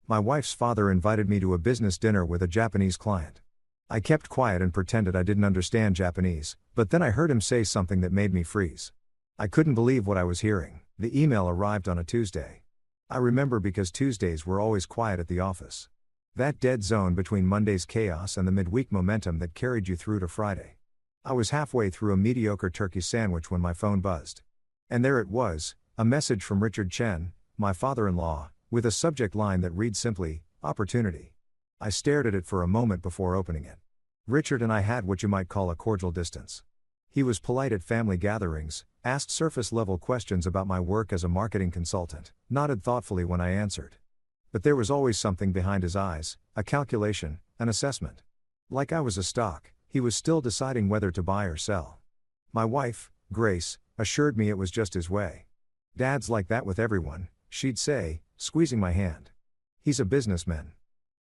My wife's father invited me to a business dinner with a Japanese client. I kept quiet and pretended I didn't understand Japanese, but then I heard him say something that made me freeze. I couldn't believe what I was hearing. The email arrived on a Tuesday. I remember because Tuesdays were always quiet at the office. That dead zone between Monday's chaos and the midweek momentum that carried you through to Friday. I was halfway through a mediocre turkey sandwich when my phone buzzed. And there it was, a message from Richard Chen, my father-in-law, with a subject line that read simply, opportunity. I stared at it for a moment before opening it. Richard and I had what you might call a cordial distance. He was polite at family gatherings, asked surface-level questions about my work as a marketing consultant, nodded thoughtfully when I answered. But there was always something behind his eyes, a calculation, an assessment. Like I was a stock, he was still deciding whether to buy or sell. My wife, Grace, assured me it was just his way. Dad's like that with everyone, she'd say, squeezing my hand. He's a businessman.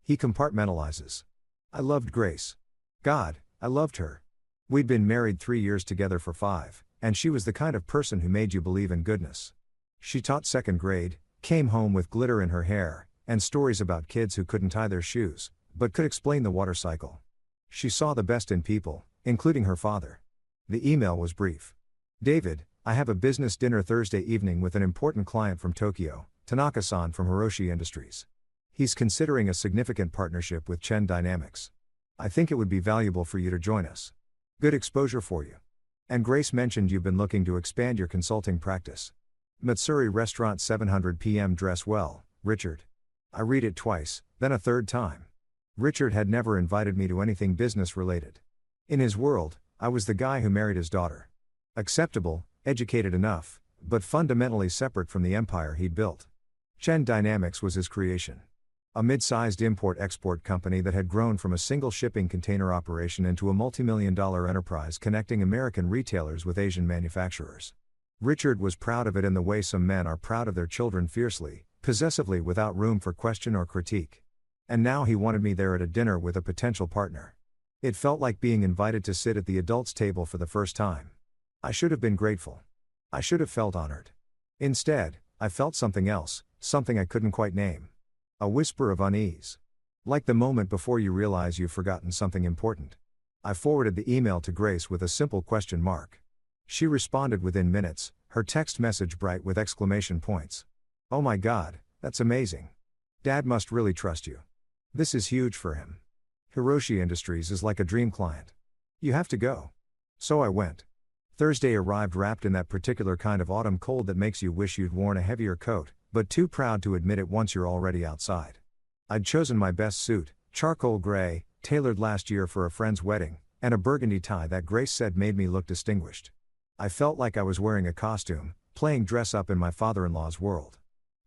He compartmentalizes. I loved Grace. God, I loved her. We'd been married 3 years together for 5, and she was the kind of person who made you believe in goodness. She taught second grade, came home with glitter in her hair, and stories about kids who couldn't tie their shoes, but could explain the water cycle. She saw the best in people, including her father. The email was brief. David, I have a business dinner Thursday evening with an important client from Tokyo, Tanaka-san from Hiroshi Industries. He's considering a significant partnership with Chen Dynamics. I think it would be valuable for you to join us. Good exposure for you. And Grace mentioned you've been looking to expand your consulting practice. Matsuri Restaurant 700 p.m. Dress well, Richard. I read it twice, then a third time. Richard had never invited me to anything business related. In his world, I was the guy who married his daughter. Acceptable, educated enough, but fundamentally separate from the empire he'd built. Chen Dynamics was his creation. A mid-sized import-export company that had grown from a single shipping container operation into a multi-million-dollar enterprise connecting American retailers with Asian manufacturers. Richard was proud of it in the way some men are proud of their children, fiercely, possessively, without room for question or critique. And now he wanted me there at a dinner with a potential partner. It felt like being invited to sit at the adults' table for the first time. I should have been grateful. I should have felt honored. Instead, I felt something else, something I couldn't quite name. A whisper of unease. Like the moment before you realize you've forgotten something important. I forwarded the email to Grace with a simple question mark. She responded within minutes, her text message bright with exclamation points. Oh my God, that's amazing. Dad must really trust you. This is huge for him. Hiroshi Industries is like a dream client. You have to go. So I went. Thursday arrived wrapped in that particular kind of autumn cold that makes you wish you'd worn a heavier coat, but too proud to admit it once you're already outside. I'd chosen my best suit, charcoal gray, tailored last year for a friend's wedding, and a burgundy tie that Grace said made me look distinguished. I felt like I was wearing a costume, playing dress up in my father-in-law's world.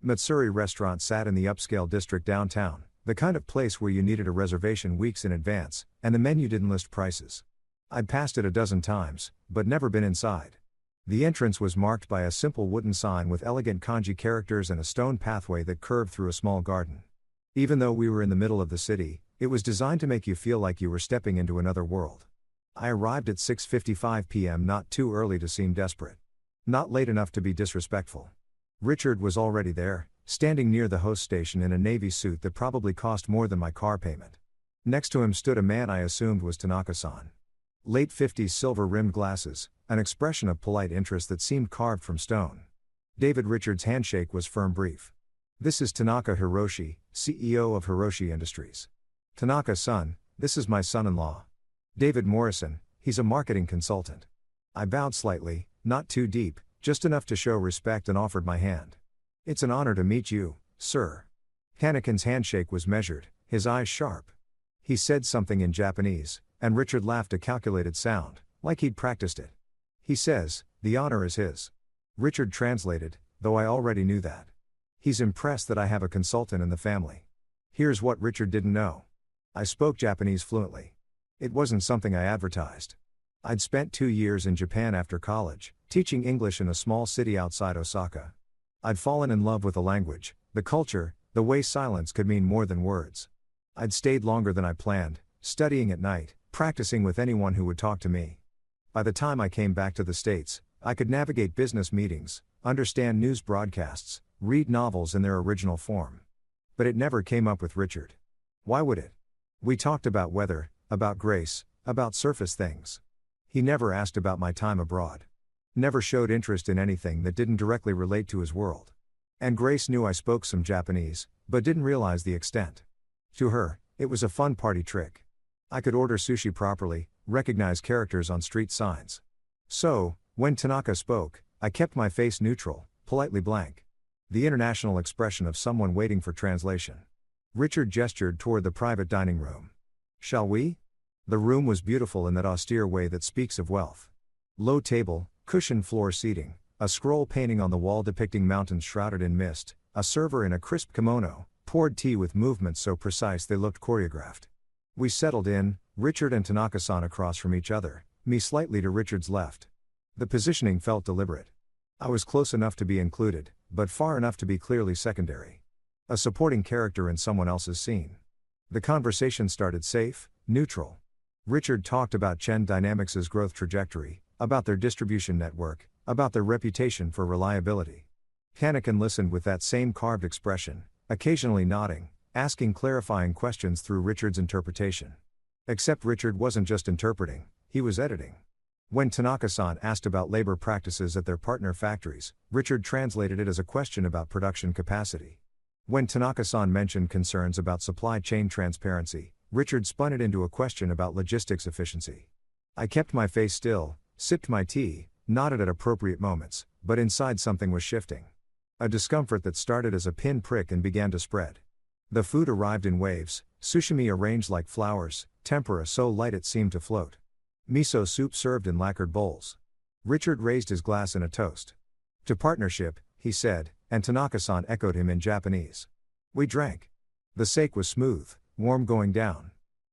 Matsuri Restaurant sat in the upscale district downtown, the kind of place where you needed a reservation weeks in advance, and the menu didn't list prices. I'd passed it a dozen times, but never been inside. The entrance was marked by a simple wooden sign with elegant kanji characters and a stone pathway that curved through a small garden. Even though we were in the middle of the city, it was designed to make you feel like you were stepping into another world. I arrived at 6:55 p.m., not too early to seem desperate. Not late enough to be disrespectful. Richard was already there, standing near the host station in a navy suit that probably cost more than my car payment. Next to him stood a man I assumed was Tanaka-san. Late 50s, silver-rimmed glasses, an expression of polite interest that seemed carved from stone. David Richards' handshake was firm, brief. This is Tanaka Hiroshi, CEO of Hiroshi Industries. Tanaka-san, this is my son-in-law. David Morrison, he's a marketing consultant. I bowed slightly, not too deep, just enough to show respect, and offered my hand. It's an honor to meet you, sir. Hanakin's handshake was measured, his eyes sharp. He said something in Japanese, and Richard laughed a calculated sound, like he'd practiced it. He says, the honor is his. Richard translated, though I already knew that. He's impressed that I have a consultant in the family. Here's what Richard didn't know. I spoke Japanese fluently. It wasn't something I advertised. I'd spent 2 years in Japan after college, teaching English in a small city outside Osaka. I'd fallen in love with the language, the culture, the way silence could mean more than words. I'd stayed longer than I planned, studying at night, practicing with anyone who would talk to me. By the time I came back to the States, I could navigate business meetings, understand news broadcasts, read novels in their original form. But it never came up with Richard. Why would it? We talked about weather, about Grace, about surface things. He never asked about my time abroad. Never showed interest in anything that didn't directly relate to his world. And Grace knew I spoke some Japanese, but didn't realize the extent. To her, it was a fun party trick. I could order sushi properly, recognize characters on street signs. So, when Tanaka spoke, I kept my face neutral, politely blank. The international expression of someone waiting for translation. Richard gestured toward the private dining room. Shall we? The room was beautiful in that austere way that speaks of wealth. Low table, cushioned floor seating, a scroll painting on the wall depicting mountains shrouded in mist, a server in a crisp kimono, poured tea with movements so precise they looked choreographed. We settled in, Richard and Tanaka-san across from each other, me slightly to Richard's left. The positioning felt deliberate. I was close enough to be included, but far enough to be clearly secondary. A supporting character in someone else's scene. The conversation started safe, neutral. Richard talked about Chen Dynamics' growth trajectory, about their distribution network, about their reputation for reliability. Kaneken listened with that same carved expression, occasionally nodding, asking clarifying questions through Richard's interpretation. Except Richard wasn't just interpreting, he was editing. When Tanaka-san asked about labor practices at their partner factories, Richard translated it as a question about production capacity. When Tanaka-san mentioned concerns about supply chain transparency, Richard spun it into a question about logistics efficiency. I kept my face still, sipped my tea, nodded at appropriate moments, but inside something was shifting. A discomfort that started as a pin-prick and began to spread. The food arrived in waves, sushimi arranged like flowers, tempura so light it seemed to float. Miso soup served in lacquered bowls. Richard raised his glass in a toast. To partnership, he said, and Tanaka-san echoed him in Japanese. We drank. The sake was smooth, warm going down.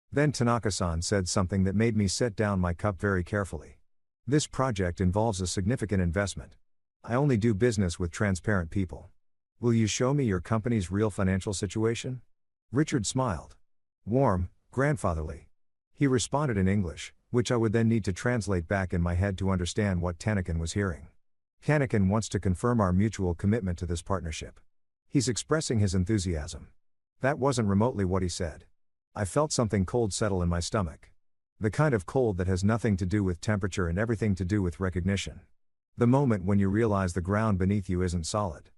Then Tanaka-san said something that made me set down my cup very carefully. This project involves a significant investment. I only do business with transparent people. Will you show me your company's real financial situation? Richard smiled. Warm, grandfatherly. He responded in English, which I would then need to translate back in my head to understand what Tanaka was hearing. Kaneken wants to confirm our mutual commitment to this partnership. He's expressing his enthusiasm. That wasn't remotely what he said. I felt something cold settle in my stomach. The kind of cold that has nothing to do with temperature and everything to do with recognition. The moment when you realize the ground beneath you isn't solid.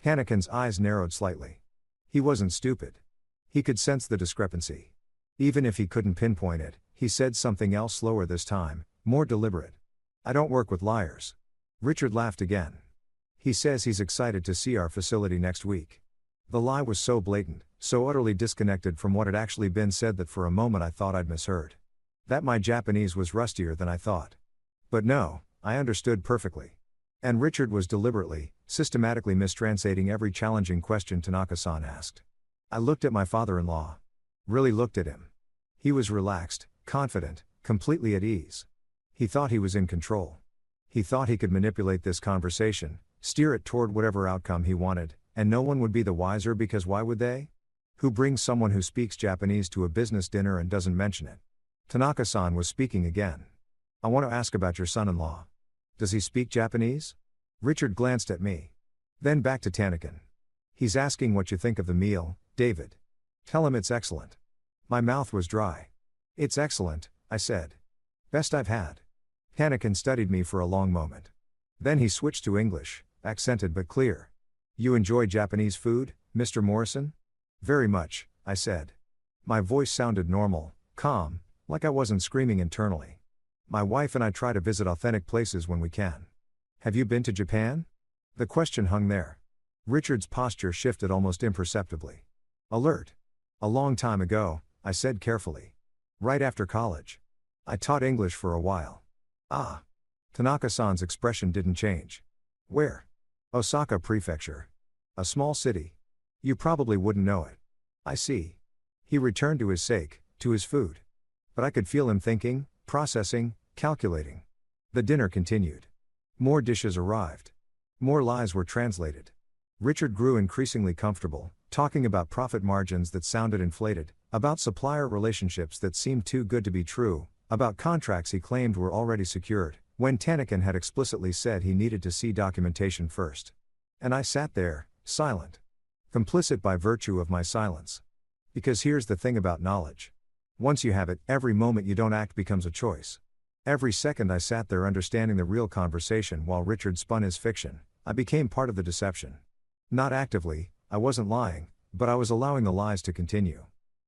Kaneken's eyes narrowed slightly. He wasn't stupid. He could sense the discrepancy. Even if he couldn't pinpoint it, he said something else slower this time, more deliberate. I don't work with liars. Richard laughed again. He says he's excited to see our facility next week. The lie was so blatant, so utterly disconnected from what had actually been said that for a moment I thought I'd misheard. That my Japanese was rustier than I thought. But no, I understood perfectly. And Richard was deliberately, systematically mistranslating every challenging question Tanaka-san asked. I looked at my father-in-law. Really looked at him. He was relaxed, confident, completely at ease. He thought he was in control. He thought he could manipulate this conversation, steer it toward whatever outcome he wanted, and no one would be the wiser because why would they? Who brings someone who speaks Japanese to a business dinner and doesn't mention it? Tanaka-san was speaking again. I want to ask about your son-in-law. Does he speak Japanese? Richard glanced at me. Then back to Tanaka. He's asking what you think of the meal, David. Tell him it's excellent. My mouth was dry. It's excellent, I said. Best I've had. Tanaka studied me for a long moment. Then he switched to English, accented but clear. You enjoy Japanese food, Mr. Morrison? Very much, I said. My voice sounded normal, calm, like I wasn't screaming internally. My wife and I try to visit authentic places when we can. Have you been to Japan? The question hung there. Richard's posture shifted almost imperceptibly. Alert. A long time ago, I said carefully. Right after college. I taught English for a while. Ah. Tanaka-san's expression didn't change. Where? Osaka Prefecture. A small city. You probably wouldn't know it. I see. He returned to his sake, to his food. But I could feel him thinking, processing, calculating. The dinner continued. More dishes arrived. More lies were translated. Richard grew increasingly comfortable, talking about profit margins that sounded inflated, about supplier relationships that seemed too good to be true, about contracts he claimed were already secured, when Tanaka had explicitly said he needed to see documentation first. And I sat there, silent. Complicit by virtue of my silence. Because here's the thing about knowledge. Once you have it, every moment you don't act becomes a choice. Every second I sat there understanding the real conversation while Richard spun his fiction, I became part of the deception. Not actively, I wasn't lying, but I was allowing the lies to continue.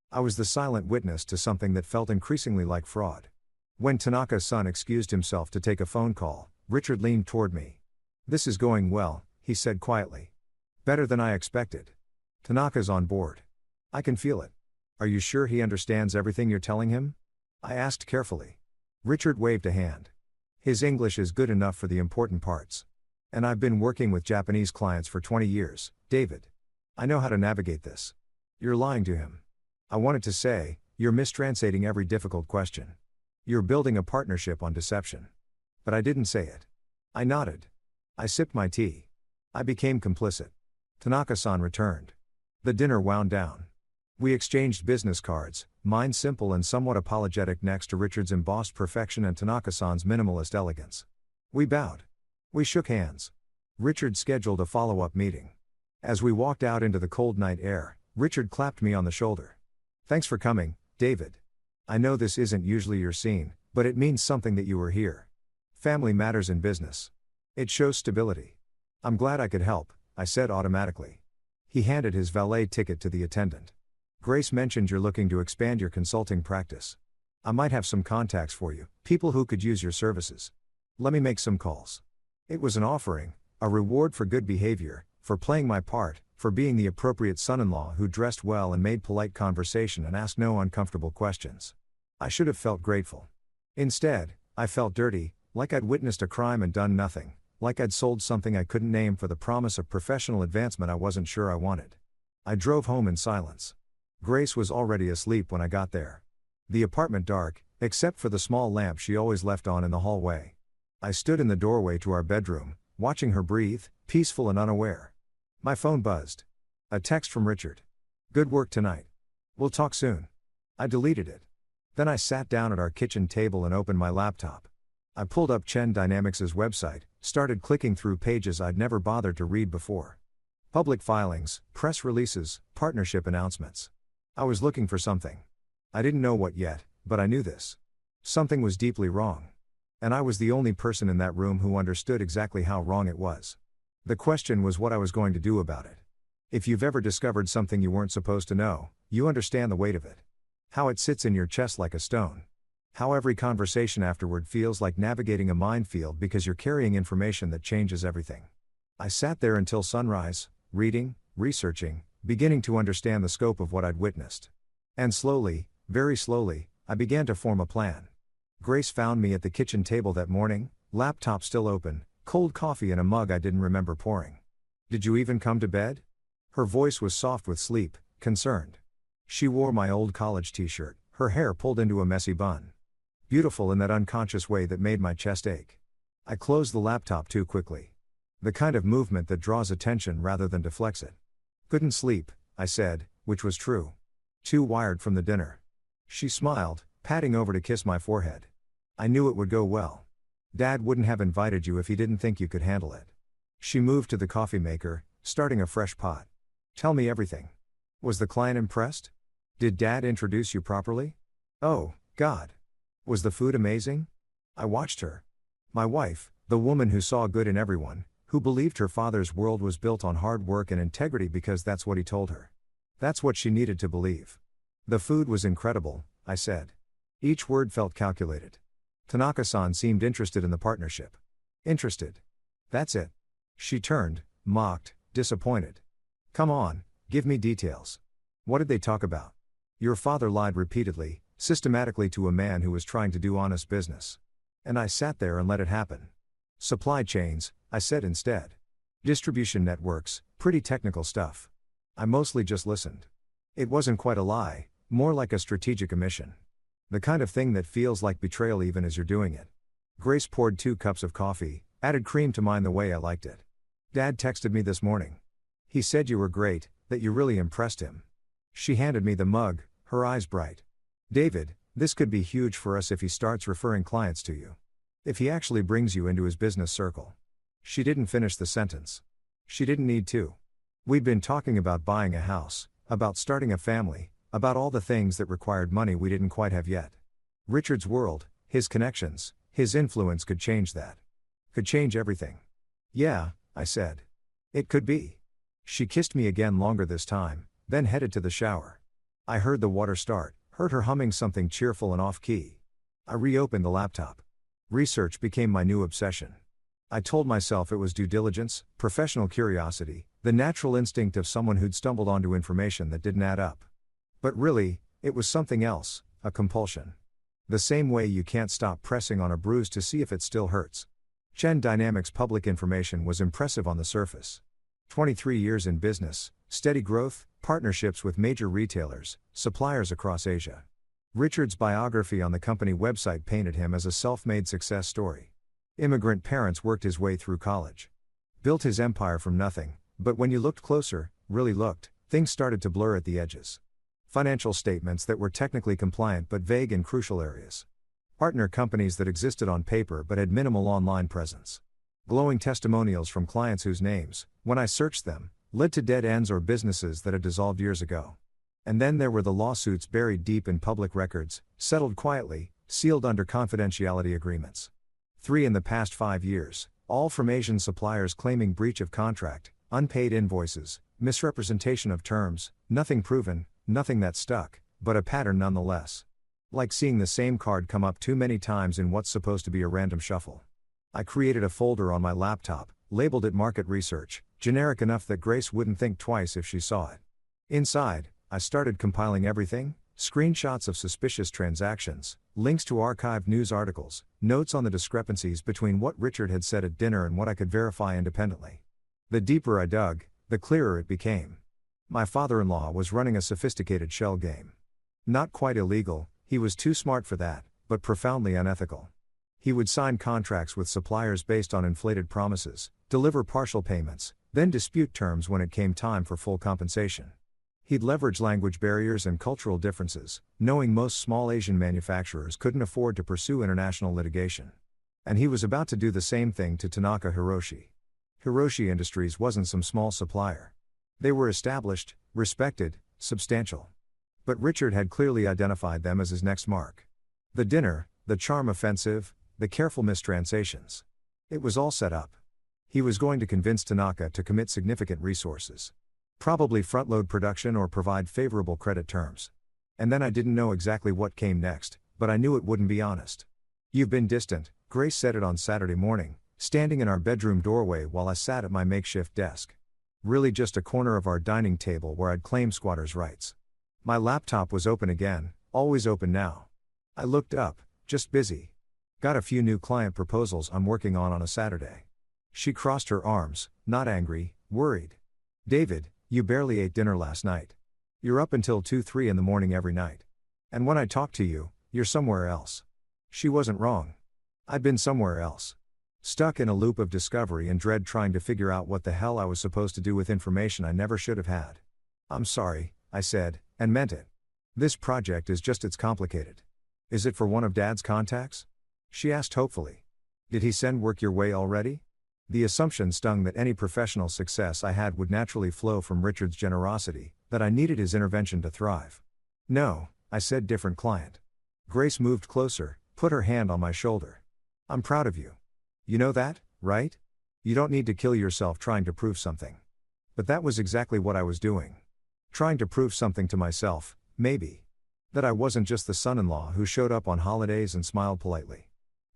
I was the silent witness to something that felt increasingly like fraud. When Tanaka's son excused himself to take a phone call, Richard leaned toward me. "This is going well," he said quietly. "Better than I expected. Tanaka's on board. I can feel it. Are you sure he understands everything you're telling him?" I asked carefully. Richard waved a hand. "His English is good enough for the important parts. And I've been working with Japanese clients for 20 years, David. I know how to navigate this." "You're lying to him." I wanted to say, "You're mistranslating every difficult question. You're building a partnership on deception." But I didn't say it. I nodded. I sipped my tea. I became complicit. Tanaka-san returned. The dinner wound down. We exchanged business cards, mine simple and somewhat apologetic next to Richard's embossed perfection and Tanaka-san's minimalist elegance. We bowed. We shook hands. Richard scheduled a follow-up meeting. As we walked out into the cold night air, Richard clapped me on the shoulder. "Thanks for coming, David. I know this isn't usually your scene, but it means something that you were here. Family matters in business. It shows stability." "I'm glad I could help," I said automatically. He handed his valet ticket to the attendant. "Grace mentioned you're looking to expand your consulting practice. I might have some contacts for you, people who could use your services. Let me make some calls." It was an offering, a reward for good behavior, for playing my part, for being the appropriate son-in-law who dressed well and made polite conversation and asked no uncomfortable questions. I should have felt grateful. Instead, I felt dirty, like I'd witnessed a crime and done nothing, like I'd sold something I couldn't name for the promise of professional advancement I wasn't sure I wanted. I drove home in silence. Grace was already asleep when I got there. The apartment dark, except for the small lamp she always left on in the hallway. I stood in the doorway to our bedroom, watching her breathe, peaceful and unaware. My phone buzzed. A text from Richard. "Good work tonight. We'll talk soon." I deleted it. Then I sat down at our kitchen table and opened my laptop. I pulled up Chen Dynamics' website, started clicking through pages I'd never bothered to read before. Public filings, press releases, partnership announcements. I was looking for something. I didn't know what yet, but I knew this. Something was deeply wrong. And I was the only person in that room who understood exactly how wrong it was. The question was what I was going to do about it. If you've ever discovered something you weren't supposed to know, you understand the weight of it. How it sits in your chest like a stone. How every conversation afterward feels like navigating a minefield because you're carrying information that changes everything. I sat there until sunrise, reading, researching, beginning to understand the scope of what I'd witnessed. And slowly, very slowly, I began to form a plan. Grace found me at the kitchen table that morning, laptop still open, cold coffee in a mug I didn't remember pouring. "Did you even come to bed?" Her voice was soft with sleep, concerned. She wore my old college t-shirt, her hair pulled into a messy bun. Beautiful in that unconscious way that made my chest ache. I closed the laptop too quickly. The kind of movement that draws attention rather than deflects it. "Couldn't sleep," I said, which was true. "Too wired from the dinner." She smiled, patting over to kiss my forehead. "I knew it would go well. Dad wouldn't have invited you if he didn't think you could handle it." She moved to the coffee maker, starting a fresh pot. "Tell me everything. Was the client impressed? Did Dad introduce you properly? Oh, God. Was the food amazing?" I watched her. My wife, the woman who saw good in everyone, who believed her father's world was built on hard work and integrity because that's what he told her. That's what she needed to believe. "The food was incredible," I said. Each word felt calculated. Tanaka-san seemed interested in the partnership. Interested. That's it. She turned, mocked, disappointed. "Come on, give me details. What did they talk about?" "Your father lied repeatedly, systematically to a man who was trying to do honest business." And I sat there and let it happen. "Supply chains," I said instead. "Distribution networks, pretty technical stuff." I mostly just listened. It wasn't quite a lie, more like a strategic omission. The kind of thing that feels like betrayal even as you're doing it. Grace poured 2 cups of coffee, added cream to mine the way I liked it. "Dad texted me this morning. He said you were great, that you really impressed him." She handed me the mug, her eyes bright. "David, this could be huge for us if he starts referring clients to you. If he actually brings you into his business circle." She didn't finish the sentence. She didn't need to. We'd been talking about buying a house, about starting a family, about all the things that required money we didn't quite have yet. Richard's world, his connections, his influence could change that. Could change everything. Yeah, I said. It could be. She kissed me again longer this time, then headed to the shower. I heard the water start, heard her humming something cheerful and off-key. I reopened the laptop. Research became my new obsession. I told myself it was due diligence, professional curiosity, the natural instinct of someone who'd stumbled onto information that didn't add up. But really, it was something else, a compulsion. The same way you can't stop pressing on a bruise to see if it still hurts. Chen Dynamics' public information was impressive on the surface. 23 years in business, steady growth, partnerships with major retailers, suppliers across Asia. Richard's biography on the company website painted him as a self-made success story. Immigrant parents worked his way through college. Built his empire from nothing, but when you looked closer, really looked, things started to blur at the edges. Financial statements that were technically compliant but vague in crucial areas. Partner companies that existed on paper but had minimal online presence. Glowing testimonials from clients whose names, when I searched them, led to dead ends or businesses that had dissolved years ago. And then there were the lawsuits buried deep in public records, settled quietly, sealed under confidentiality agreements. 3 in the past 5 years, all from Asian suppliers claiming breach of contract, unpaid invoices, misrepresentation of terms, nothing proven, nothing that stuck, but a pattern nonetheless. Like seeing the same card come up too many times in what's supposed to be a random shuffle. I created a folder on my laptop, labeled it Market Research, generic enough that Grace wouldn't think twice if she saw it. Inside, I started compiling everything: screenshots of suspicious transactions, links to archived news articles, notes on the discrepancies between what Richard had said at dinner and what I could verify independently. The deeper I dug, the clearer it became. My father-in-law was running a sophisticated shell game. Not quite illegal, he was too smart for that, but profoundly unethical. He would sign contracts with suppliers based on inflated promises, deliver partial payments, then dispute terms when it came time for full compensation. He'd leverage language barriers and cultural differences, knowing most small Asian manufacturers couldn't afford to pursue international litigation. And he was about to do the same thing to Tanaka Hiroshi. Hiroshi Industries wasn't some small supplier. They were established, respected, substantial. But Richard had clearly identified them as his next mark. The dinner, the charm offensive, the careful mistranslations. It was all set up. He was going to convince Tanaka to commit significant resources. Probably front-load production or provide favorable credit terms. And then I didn't know exactly what came next, but I knew it wouldn't be honest. "You've been distant," Grace said it on Saturday morning, standing in our bedroom doorway while I sat at my makeshift desk. Really just a corner of our dining table where I'd claimed squatter's rights. My laptop was open again, always open now. I looked up, just busy. Got a few new client proposals I'm working on a Saturday. She crossed her arms, not angry, worried. "David, you barely ate dinner last night. You're up until 2-3 in the morning every night. And when I talk to you, you're somewhere else." She wasn't wrong. I'd been somewhere else. Stuck in a loop of discovery and dread trying to figure out what the hell I was supposed to do with information I never should have had. "I'm sorry," I said, and meant it. "This project is just it's complicated." "Is it for one of Dad's contacts?" she asked hopefully. "Did he send work your way already?" The assumption stung that any professional success I had would naturally flow from Richard's generosity, that I needed his intervention to thrive. "No," I said, "different client." Grace moved closer, put her hand on my shoulder. "I'm proud of you. You know that, right? You don't need to kill yourself trying to prove something." But that was exactly what I was doing. Trying to prove something to myself, maybe. That I wasn't just the son-in-law who showed up on holidays and smiled politely.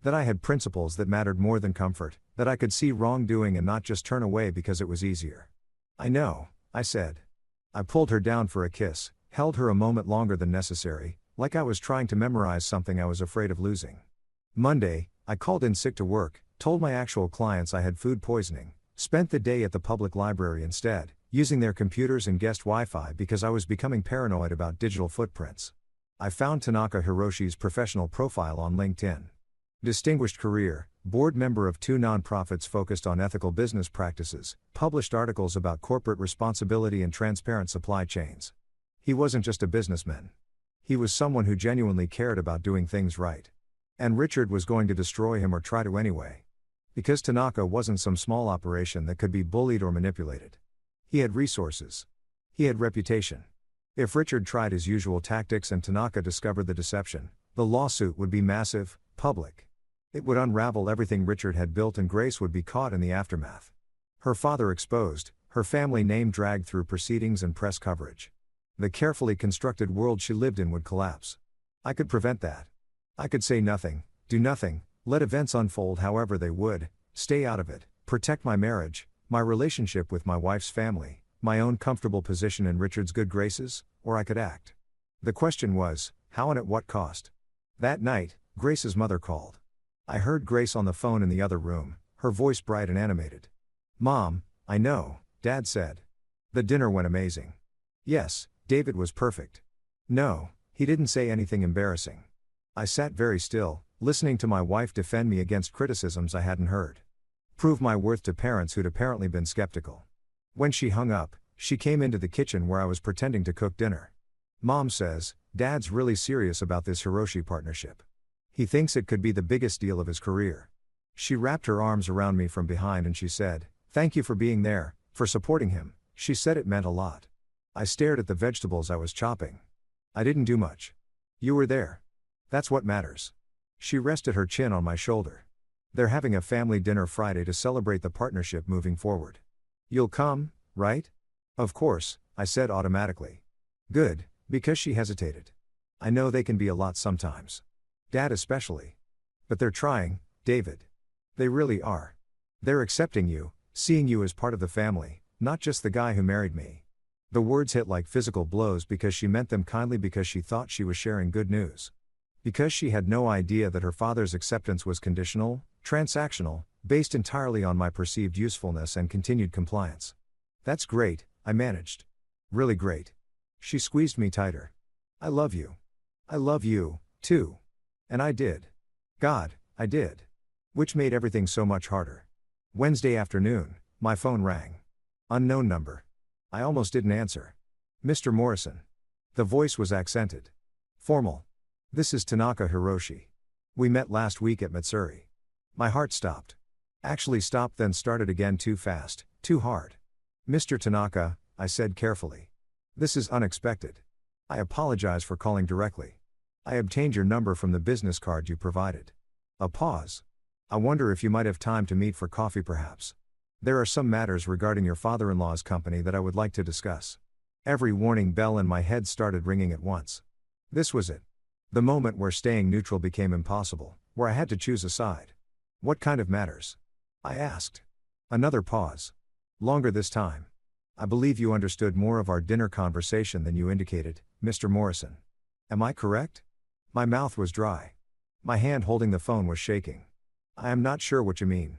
That I had principles that mattered more than comfort, that I could see wrongdoing and not just turn away because it was easier. "I know," I said. I pulled her down for a kiss, held her a moment longer than necessary, like I was trying to memorize something I was afraid of losing. Monday, I called in sick to work, told my actual clients I had food poisoning, spent the day at the public library instead, using their computers and guest Wi-Fi because I was becoming paranoid about digital footprints. I found Tanaka Hiroshi's professional profile on LinkedIn. Distinguished career, board member of 2 nonprofits focused on ethical business practices, published articles about corporate responsibility and transparent supply chains. He wasn't just a businessman. He was someone who genuinely cared about doing things right. And Richard was going to destroy him or try to anyway. Because Tanaka wasn't some small operation that could be bullied or manipulated. He had resources. He had reputation. If Richard tried his usual tactics and Tanaka discovered the deception, the lawsuit would be massive, public. It would unravel everything Richard had built and Grace would be caught in the aftermath. Her father exposed, her family name dragged through proceedings and press coverage. The carefully constructed world she lived in would collapse. I could prevent that. I could say nothing, do nothing, let events unfold however they would, stay out of it, protect my marriage, my relationship with my wife's family, my own comfortable position in Richard's good graces, or I could act. The question was, how and at what cost? That night, Grace's mother called. I heard Grace on the phone in the other room, her voice bright and animated. "Mom, I know," Dad said. "The dinner went amazing." "Yes, David was perfect." "No, he didn't say anything embarrassing." I sat very still, listening to my wife defend me against criticisms I hadn't heard. Prove my worth to parents who'd apparently been skeptical. When she hung up, she came into the kitchen where I was pretending to cook dinner. "Mom says, Dad's really serious about this Hiroshi partnership. He thinks it could be the biggest deal of his career." She wrapped her arms around me from behind and she said, "Thank you for being there, for supporting him." She said it meant a lot. I stared at the vegetables I was chopping. "I didn't do much. You were there. That's what matters." She rested her chin on my shoulder. "They're having a family dinner Friday to celebrate the partnership moving forward. You'll come, right?" "Of course," I said automatically. "Good," because she hesitated. "I know they can be a lot sometimes. Dad especially. But they're trying, David. They really are. They're accepting you, seeing you as part of the family, not just the guy who married me." The words hit like physical blows because she meant them kindly, because she thought she was sharing good news. Because she had no idea that her father's acceptance was conditional, transactional, based entirely on my perceived usefulness and continued compliance. "That's great," I managed. "Really great." She squeezed me tighter. "I love you. I love you, too." And I did. God, I did. Which made everything so much harder. Wednesday afternoon, my phone rang. Unknown number. I almost didn't answer. "Mr. Morrison." The voice was accented. Formal. "This is Tanaka Hiroshi. We met last week at Matsuri." My heart stopped. Actually stopped, then started again, too fast, too hard. "Mr. Tanaka," I said carefully. "This is unexpected. I apologize for calling directly. I obtained your number from the business card you provided." A pause. "I wonder if you might have time to meet for coffee perhaps. There are some matters regarding your father-in-law's company that I would like to discuss." Every warning bell in my head started ringing at once. This was it. The moment where staying neutral became impossible, where I had to choose a side. "What kind of matters?" I asked. Another pause. Longer this time. "I believe you understood more of our dinner conversation than you indicated, Mr. Morrison. Am I correct?" My mouth was dry. My hand holding the phone was shaking. "I am not sure what you mean."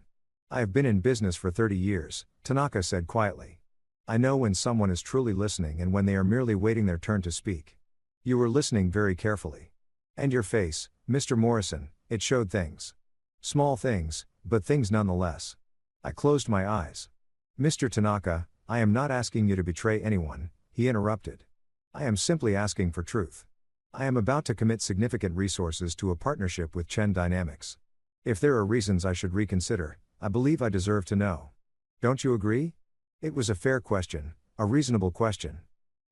"I have been in business for 30 years, Tanaka said quietly. "I know when someone is truly listening and when they are merely waiting their turn to speak. You were listening very carefully. And your face, Mr. Morrison, it showed things. Small things, but things nonetheless." I closed my eyes. "Mr. Tanaka, I am not asking you to betray anyone," he interrupted. "I am simply asking for truth. I am about to commit significant resources to a partnership with Chen Dynamics. If there are reasons I should reconsider, I believe I deserve to know. Don't you agree?" It was a fair question, a reasonable question.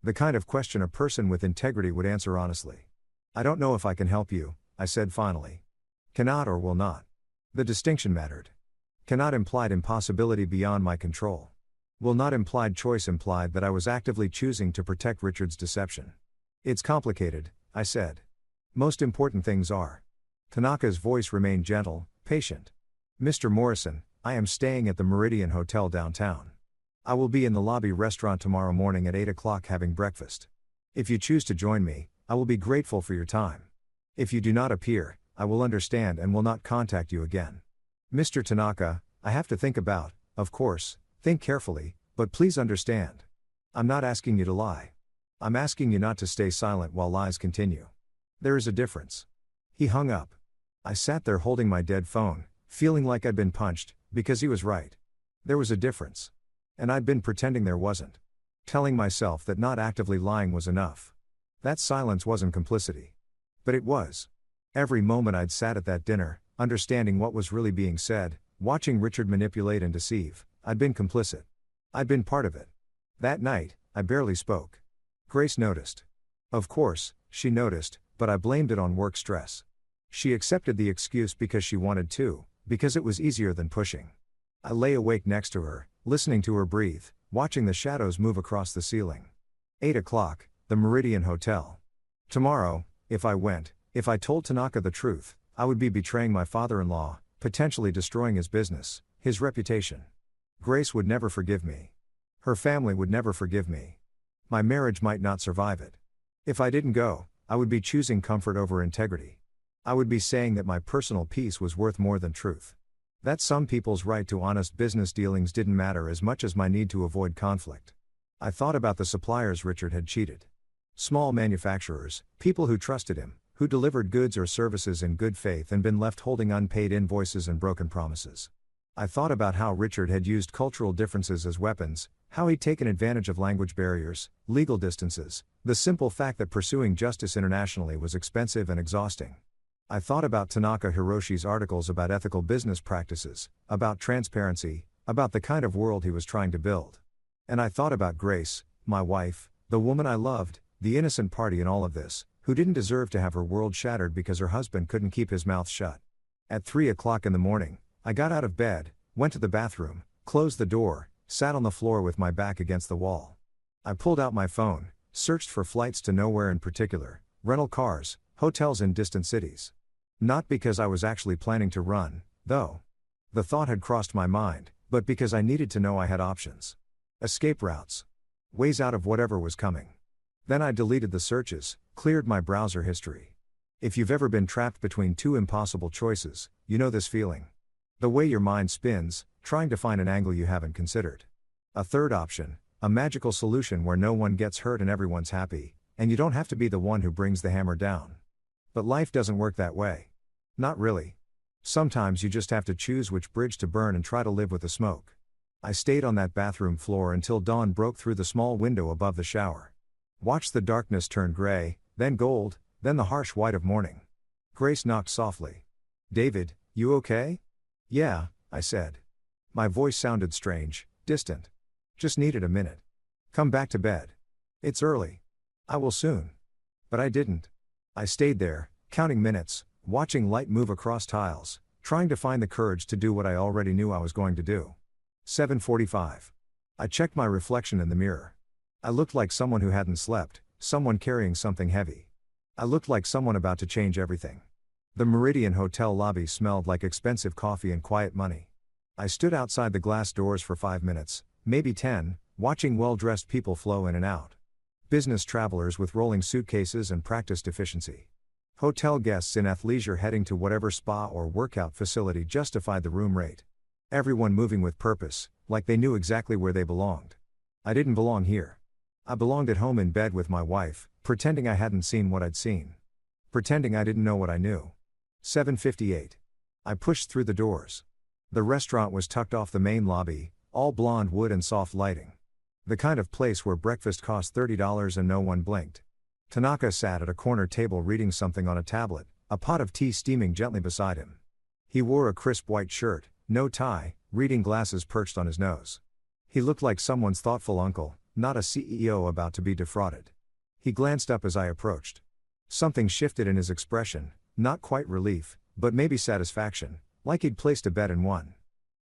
The kind of question a person with integrity would answer honestly. "I don't know if I can help you," I said finally. "Cannot or will not." The distinction mattered. Cannot implied impossibility beyond my control. Will not implied choice, implied that I was actively choosing to protect Richard's deception. "It's complicated," I said. "Most important things are." Tanaka's voice remained gentle, patient. "Mr. Morrison, I am staying at the Meridian Hotel downtown. I will be in the lobby restaurant tomorrow morning at 8 o'clock having breakfast. If you choose to join me, I will be grateful for your time. If you do not appear, I will understand and will not contact you again. Mr. Tanaka, I have to think about, of course, think carefully, but please understand. I'm not asking you to lie. I'm asking you not to stay silent while lies continue. There is a difference." He hung up. I sat there holding my dead phone, feeling like I'd been punched, because he was right. There was a difference. And I'd been pretending there wasn't. Telling myself that not actively lying was enough. That silence wasn't complicity. But it was. Every moment I'd sat at that dinner, understanding what was really being said, watching Richard manipulate and deceive, I'd been complicit. I'd been part of it. That night, I barely spoke. Grace noticed. Of course, she noticed, but I blamed it on work stress. She accepted the excuse because she wanted to, because it was easier than pushing. I lay awake next to her, listening to her breathe, watching the shadows move across the ceiling. 8 o'clock, the Meridian Hotel. Tomorrow, if I told Tanaka the truth, I would be betraying my father-in-law, potentially destroying his business, his reputation. Grace would never forgive me. Her family would never forgive me. My marriage might not survive it. If I didn't go, I would be choosing comfort over integrity. I would be saying that my personal peace was worth more than truth. That some people's right to honest business dealings didn't matter as much as my need to avoid conflict. I thought about the suppliers Richard had cheated. Small manufacturers, people who trusted him, who delivered goods or services in good faith and been left holding unpaid invoices and broken promises. I thought about how Richard had used cultural differences as weapons, how he'd taken advantage of language barriers, legal distances, the simple fact that pursuing justice internationally was expensive and exhausting. I thought about Tanaka Hiroshi's articles about ethical business practices, about transparency, about the kind of world he was trying to build. And I thought about Grace, my wife, the woman I loved, the innocent party in all of this, who didn't deserve to have her world shattered because her husband couldn't keep his mouth shut. At 3 o'clock in the morning, I got out of bed, went to the bathroom, closed the door, sat on the floor with my back against the wall. I pulled out my phone, searched for flights to nowhere in particular, rental cars, hotels in distant cities. Not because I was actually planning to run, though. The thought had crossed my mind, but because I needed to know I had options. Escape routes. Ways out of whatever was coming. Then I deleted the searches, cleared my browser history. If you've ever been trapped between two impossible choices, you know this feeling. The way your mind spins, trying to find an angle you haven't considered. A third option, a magical solution where no one gets hurt and everyone's happy, and you don't have to be the one who brings the hammer down. But life doesn't work that way. Not really. Sometimes you just have to choose which bridge to burn and try to live with the smoke. I stayed on that bathroom floor until dawn broke through the small window above the shower. Watched the darkness turn gray, then gold, then the harsh white of morning. Grace knocked softly. "David, you okay?" "Yeah," I said. My voice sounded strange, distant. "Just needed a minute. Come back to bed. It's early. I will soon." But I didn't. I stayed there, counting minutes, watching light move across tiles, trying to find the courage to do what I already knew I was going to do. 7:45. I checked my reflection in the mirror. I looked like someone who hadn't slept, someone carrying something heavy. I looked like someone about to change everything. The Meridian Hotel lobby smelled like expensive coffee and quiet money. I stood outside the glass doors for 5 minutes, maybe 10, watching well-dressed people flow in and out. Business travelers with rolling suitcases and practiced efficiency. Hotel guests in athleisure heading to whatever spa or workout facility justified the room rate. Everyone moving with purpose, like they knew exactly where they belonged. I didn't belong here. I belonged at home in bed with my wife, pretending I hadn't seen what I'd seen. Pretending I didn't know what I knew. 7:58. I pushed through the doors. The restaurant was tucked off the main lobby, all blonde wood and soft lighting. The kind of place where breakfast cost $30 and no one blinked. Tanaka sat at a corner table reading something on a tablet, a pot of tea steaming gently beside him. He wore a crisp white shirt, no tie, reading glasses perched on his nose. He looked like someone's thoughtful uncle, not a CEO about to be defrauded. He glanced up as I approached. Something shifted in his expression, not quite relief, but maybe satisfaction, like he'd placed a bet and won.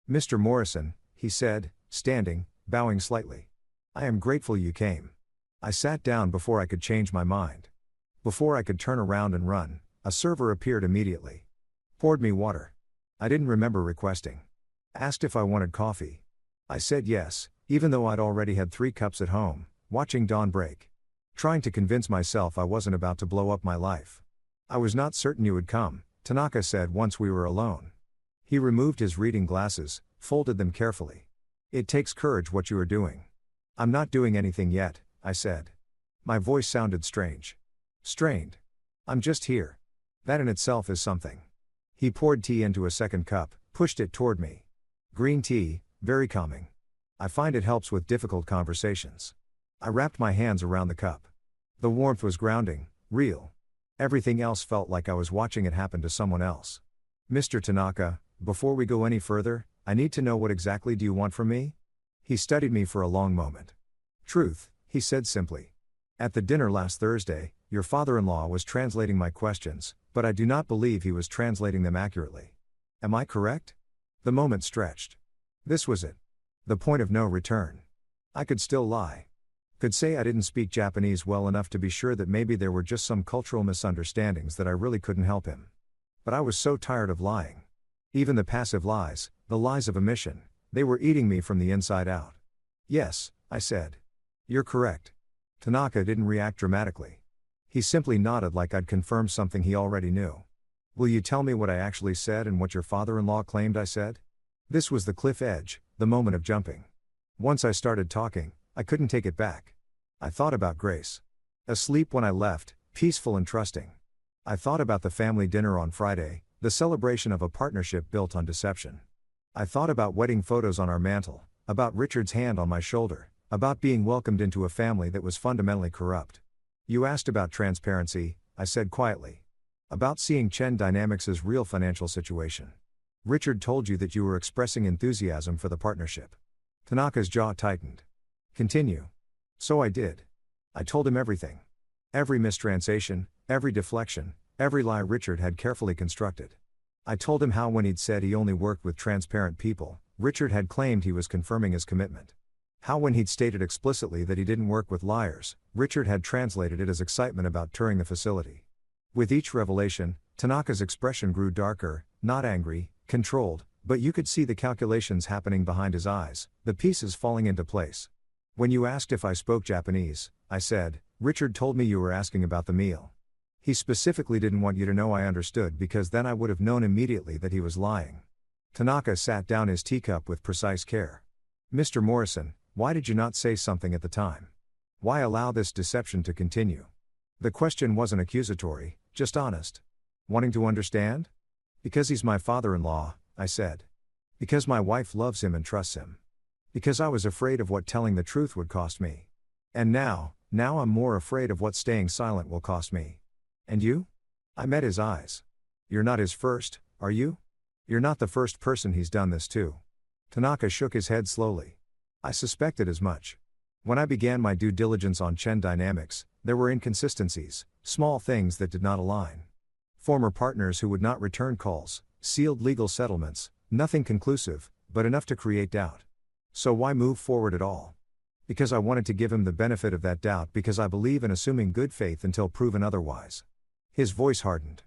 "Mr. Morrison," he said, standing, bowing slightly. "I am grateful you came." I sat down before I could change my mind. Before I could turn around and run, a server appeared immediately. Poured me water. I didn't remember requesting. Asked if I wanted coffee. I said yes, even though I'd already had 3 cups at home, watching dawn break. Trying to convince myself I wasn't about to blow up my life. "I was not certain you would come," Tanaka said once we were alone. He removed his reading glasses, folded them carefully. "It takes courage what you are doing." "I'm not doing anything yet," I said. My voice sounded strange. Strained. "I'm just here. That in itself is something." He poured tea into a second cup, pushed it toward me. "Green tea, very calming. I find it helps with difficult conversations." I wrapped my hands around the cup. The warmth was grounding, real. Everything else felt like I was watching it happen to someone else. "Mr. Tanaka, before we go any further, I need to know what exactly do you want from me?" He studied me for a long moment. Truth, he said simply. At the dinner last Thursday, your father-in-law was translating my questions, but I do not believe he was translating them accurately. Am I correct? The moment stretched. This was it. The point of no return. I could still lie. Could say I didn't speak Japanese well enough to be sure that maybe there were just some cultural misunderstandings that I really couldn't help him. But I was so tired of lying. Even the passive lies, the lies of omission, they were eating me from the inside out. Yes, I said. You're correct. Tanaka didn't react dramatically. He simply nodded like I'd confirmed something he already knew. Will you tell me what I actually said and what your father-in-law claimed I said? This was the cliff edge, the moment of jumping. Once I started talking, I couldn't take it back. I thought about Grace. Asleep when I left, peaceful and trusting. I thought about the family dinner on Friday, the celebration of a partnership built on deception. I thought about wedding photos on our mantle, about Richard's hand on my shoulder, about being welcomed into a family that was fundamentally corrupt. You asked about transparency, I said quietly. About seeing Chen Dynamics' real financial situation. Richard told you that you were expressing enthusiasm for the partnership. Tanaka's jaw tightened. Continue. So I did. I told him everything. Every mistranslation, every deflection, every lie Richard had carefully constructed. I told him how when he'd said he only worked with transparent people, Richard had claimed he was confirming his commitment. How when he'd stated explicitly that he didn't work with liars, Richard had translated it as excitement about touring the facility. With each revelation, Tanaka's expression grew darker, not angry, controlled, but you could see the calculations happening behind his eyes, the pieces falling into place. When you asked if I spoke Japanese, I said, Richard told me you were asking about the meal. He specifically didn't want you to know I understood because then I would have known immediately that he was lying. Tanaka sat down his teacup with precise care. Mr. Morrison, why did you not say something at the time? Why allow this deception to continue? The question wasn't accusatory, just honest. Wanting to understand? Because he's my father-in-law, I said. Because my wife loves him and trusts him. Because I was afraid of what telling the truth would cost me. And now I'm more afraid of what staying silent will cost me. And you? I met his eyes. You're not his first, are you? You're not the first person he's done this to. Tanaka shook his head slowly. I suspected as much. When I began my due diligence on Chen Dynamics, there were inconsistencies, small things that did not align. Former partners who would not return calls, sealed legal settlements, nothing conclusive, but enough to create doubt. So why move forward at all? Because I wanted to give him the benefit of that doubt because I believe in assuming good faith until proven otherwise. His voice hardened.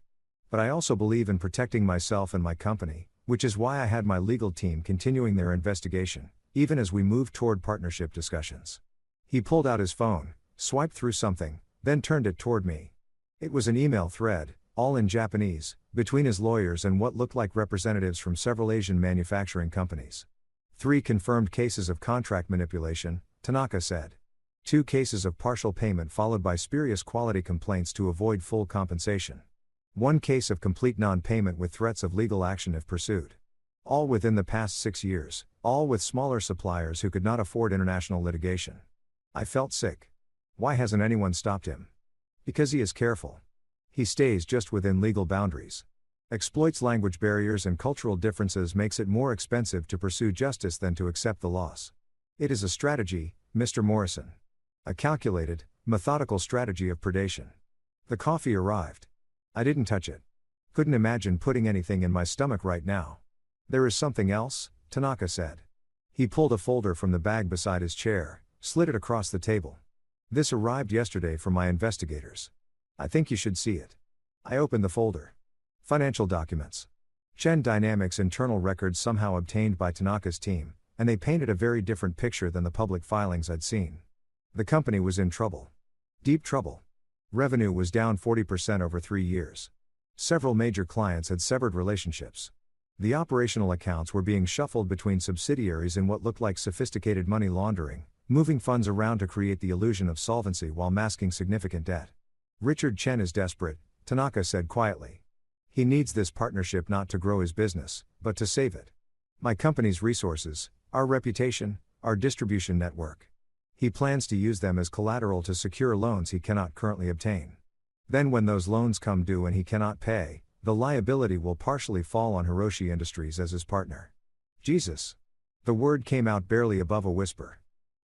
But I also believe in protecting myself and my company, which is why I had my legal team continuing their investigation, even as we moved toward partnership discussions. He pulled out his phone, swiped through something, then turned it toward me. It was an email thread, all in Japanese, between his lawyers and what looked like representatives from several Asian manufacturing companies. 3 confirmed cases of contract manipulation, Tanaka said. 2 cases of partial payment followed by spurious quality complaints to avoid full compensation. 1 case of complete non-payment with threats of legal action if pursued. All within the past 6 years, all with smaller suppliers who could not afford international litigation. I felt sick. Why hasn't anyone stopped him? Because he is careful. He stays just within legal boundaries. Exploits language barriers and cultural differences makes it more expensive to pursue justice than to accept the loss. It is a strategy, Mr. Morrison. A calculated, methodical strategy of predation. The coffee arrived. I didn't touch it. Couldn't imagine putting anything in my stomach right now. There is something else, Tanaka said. He pulled a folder from the bag beside his chair, slid it across the table. This arrived yesterday from my investigators. I think you should see it. I opened the folder. Financial documents. Chen Dynamics internal records somehow obtained by Tanaka's team, and they painted a very different picture than the public filings I'd seen. The company was in trouble. Deep trouble. Revenue was down 40% over 3 years. Several major clients had severed relationships. The operational accounts were being shuffled between subsidiaries in what looked like sophisticated money laundering, moving funds around to create the illusion of solvency while masking significant debt. Richard Chen is desperate, Tanaka said quietly. He needs this partnership not to grow his business, but to save it. My company's resources, our reputation, our distribution network. He plans to use them as collateral to secure loans he cannot currently obtain. Then when those loans come due and he cannot pay, the liability will partially fall on Hiroshi Industries as his partner. Jesus. The word came out barely above a whisper.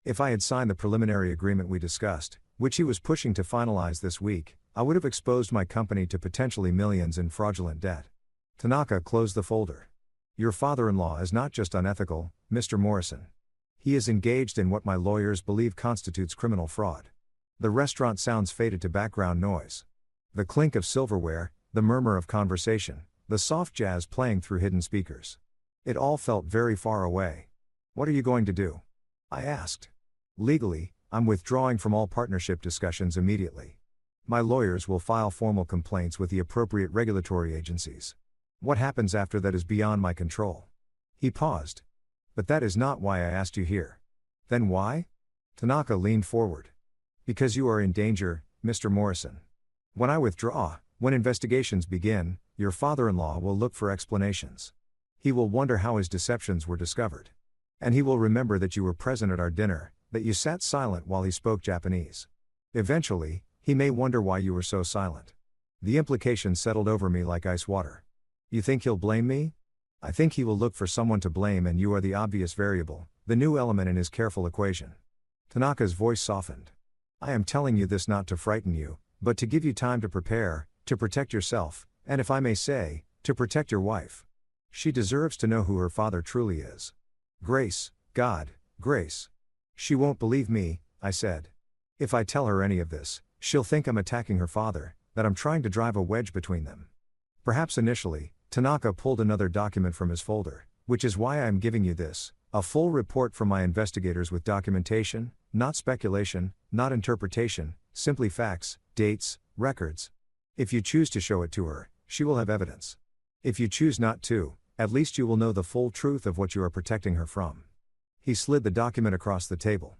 If I had signed the preliminary agreement we discussed, which he was pushing to finalize this week, I would have exposed my company to potentially millions in fraudulent debt. Tanaka closed the folder. Your father-in-law is not just unethical, Mr. Morrison. He is engaged in what my lawyers believe constitutes criminal fraud. The restaurant sounds faded to background noise. The clink of silverware, the murmur of conversation, the soft jazz playing through hidden speakers. It all felt very far away. What are you going to do? I asked. Legally, I'm withdrawing from all partnership discussions immediately. My lawyers will file formal complaints with the appropriate regulatory agencies. What happens after that is beyond my control. He paused. But that is not why I asked you here. Then why? Tanaka leaned forward. Because you are in danger, Mr. Morrison. When I withdraw, when investigations begin, your father-in-law will look for explanations. He will wonder how his deceptions were discovered. And he will remember that you were present at our dinner, that you sat silent while he spoke Japanese. Eventually, he may wonder why you were so silent. The implication settled over me like ice water. You think he'll blame me? I think he will look for someone to blame, and you are the obvious variable, the new element in his careful equation. Tanaka's voice softened. I am telling you this not to frighten you, but to give you time to prepare, to protect yourself, and if I may say, to protect your wife. She deserves to know who her father truly is. Grace, God, Grace. She won't believe me, I said. If I tell her any of this, she'll think I'm attacking her father, that I'm trying to drive a wedge between them. Perhaps initially, Tanaka pulled another document from his folder, which is why I am giving you this, a full report from my investigators with documentation, not speculation, not interpretation, simply facts, dates, records. If you choose to show it to her, she will have evidence. If you choose not to, at least you will know the full truth of what you are protecting her from. He slid the document across the table.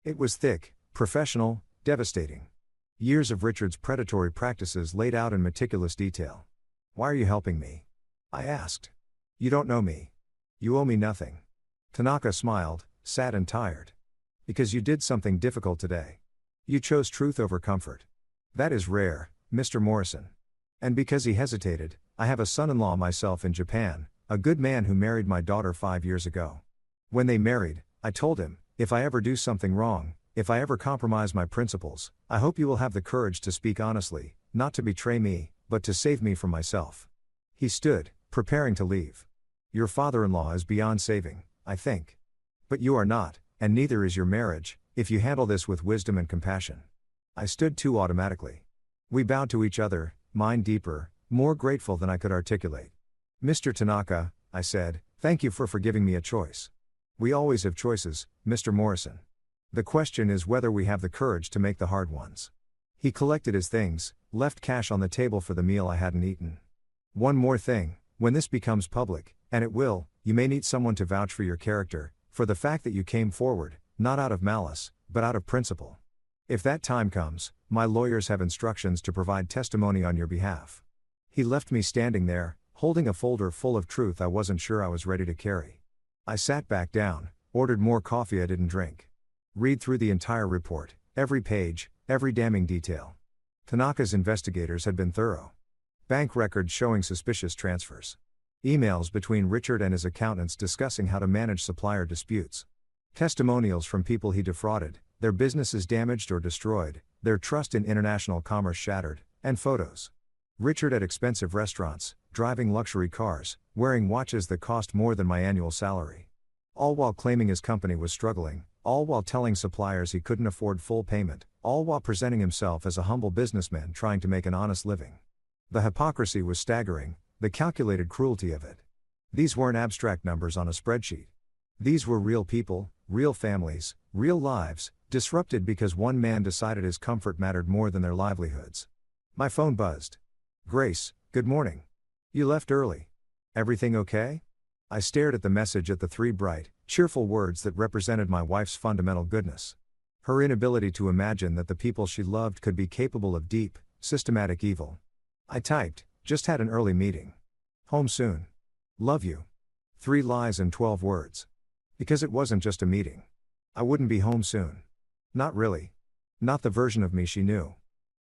It was thick, professional, devastating. Years of Richard's predatory practices laid out in meticulous detail. Why are you helping me? I asked. You don't know me. You owe me nothing. Tanaka smiled, sad and tired. Because you did something difficult today. You chose truth over comfort. That is rare, Mr. Morrison. And because he hesitated, I have a son-in-law myself in Japan, a good man who married my daughter 5 years ago. When they married, I told him, if I ever do something wrong, if I ever compromise my principles, I hope you will have the courage to speak honestly, not to betray me, but to save me from myself. He stood, preparing to leave. Your father-in-law is beyond saving, I think. But you are not, and neither is your marriage, if you handle this with wisdom and compassion. I stood too automatically. We bowed to each other, mine deeper, more grateful than I could articulate. Mr. Tanaka, I said, thank you for giving me a choice. We always have choices, Mr. Morrison. The question is whether we have the courage to make the hard ones. He collected his things, left cash on the table for the meal I hadn't eaten. One more thing, when this becomes public, and it will, you may need someone to vouch for your character, for the fact that you came forward, not out of malice, but out of principle. If that time comes, my lawyers have instructions to provide testimony on your behalf. He left me standing there, holding a folder full of truth I wasn't sure I was ready to carry. I sat back down, ordered more coffee I didn't drink. Read through the entire report, every page, every damning detail. Tanaka's investigators had been thorough. Bank records showing suspicious transfers. Emails between Richard and his accountants discussing how to manage supplier disputes. Testimonials from people he defrauded, their businesses damaged or destroyed, their trust in international commerce shattered, and photos. Richard at expensive restaurants, driving luxury cars, wearing watches that cost more than my annual salary. All while claiming his company was struggling, all while telling suppliers he couldn't afford full payment, all while presenting himself as a humble businessman trying to make an honest living. The hypocrisy was staggering, the calculated cruelty of it. These weren't abstract numbers on a spreadsheet. These were real people, real families, real lives, disrupted because one man decided his comfort mattered more than their livelihoods. My phone buzzed. Grace, good morning. You left early. Everything okay? I stared at the message at the three bright, cheerful words that represented my wife's fundamental goodness. Her inability to imagine that the people she loved could be capable of deep, systematic evil. I typed, just had an early meeting. Home soon. Love you. 3 lies and 12 words. Because it wasn't just a meeting. I wouldn't be home soon. Not really. Not the version of me she knew.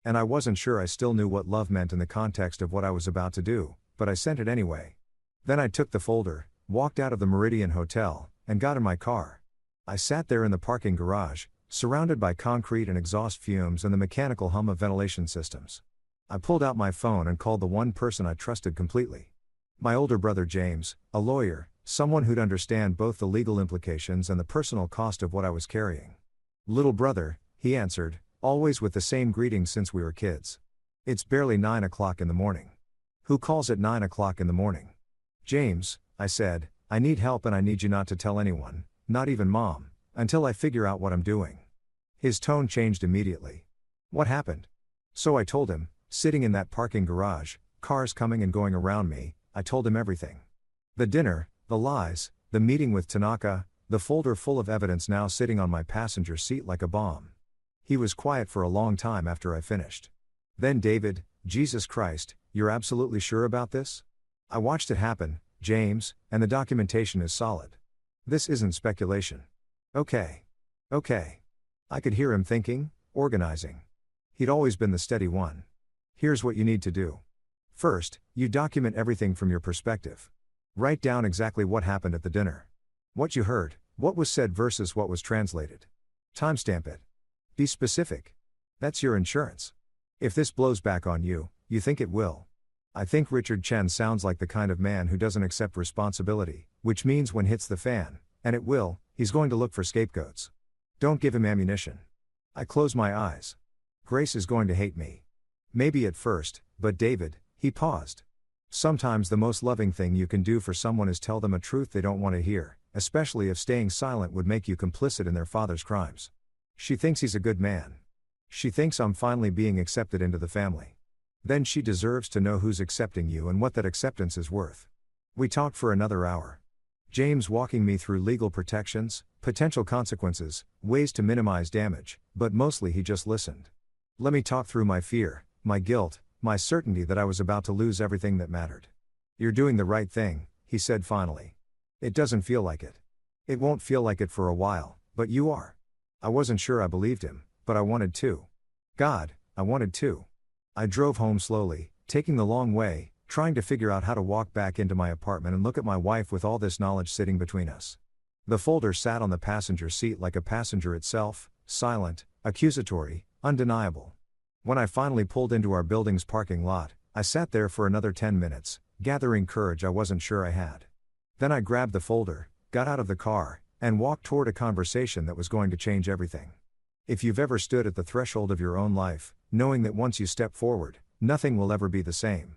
And I wasn't sure I still knew what love meant in the context of what I was about to do, but I sent it anyway. Then I took the folder, walked out of the Meridian Hotel, and got in my car. I sat there in the parking garage, surrounded by concrete and exhaust fumes and the mechanical hum of ventilation systems. I pulled out my phone and called the one person I trusted completely. My older brother James, a lawyer, someone who'd understand both the legal implications and the personal cost of what I was carrying. "Little brother," he answered, always with the same greeting since we were kids. "It's barely 9 o'clock in the morning." "Who calls at 9 o'clock in the morning?" "James," I said, "I need help and I need you not to tell anyone, not even Mom, until I figure out what I'm doing." His tone changed immediately. "What happened?" So I told him, sitting in that parking garage, cars coming and going around me, I told him everything. The dinner, the lies, the meeting with Tanaka, the folder full of evidence now sitting on my passenger seat like a bomb. He was quiet for a long time after I finished. Then David, "Jesus Christ, you're absolutely sure about this?" "I watched it happen, James, and the documentation is solid. This isn't speculation." Okay. I could hear him thinking, organizing. He'd always been the steady one. "Here's what you need to do. First, you document everything from your perspective. Write down exactly what happened at the dinner. What you heard, what was said versus what was translated. Timestamp it. Be specific. That's your insurance. If this blows back on you, you think it will. I think Richard Chen sounds like the kind of man who doesn't accept responsibility, which means when hits the fan, and it will, he's going to look for scapegoats. Don't give him ammunition." I close my eyes. Grace is going to hate me. Maybe at first, but David, he paused. Sometimes the most loving thing you can do for someone is tell them a truth they don't want to hear, especially if staying silent would make you complicit in their father's crimes. She thinks he's a good man. She thinks I'm finally being accepted into the family. Then she deserves to know who's accepting you and what that acceptance is worth. We talked for another hour. James walking me through legal protections, potential consequences, ways to minimize damage, but mostly he just listened. Let me talk through my fear, my guilt, my certainty that I was about to lose everything that mattered. "You're doing the right thing," he said finally. "It doesn't feel like it. It won't feel like it for a while, but you are." I wasn't sure I believed him, but I wanted to. God, I wanted to. I drove home slowly, taking the long way, trying to figure out how to walk back into my apartment and look at my wife with all this knowledge sitting between us. The folder sat on the passenger seat like a passenger itself, silent, accusatory, undeniable. When I finally pulled into our building's parking lot, I sat there for another 10 minutes, gathering courage I wasn't sure I had. Then I grabbed the folder, got out of the car, and walked toward a conversation that was going to change everything. If you've ever stood at the threshold of your own life, knowing that once you step forward, nothing will ever be the same.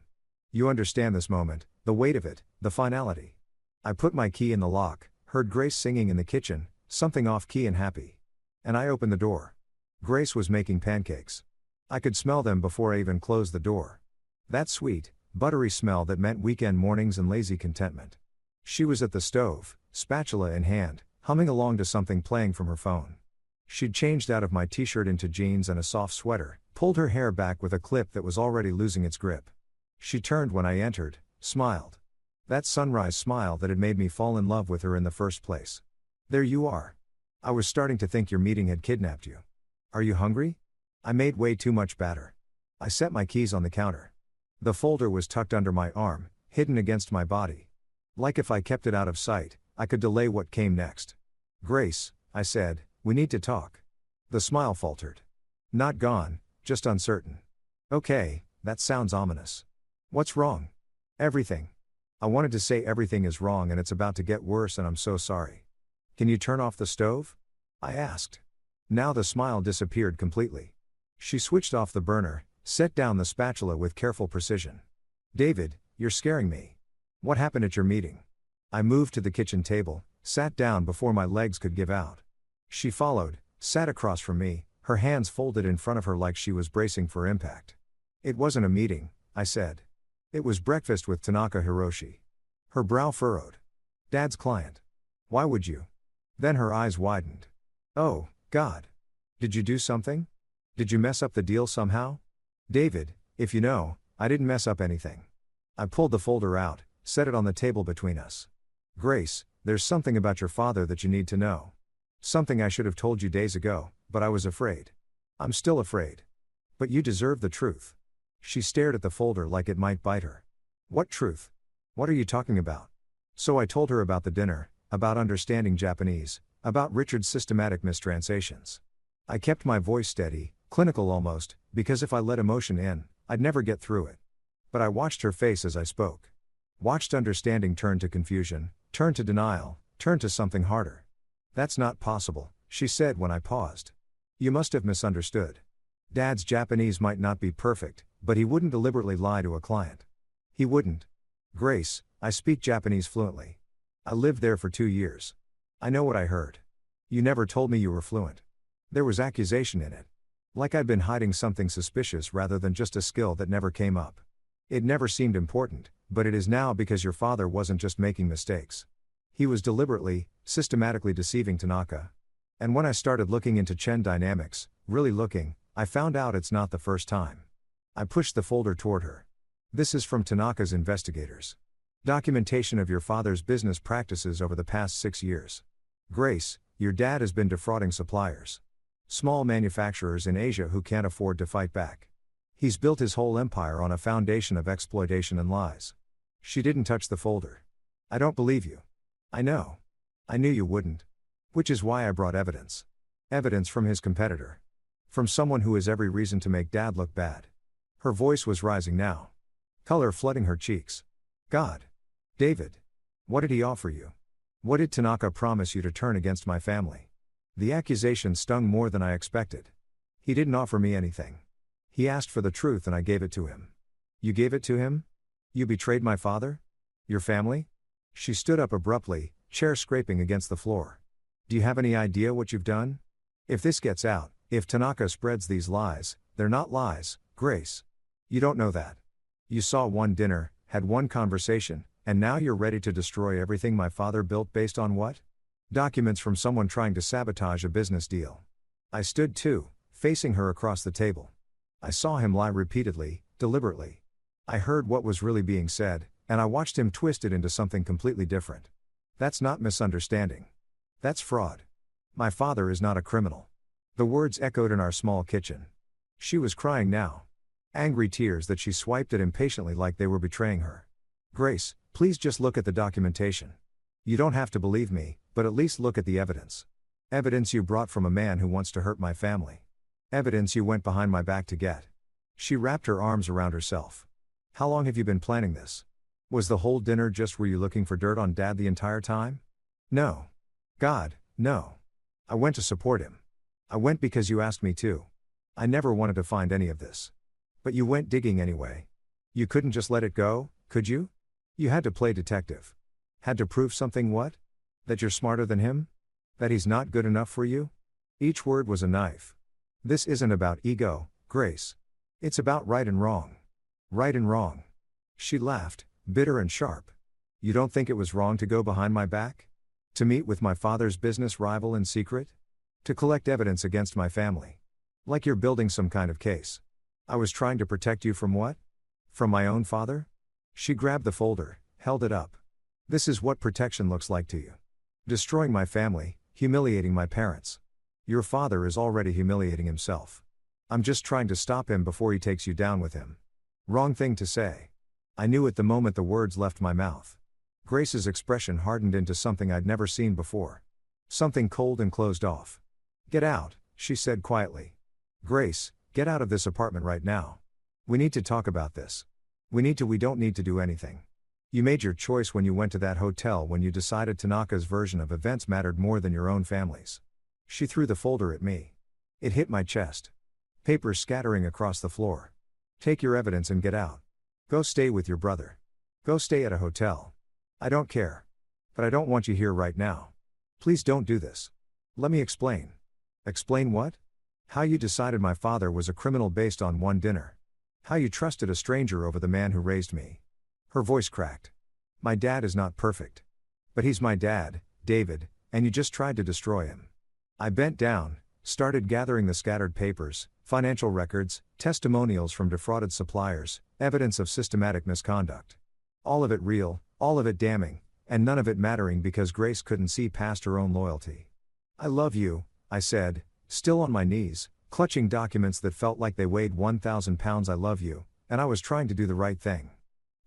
You understand this moment, the weight of it, the finality. I put my key in the lock, heard Grace singing in the kitchen, something off-key and happy. And I opened the door. Grace was making pancakes. I could smell them before I even closed the door. That sweet, buttery smell that meant weekend mornings and lazy contentment. She was at the stove, spatula in hand, humming along to something playing from her phone. She'd changed out of my t-shirt into jeans and a soft sweater, pulled her hair back with a clip that was already losing its grip. She turned when I entered, smiled. That sunrise smile that had made me fall in love with her in the first place. "There you are. I was starting to think your meeting had kidnapped you. Are you hungry?" I made way too much batter. I set my keys on the counter. The folder was tucked under my arm, hidden against my body. Like if I kept it out of sight, I could delay what came next. "Grace," I said, "we need to talk." The smile faltered. "Not gone, just uncertain." "Okay, that sounds ominous. What's wrong?" "Everything. I wanted to say everything is wrong and it's about to get worse and I'm so sorry." "Can you turn off the stove?" I asked. Now the smile disappeared completely. She switched off the burner, set down the spatula with careful precision. "David, you're scaring me. What happened at your meeting?" I moved to the kitchen table, sat down before my legs could give out. She followed, sat across from me, her hands folded in front of her like she was bracing for impact. "It wasn't a meeting," I said. "It was breakfast with Tanaka Hiroshi." Her brow furrowed. "Dad's client. Why would you?" Then her eyes widened. "Oh, God. Did you do something? Did you mess up the deal somehow?" "David, if you know, I didn't mess up anything." I pulled the folder out, set it on the table between us. "Grace, there's something about your father that you need to know. Something I should have told you days ago, but I was afraid. I'm still afraid. But you deserve the truth." She stared at the folder like it might bite her. "What truth? What are you talking about?" So I told her about the dinner, about understanding Japanese, About Richard's systematic mistranslations. I kept my voice steady, clinical almost, because if I let emotion in, I'd never get through it. But I watched her face as I spoke. Watched understanding turn to confusion, turn to denial, turn to something harder. That's not possible, she said when I paused. You must have misunderstood. Dad's Japanese might not be perfect, but he wouldn't deliberately lie to a client. He wouldn't. Grace, I speak Japanese fluently. I lived there for 2 years. I know what I heard. You never told me you were fluent. There was accusation in it. Like I'd been hiding something suspicious rather than just a skill that never came up. It never seemed important, but it is now because your father wasn't just making mistakes. He was deliberately, systematically deceiving Tanaka. And when I started looking into Chen dynamics, really looking, I found out it's not the first time. I pushed the folder toward her. This is from Tanaka's investigators. Documentation of your father's business practices over the past 6 years. Grace, your dad has been defrauding suppliers. Small manufacturers in Asia who can't afford to fight back. He's built his whole empire on a foundation of exploitation and lies. She didn't touch the folder. I don't believe you. I know. I knew you wouldn't. Which is why I brought evidence. Evidence from his competitor. From someone who has every reason to make Dad look bad. Her voice was rising now. Color flooding her cheeks. God. David. What did he offer you? What did Tanaka promise you to turn against my family? The accusation stung more than I expected. He didn't offer me anything. He asked for the truth and I gave it to him. You gave it to him? You betrayed my father? Your family? She stood up abruptly, chair scraping against the floor. Do you have any idea what you've done? If this gets out, if Tanaka spreads these lies, they're not lies, Grace. You don't know that. You saw one dinner, had one conversation, and now you're ready to destroy everything my father built based on what? Documents from someone trying to sabotage a business deal. I stood too, facing her across the table. I saw him lie repeatedly, deliberately. I heard what was really being said, and I watched him twist it into something completely different. That's not misunderstanding. That's fraud. My father is not a criminal. The words echoed in our small kitchen. She was crying now. Angry tears that she swiped at impatiently like they were betraying her. Grace, please just look at the documentation. You don't have to believe me, but at least look at the evidence. Evidence you brought from a man who wants to hurt my family. Evidence you went behind my back to get. She wrapped her arms around herself. How long have you been planning this? Was the whole dinner just were you looking for dirt on Dad the entire time? No. God, no. I went to support him. I went because you asked me to. I never wanted to find any of this. But you went digging anyway. You couldn't just let it go, could you? You had to play detective. Had to prove something what? That you're smarter than him? That he's not good enough for you? Each word was a knife. This isn't about ego, Grace. It's about right and wrong. Right and wrong. She laughed, bitter and sharp. You don't think it was wrong to go behind my back? To meet with my father's business rival in secret? To collect evidence against my family? Like you're building some kind of case. I was trying to protect you from what? From my own father? She grabbed the folder, held it up. This is what protection looks like to you. Destroying my family, humiliating my parents. Your father is already humiliating himself. I'm just trying to stop him before he takes you down with him. Wrong thing to say. I knew it the moment the words left my mouth. Grace's expression hardened into something I'd never seen before. Something cold and closed off. Get out, she said quietly. Grace, get out of this apartment right now. We need to talk about this. We don't need to do anything. You made your choice when you went to that hotel when you decided Tanaka's version of events mattered more than your own family's. She threw the folder at me. It hit my chest. Papers scattering across the floor. Take your evidence and get out. Go stay with your brother. Go stay at a hotel. I don't care. But I don't want you here right now. Please don't do this. Let me explain. Explain what? How you decided my father was a criminal based on one dinner. How you trusted a stranger over the man who raised me. Her voice cracked. My dad is not perfect. But he's my dad, David, and you just tried to destroy him. I bent down, started gathering the scattered papers, financial records, testimonials from defrauded suppliers, evidence of systematic misconduct. All of it real, all of it damning, and none of it mattering because Grace couldn't see past her own loyalty. I love you, I said, still on my knees, clutching documents that felt like they weighed 1,000 pounds. I love you, and I was trying to do the right thing.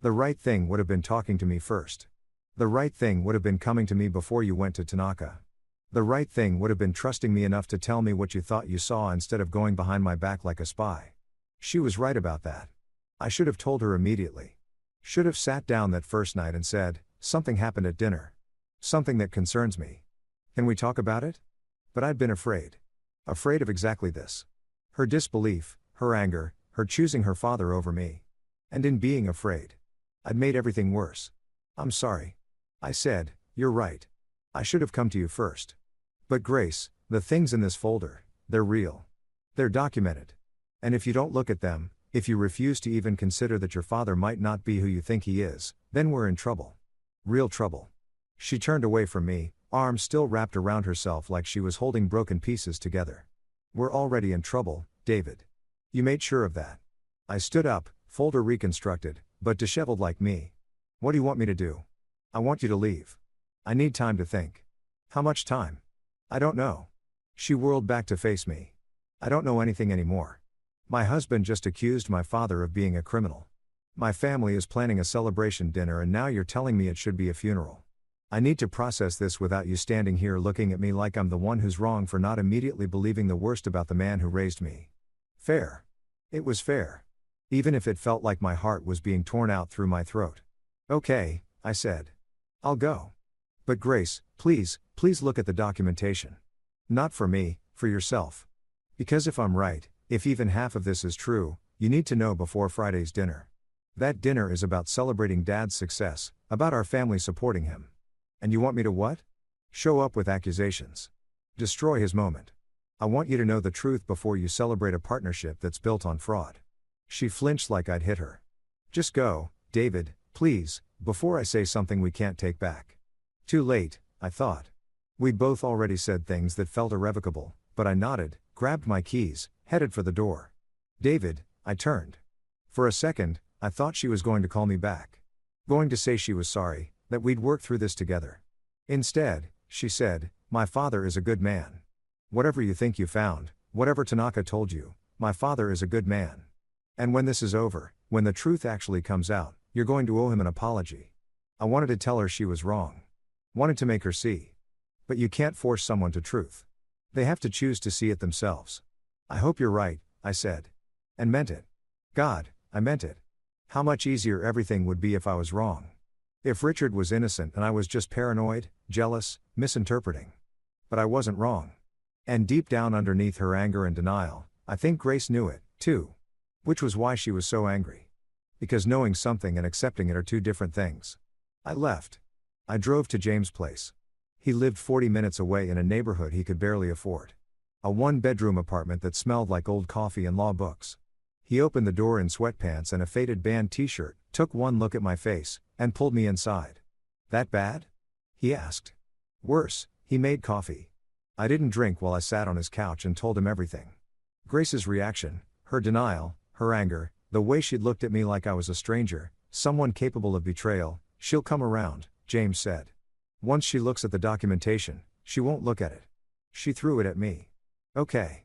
The right thing would have been talking to me first. The right thing would have been coming to me before you went to Tanaka. The right thing would have been trusting me enough to tell me what you thought you saw instead of going behind my back like a spy. She was right about that. I should have told her immediately. Should have sat down that first night and said, something happened at dinner. Something that concerns me. Can we talk about it? But I'd been afraid. Afraid of exactly this. Her disbelief, her anger, her choosing her father over me. And in being afraid, I'd made everything worse. I'm sorry. I said, you're right. I should have come to you first. But Grace, the things in this folder, they're real. They're documented. And if you don't look at them, if you refuse to even consider that your father might not be who you think he is, then we're in trouble. Real trouble. She turned away from me, arms still wrapped around herself like she was holding broken pieces together. We're already in trouble, David. You made sure of that. I stood up, folder reconstructed, but disheveled like me. What do you want me to do? I want you to leave. I need time to think. How much time? I don't know. She whirled back to face me. I don't know anything anymore. My husband just accused my father of being a criminal. My family is planning a celebration dinner and now you're telling me it should be a funeral. I need to process this without you standing here looking at me like I'm the one who's wrong for not immediately believing the worst about the man who raised me. Fair. It was fair. Even if it felt like my heart was being torn out through my throat. Okay, I said. I'll go. But Grace, please look at the documentation. Not for me, for yourself. Because if I'm right, if even half of this is true, you need to know before Friday's dinner. That dinner is about celebrating Dad's success, about our family supporting him. And you want me to what? Show up with accusations. Destroy his moment. I want you to know the truth before you celebrate a partnership that's built on fraud. She flinched like I'd hit her. Just go, David, please, before I say something we can't take back. Too late, I thought. We'd both already said things that felt irrevocable, but I nodded, grabbed my keys, headed for the door. David, I turned. For a second, I thought she was going to call me back. Going to say she was sorry, that we'd work through this together. Instead, she said, my father is a good man. Whatever you think you found, whatever Tanaka told you, my father is a good man. And when this is over, when the truth actually comes out, you're going to owe him an apology. I wanted to tell her she was wrong. Wanted to make her see. But you can't force someone to truth. They have to choose to see it themselves. I hope you're right, I said. And meant it. God, I meant it. How much easier everything would be if I was wrong. If Richard was innocent and I was just paranoid, jealous, misinterpreting. But I wasn't wrong. And deep down underneath her anger and denial, I think Grace knew it, too. Which was why she was so angry. Because knowing something and accepting it are two different things. I left. I drove to James' place. He lived 40 minutes away in a neighborhood he could barely afford. A one-bedroom apartment that smelled like old coffee and law books. He opened the door in sweatpants and a faded band t-shirt, took one look at my face, and pulled me inside. That bad? He asked. Worse, he made coffee. I didn't drink while I sat on his couch and told him everything. Grace's reaction, her denial, her anger, the way she'd looked at me like I was a stranger, someone capable of betrayal. She'll come around, James said. Once she looks at the documentation, she won't look at it. She threw it at me. Okay.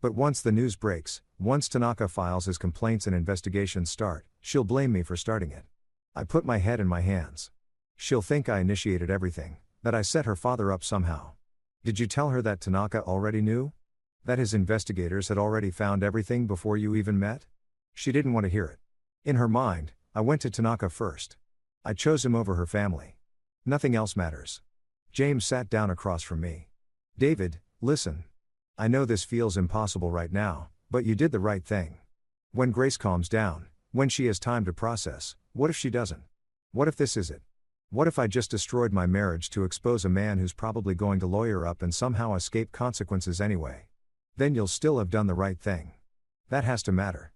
But once the news breaks, once Tanaka files his complaints and investigations start, she'll blame me for starting it. I put my head in my hands. She'll think I initiated everything, that I set her father up somehow. Did you tell her that Tanaka already knew? That his investigators had already found everything before you even met? She didn't want to hear it. In her mind, I went to Tanaka first. I chose him over her family. Nothing else matters. James sat down across from me. David, listen. I know this feels impossible right now, but you did the right thing. When Grace calms down, when she has time to process, what if she doesn't? What if this is it? What if I just destroyed my marriage to expose a man who's probably going to lawyer up and somehow escape consequences anyway? Then you'll still have done the right thing. That has to matter.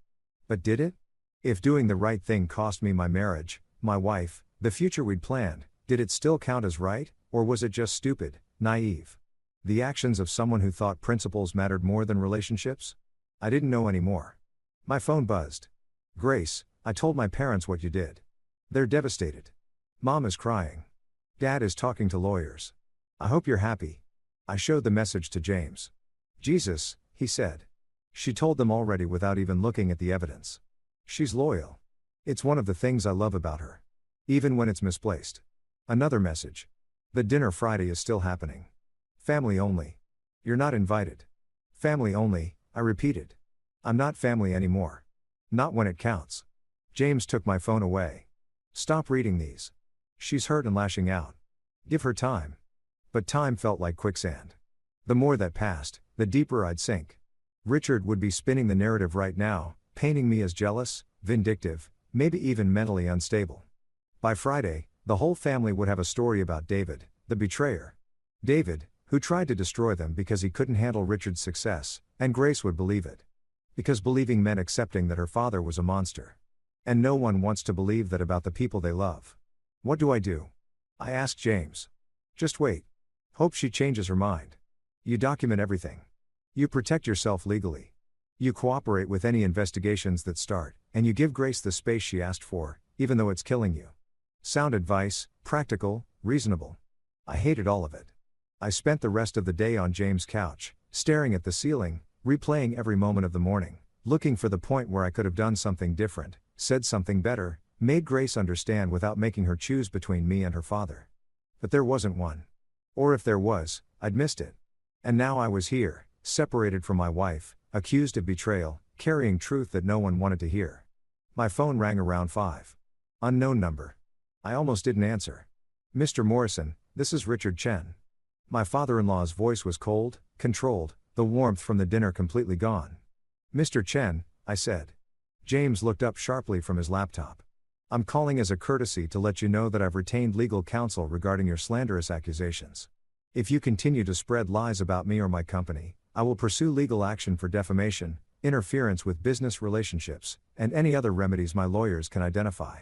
But did it? If doing the right thing cost me my marriage, my wife, the future we'd planned, did it still count as right, or was it just stupid, naive? The actions of someone who thought principles mattered more than relationships? I didn't know anymore. My phone buzzed. Grace, I told my parents what you did. They're devastated. Mom is crying. Dad is talking to lawyers. I hope you're happy. I showed the message to James. Jesus, he said. She told them already without even looking at the evidence. She's loyal. It's one of the things I love about her. Even when it's misplaced. Another message. The dinner Friday is still happening. Family only. You're not invited. Family only, I repeated. I'm not family anymore. Not when it counts. James took my phone away. Stop reading these. She's hurt and lashing out. Give her time. But time felt like quicksand. The more that passed, the deeper I'd sink. Richard would be spinning the narrative right now, painting me as jealous, vindictive, maybe even mentally unstable. By Friday, the whole family would have a story about David, the betrayer. David, who tried to destroy them because he couldn't handle Richard's success, and Grace would believe it. Because believing meant accepting that her father was a monster. And no one wants to believe that about the people they love. What do? I asked James. Just wait. Hope she changes her mind. You document everything. You protect yourself legally. You cooperate with any investigations that start, and you give Grace the space she asked for, even though it's killing you. Sound advice, practical, reasonable. I hated all of it. I spent the rest of the day on James' couch, staring at the ceiling, replaying every moment of the morning, looking for the point where I could have done something different, said something better, made Grace understand without making her choose between me and her father. But there wasn't one. Or if there was, I'd missed it. And now I was here, separated from my wife, accused of betrayal, carrying truth that no one wanted to hear. My phone rang around 5. Unknown number. I almost didn't answer. Mr. Morrison, this is Richard Chen. My father-in-law's voice was cold, controlled, the warmth from the dinner completely gone. Mr. Chen, I said. James looked up sharply from his laptop. I'm calling as a courtesy to let you know that I've retained legal counsel regarding your slanderous accusations. If you continue to spread lies about me or my company, I will pursue legal action for defamation, interference with business relationships, and any other remedies my lawyers can identify.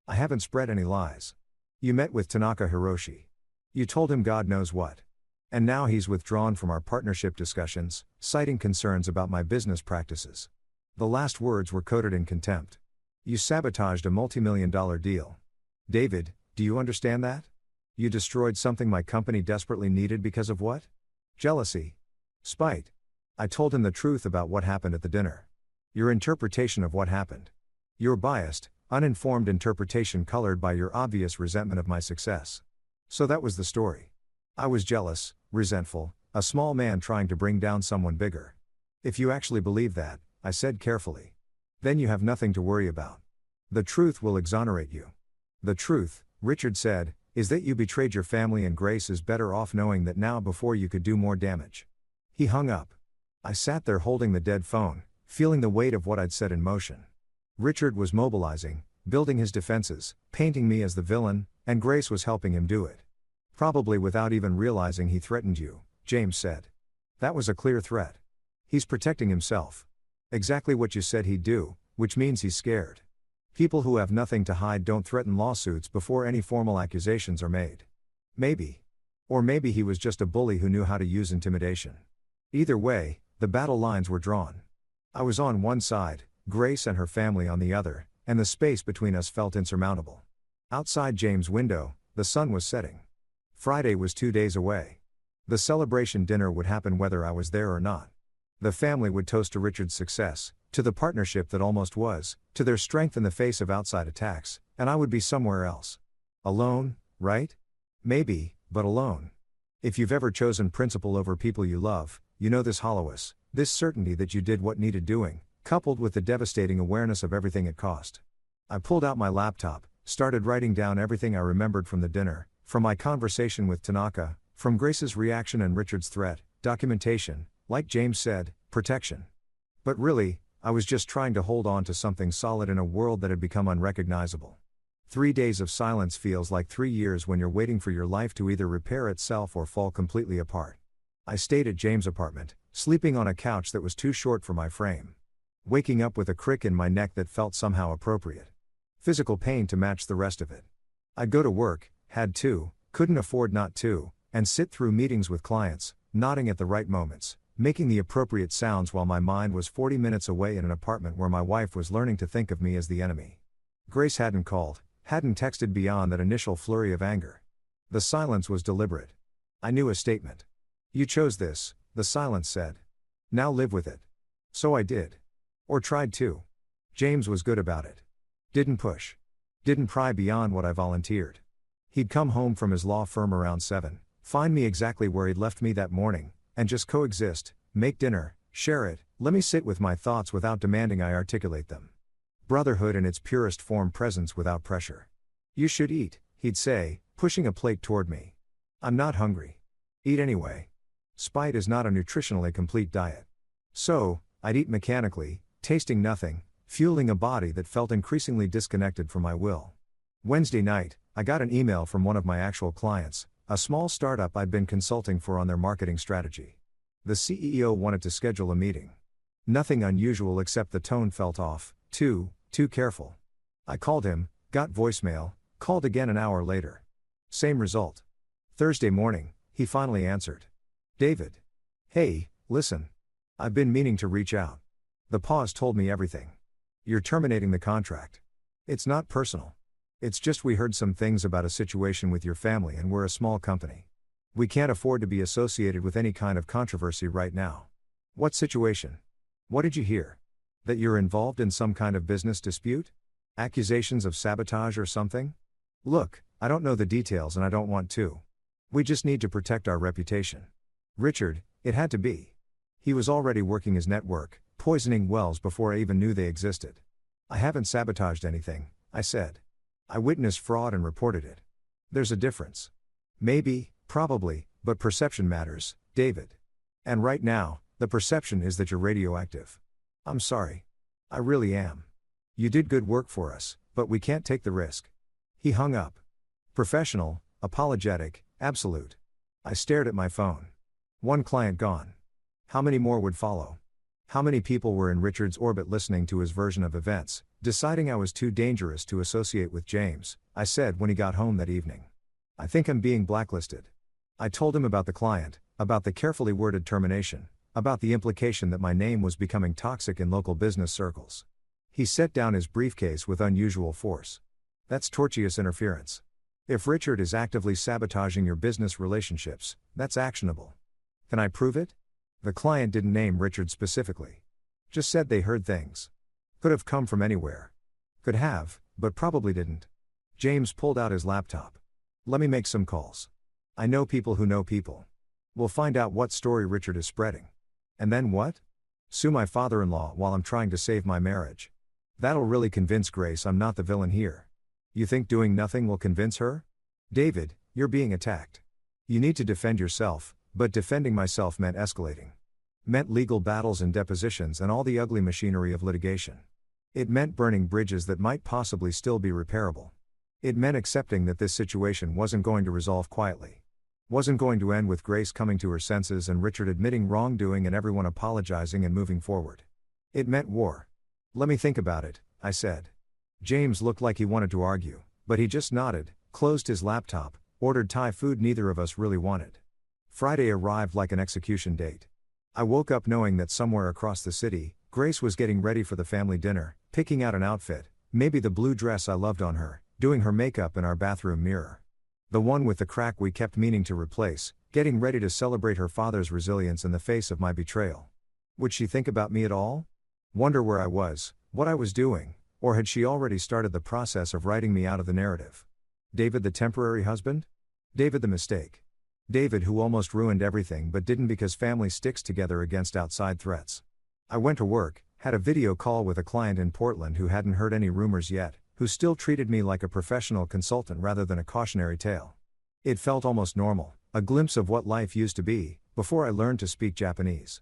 I haven't spread any lies. You met with Tanaka Hiroshi. You told him God knows what. And now he's withdrawn from our partnership discussions, citing concerns about my business practices. The last words were coded in contempt. You sabotaged a multi-million-dollar deal. David, do you understand that? You destroyed something my company desperately needed because of what? Jealousy. Spite. I told him the truth about what happened at the dinner. Your interpretation of what happened. Your biased, uninformed interpretation colored by your obvious resentment of my success. So that was the story. I was jealous, resentful, a small man trying to bring down someone bigger. If you actually believe that, I said carefully, then you have nothing to worry about. The truth will exonerate you. The truth, Richard said, is that you betrayed your family and Grace is better off knowing that now before you could do more damage. He hung up. I sat there holding the dead phone, feeling the weight of what I'd set in motion. Richard was mobilizing, building his defenses, painting me as the villain, and Grace was helping him do it. Probably without even realizing he threatened you, James said. That was a clear threat. He's protecting himself. Exactly what you said he'd do, which means he's scared. People who have nothing to hide don't threaten lawsuits before any formal accusations are made. Maybe. Or maybe he was just a bully who knew how to use intimidation. Either way, the battle lines were drawn. I was on one side, Grace and her family on the other, and the space between us felt insurmountable. Outside James' window, the sun was setting. Friday was 2 days away. The celebration dinner would happen whether I was there or not. The family would toast to Richard's success, to the partnership that almost was, to their strength in the face of outside attacks, and I would be somewhere else. Alone, right? Maybe, but alone. If you've ever chosen principle over people you love, you know this hollowness, this certainty that you did what needed doing, coupled with the devastating awareness of everything it cost. I pulled out my laptop, started writing down everything I remembered from the dinner, from my conversation with Tanaka, from Grace's reaction and Richard's threat, documentation, like James said, protection. But really, I was just trying to hold on to something solid in a world that had become unrecognizable. 3 days of silence feels like 3 years when you're waiting for your life to either repair itself or fall completely apart. I stayed at James' apartment, sleeping on a couch that was too short for my frame. Waking up with a crick in my neck that felt somehow appropriate. Physical pain to match the rest of it. I'd go to work, had to, couldn't afford not to, and sit through meetings with clients, nodding at the right moments, making the appropriate sounds while my mind was 40 minutes away in an apartment where my wife was learning to think of me as the enemy. Grace hadn't called, hadn't texted beyond that initial flurry of anger. The silence was deliberate. I knew a statement. You chose this, the silence said. Now live with it. So I did. Or tried to. James was good about it. Didn't push. Didn't pry beyond what I volunteered. He'd come home from his law firm around 7, Find me exactly where he'd left me that morning, and just coexist, make dinner, share it, let me sit with my thoughts without demanding I articulate them. Brotherhood in its purest form, presence without pressure. You should eat, he'd say, pushing a plate toward me. I'm not hungry. Eat anyway. Spite is not a nutritionally complete diet. So, I'd eat mechanically, tasting nothing, fueling a body that felt increasingly disconnected from my will. Wednesday night, I got an email from one of my actual clients, a small startup I'd been consulting for on their marketing strategy. The CEO wanted to schedule a meeting. Nothing unusual except the tone felt off, too careful. I called him, got voicemail, called again an hour later. Same result. Thursday morning, he finally answered. David. Hey, listen. I've been meaning to reach out. The pause told me everything. You're terminating the contract. It's not personal. It's just we heard some things about a situation with your family and we're a small company. We can't afford to be associated with any kind of controversy right now. What situation? What did you hear? That you're involved in some kind of business dispute? Accusations of sabotage or something? Look, I don't know the details and I don't want to. We just need to protect our reputation. Richard, it had to be. He was already working his network, poisoning wells before I even knew they existed. I haven't sabotaged anything, I said. I witnessed fraud and reported it. There's a difference. Maybe, probably, but perception matters, David. And right now, the perception is that you're radioactive. I'm sorry. I really am. You did good work for us, but we can't take the risk. He hung up. Professional, apologetic, absolute. I stared at my phone. One client gone. How many more would follow? How many people were in Richard's orbit listening to his version of events, deciding I was too dangerous to associate with James, I said when he got home that evening. I think I'm being blacklisted. I told him about the client, about the carefully worded termination, about the implication that my name was becoming toxic in local business circles. He set down his briefcase with unusual force. That's tortious interference. If Richard is actively sabotaging your business relationships, that's actionable. Can I prove it? The client didn't name Richard specifically. Just said they heard things. Could have come from anywhere. Could have, but probably didn't. James pulled out his laptop. Let me make some calls. I know people who know people. We'll find out what story Richard is spreading. And then what? Sue my father-in-law while I'm trying to save my marriage. That'll really convince Grace I'm not the villain here. You think doing nothing will convince her? David, you're being attacked. You need to defend yourself, but defending myself meant escalating. Meant legal battles and depositions and all the ugly machinery of litigation. It meant burning bridges that might possibly still be repairable. It meant accepting that this situation wasn't going to resolve quietly. Wasn't going to end with Grace coming to her senses and Richard admitting wrongdoing and everyone apologizing and moving forward. It meant war. Let me think about it, I said. James looked like he wanted to argue, but he just nodded, closed his laptop, ordered Thai food neither of us really wanted. Friday arrived like an execution date. I woke up knowing that somewhere across the city, Grace was getting ready for the family dinner, picking out an outfit, maybe the blue dress I loved on her, doing her makeup in our bathroom mirror. The one with the crack we kept meaning to replace, getting ready to celebrate her father's resilience in the face of my betrayal. Would she think about me at all? Wonder where I was, what I was doing, or had she already started the process of writing me out of the narrative? David the temporary husband? David the mistake. David who almost ruined everything but didn't because family sticks together against outside threats. I went to work, had a video call with a client in Portland who hadn't heard any rumors yet, who still treated me like a professional consultant rather than a cautionary tale. It felt almost normal, a glimpse of what life used to be, before I learned to speak Japanese.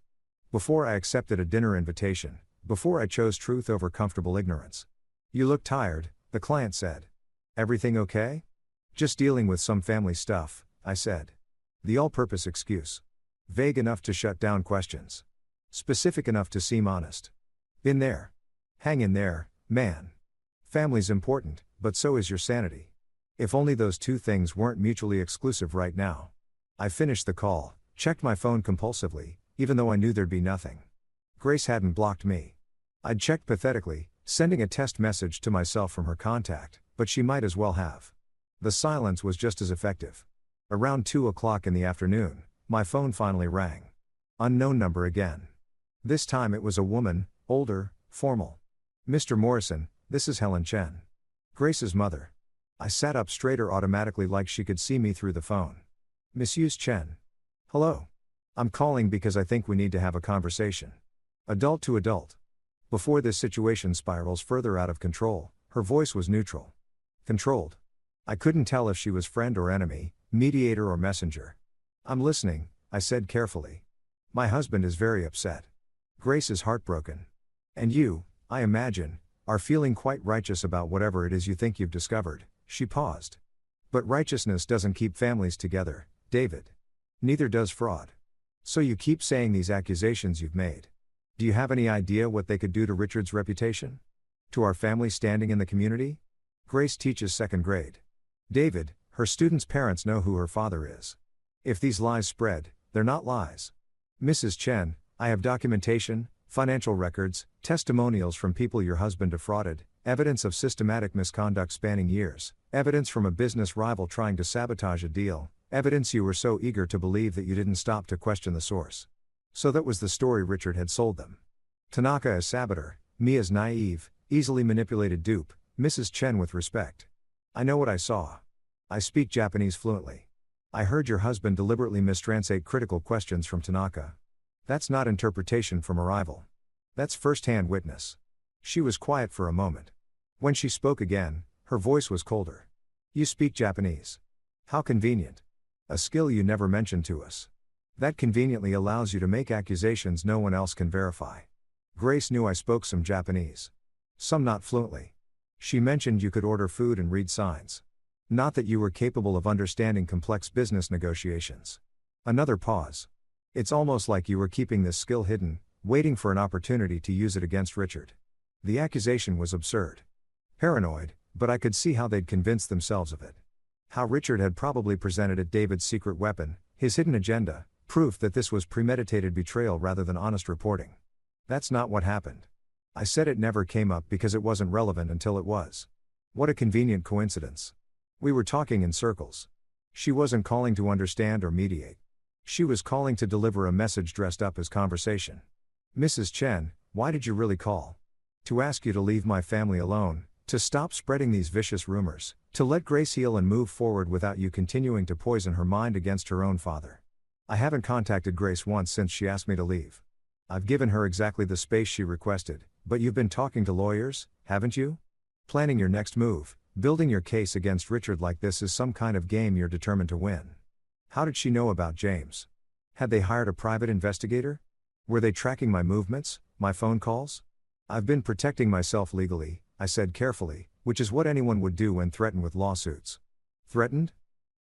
Before I accepted a dinner invitation, before I chose truth over comfortable ignorance. You look tired, the client said. Everything okay? Just dealing with some family stuff, I said. The all-purpose excuse. Vague enough to shut down questions. Specific enough to seem honest. Been there. Hang in there, man. Family's important, but so is your sanity. If only those two things weren't mutually exclusive right now. I finished the call, checked my phone compulsively, even though I knew there'd be nothing. Grace hadn't blocked me. I'd checked pathetically, sending a test message to myself from her contact, but she might as well have. The silence was just as effective. Around 2 o'clock in the afternoon, my phone finally rang. Unknown number again. This time it was a woman, older, formal. Mr. Morrison, this is Helen Chen. Grace's mother. I sat up straighter automatically like she could see me through the phone. Mrs. Chen. Hello. I'm calling because I think we need to have a conversation. Adult to adult. Before this situation spirals further out of control, her voice was neutral. Controlled. I couldn't tell if she was friend or enemy, mediator or messenger. I'm listening, I said carefully. My husband is very upset. Grace is heartbroken. And you, I imagine, are feeling quite righteous about whatever it is you think you've discovered. She paused. But righteousness doesn't keep families together, David. Neither does fraud. So you keep saying these accusations you've made. Do you have any idea what they could do to Richard's reputation? To our family standing in the community? Grace teaches second grade. David, her students' parents know who her father is. If these lies spread, they're not lies. Mrs. Chen, I have documentation, financial records, testimonials from people your husband defrauded, evidence of systematic misconduct spanning years, evidence from a business rival trying to sabotage a deal, evidence you were so eager to believe that you didn't stop to question the source. So that was the story Richard had sold them. Tanaka as saboteur, me as naive, easily manipulated dupe, Mrs. Chen with respect. I know what I saw. I speak Japanese fluently. I heard your husband deliberately mistranslate critical questions from Tanaka. That's not interpretation from a rival. That's first-hand witness. She was quiet for a moment. When she spoke again, her voice was colder. You speak Japanese. How convenient. A skill you never mentioned to us. That conveniently allows you to make accusations no one else can verify. Grace knew I spoke some Japanese. Some not fluently. She mentioned you could order food and read signs. Not that you were capable of understanding complex business negotiations. Another pause. It's almost like you were keeping this skill hidden, waiting for an opportunity to use it against Richard. The accusation was absurd. Paranoid, but I could see how they'd convinced themselves of it. How Richard had probably presented it David's secret weapon, his hidden agenda, proof that this was premeditated betrayal rather than honest reporting. That's not what happened. I said it never came up because it wasn't relevant until it was. What a convenient coincidence. We were talking in circles. She wasn't calling to understand or mediate. She was calling to deliver a message dressed up as conversation. Mrs. Chen, why did you really call? To ask you to leave my family alone, to stop spreading these vicious rumors, to let Grace heal and move forward without you continuing to poison her mind against her own father. I haven't contacted Grace once since she asked me to leave. I've given her exactly the space she requested, but you've been talking to lawyers, haven't you? Planning your next move, building your case against Richard like this is some kind of game you're determined to win. How did she know about James? Had they hired a private investigator? Were they tracking my movements, my phone calls? I've been protecting myself legally, I said carefully, which is what anyone would do when threatened with lawsuits. Threatened?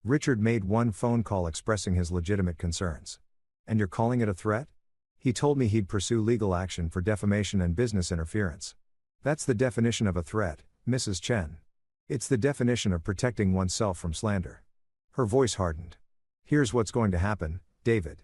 Richard made one phone call expressing his legitimate concerns. And you're calling it a threat? He told me he'd pursue legal action for defamation and business interference. That's the definition of a threat, Mrs. Chen. It's the definition of protecting oneself from slander. Her voice hardened. Here's what's going to happen, David.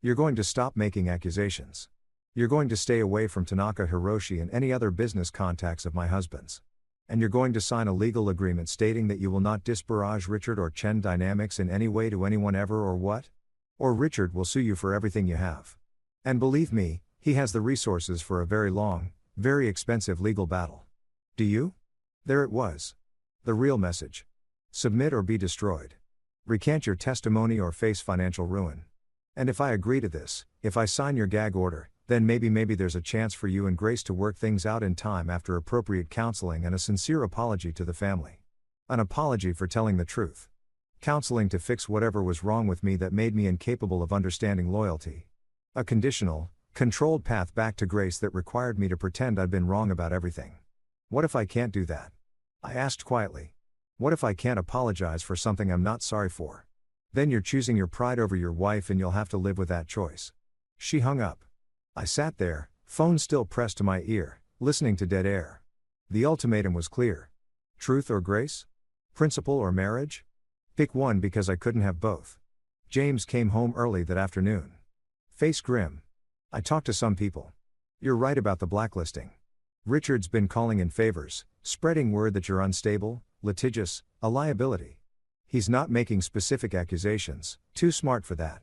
You're going to stop making accusations. You're going to stay away from Tanaka Hiroshi and any other business contacts of my husband's. And you're going to sign a legal agreement stating that you will not disparage Richard or Chen Dynamics in any way to anyone ever or what? Or Richard will sue you for everything you have. And believe me, he has the resources for a very long, very expensive legal battle. Do you? There it was. The real message. Submit or be destroyed. Recant your testimony or face financial ruin. And if I agree to this, if I sign your gag order, then maybe there's a chance for you and Grace to work things out in time after appropriate counseling and a sincere apology to the family. An apology for telling the truth. Counseling to fix whatever was wrong with me that made me incapable of understanding loyalty. A conditional, controlled path back to Grace that required me to pretend I'd been wrong about everything. What if I can't do that? I asked quietly. What if I can't apologize for something I'm not sorry for? Then you're choosing your pride over your wife and you'll have to live with that choice. She hung up. I sat there, phone still pressed to my ear, listening to dead air. The ultimatum was clear. Truth or grace? Principle or marriage? Pick one because I couldn't have both. James came home early that afternoon. Face grim. I talked to some people. You're right about the blacklisting. Richard's been calling in favors, spreading word that you're unstable, litigious, a liability. He's not making specific accusations, too smart for that.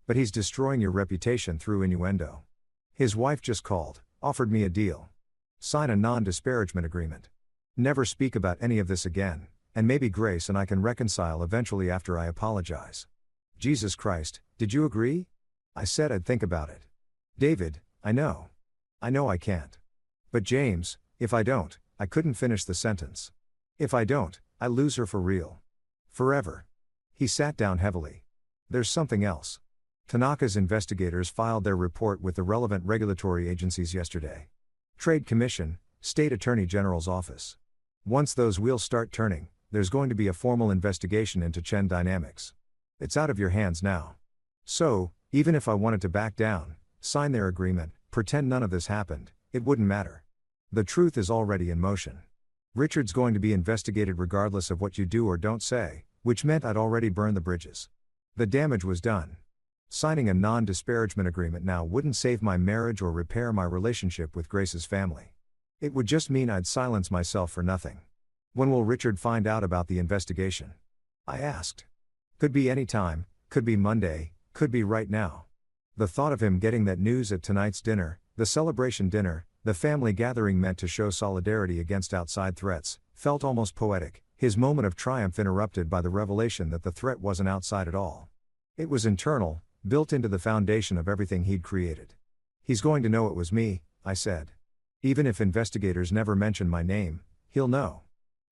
But he's destroying your reputation through innuendo. His wife just called, offered me a deal. Sign a non-disparagement agreement. Never speak about any of this again, and maybe Grace and I can reconcile eventually after I apologize. Jesus Christ, did you agree? I said I'd think about it. David, I know. I know I can't. But James, if I don't, I couldn't finish the sentence. If I don't, I lose her for real. Forever. He sat down heavily. There's something else. Tanaka's investigators filed their report with the relevant regulatory agencies yesterday. Trade Commission, State Attorney General's office. Once those wheels start turning, there's going to be a formal investigation into Chen Dynamics. It's out of your hands now. So, even if I wanted to back down, sign their agreement, pretend none of this happened, it wouldn't matter. The truth is already in motion. Richard's going to be investigated regardless of what you do or don't say, which meant I'd already burned the bridges. The damage was done. Signing a non-disparagement agreement now wouldn't save my marriage or repair my relationship with Grace's family. It would just mean I'd silence myself for nothing. When will Richard find out about the investigation? I asked. Could be any time, could be Monday, could be right now. The thought of him getting that news at tonight's dinner, the celebration dinner, the family gathering meant to show solidarity against outside threats, felt almost poetic, his moment of triumph interrupted by the revelation that the threat wasn't outside at all. It was internal, built into the foundation of everything he'd created. He's going to know it was me, I said. Even if investigators never mention my name, he'll know.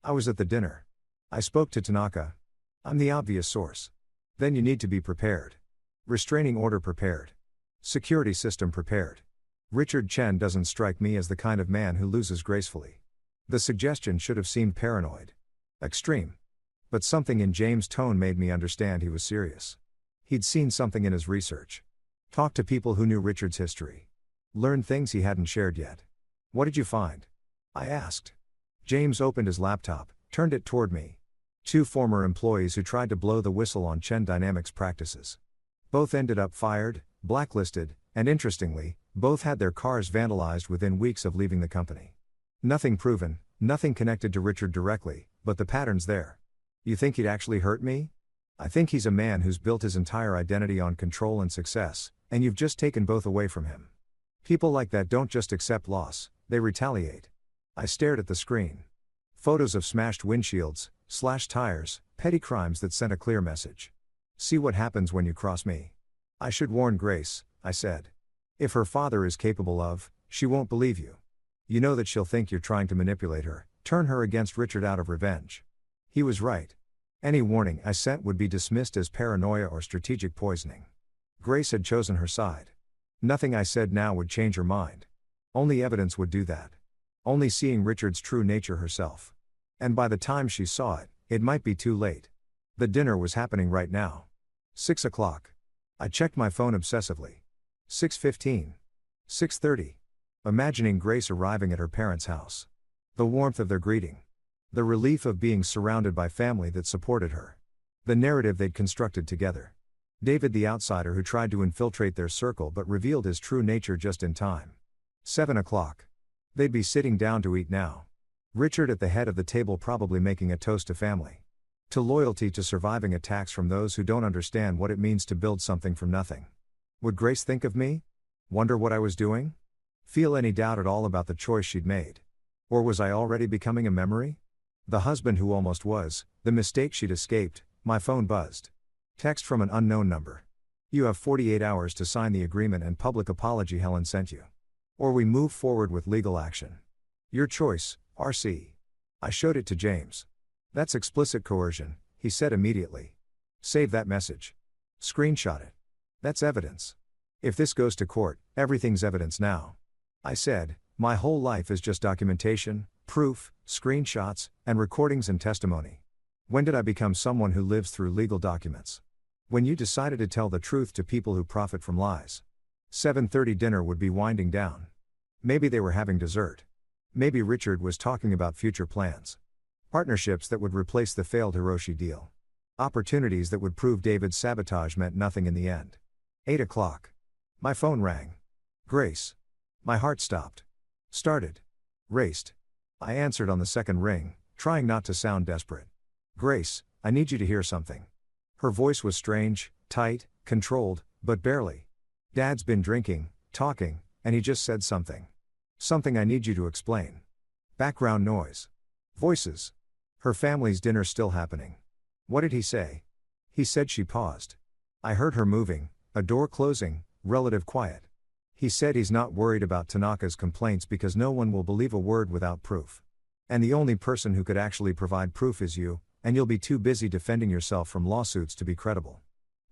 I was at the dinner. I spoke to Tanaka. I'm the obvious source. Then you need to be prepared. Restraining order prepared. Security system prepared. Richard Chen doesn't strike me as the kind of man who loses gracefully. The suggestion should have seemed paranoid. Extreme. But something in James' tone made me understand he was serious. He'd seen something in his research. Talked to people who knew Richard's history. Learned things he hadn't shared yet. What did you find? I asked. James opened his laptop, turned it toward me. 2 former employees who tried to blow the whistle on Chen Dynamics practices. Both ended up fired, blacklisted, and interestingly, both had their cars vandalized within weeks of leaving the company. Nothing proven, nothing connected to Richard directly, but the pattern's there. You think he'd actually hurt me? I think he's a man who's built his entire identity on control and success, and you've just taken both away from him. People like that don't just accept loss, they retaliate. I stared at the screen. Photos of smashed windshields, slashed tires, petty crimes that sent a clear message. See what happens when you cross me. I should warn Grace, I said. If her father is capable of, she won't believe you. You know that she'll think you're trying to manipulate her, turn her against Richard out of revenge. He was right. Any warning I sent would be dismissed as paranoia or strategic poisoning. Grace had chosen her side. Nothing I said now would change her mind. Only evidence would do that. Only seeing Richard's true nature herself. And by the time she saw it, it might be too late. The dinner was happening right now. 6 o'clock. I checked my phone obsessively. 6:15. 6:30. Imagining Grace arriving at her parents' house. The warmth of their greeting. The relief of being surrounded by family that supported her. The narrative they'd constructed together. David the outsider who tried to infiltrate their circle but revealed his true nature just in time. 7 o'clock. They'd be sitting down to eat now. Richard at the head of the table probably making a toast to family. To loyalty, to surviving attacks from those who don't understand what it means to build something from nothing. Would Grace think of me? Wonder what I was doing? Feel any doubt at all about the choice she'd made? Or was I already becoming a memory? The husband who almost was, the mistake she'd escaped. My phone buzzed. Text from an unknown number. You have 48 hours to sign the agreement and public apology Helen sent you. Or we move forward with legal action. Your choice, RC. I showed it to James. That's explicit coercion, he said immediately. Save that message. Screenshot it. That's evidence. If this goes to court, everything's evidence now. I said, my whole life is just documentation, proof, screenshots, and recordings and testimony. When did I become someone who lives through legal documents? When you decided to tell the truth to people who profit from lies. 7:30 dinner would be winding down. Maybe they were having dessert. Maybe Richard was talking about future plans. Partnerships that would replace the failed Hiroshi deal. Opportunities that would prove David's sabotage meant nothing in the end. 8 o'clock. My phone rang. Grace. My heart stopped. Started. Raced. I answered on the second ring, trying not to sound desperate. Grace, I need you to hear something. Her voice was strange, tight, controlled, but barely. Dad's been drinking, talking, and he just said something. Something I need you to explain. Background noise. Voices. Her family's dinner's still happening. What did he say? He said. She paused. I heard her moving, a door closing, relative quiet. He said he's not worried about Tanaka's complaints because no one will believe a word without proof. And the only person who could actually provide proof is you, and you'll be too busy defending yourself from lawsuits to be credible.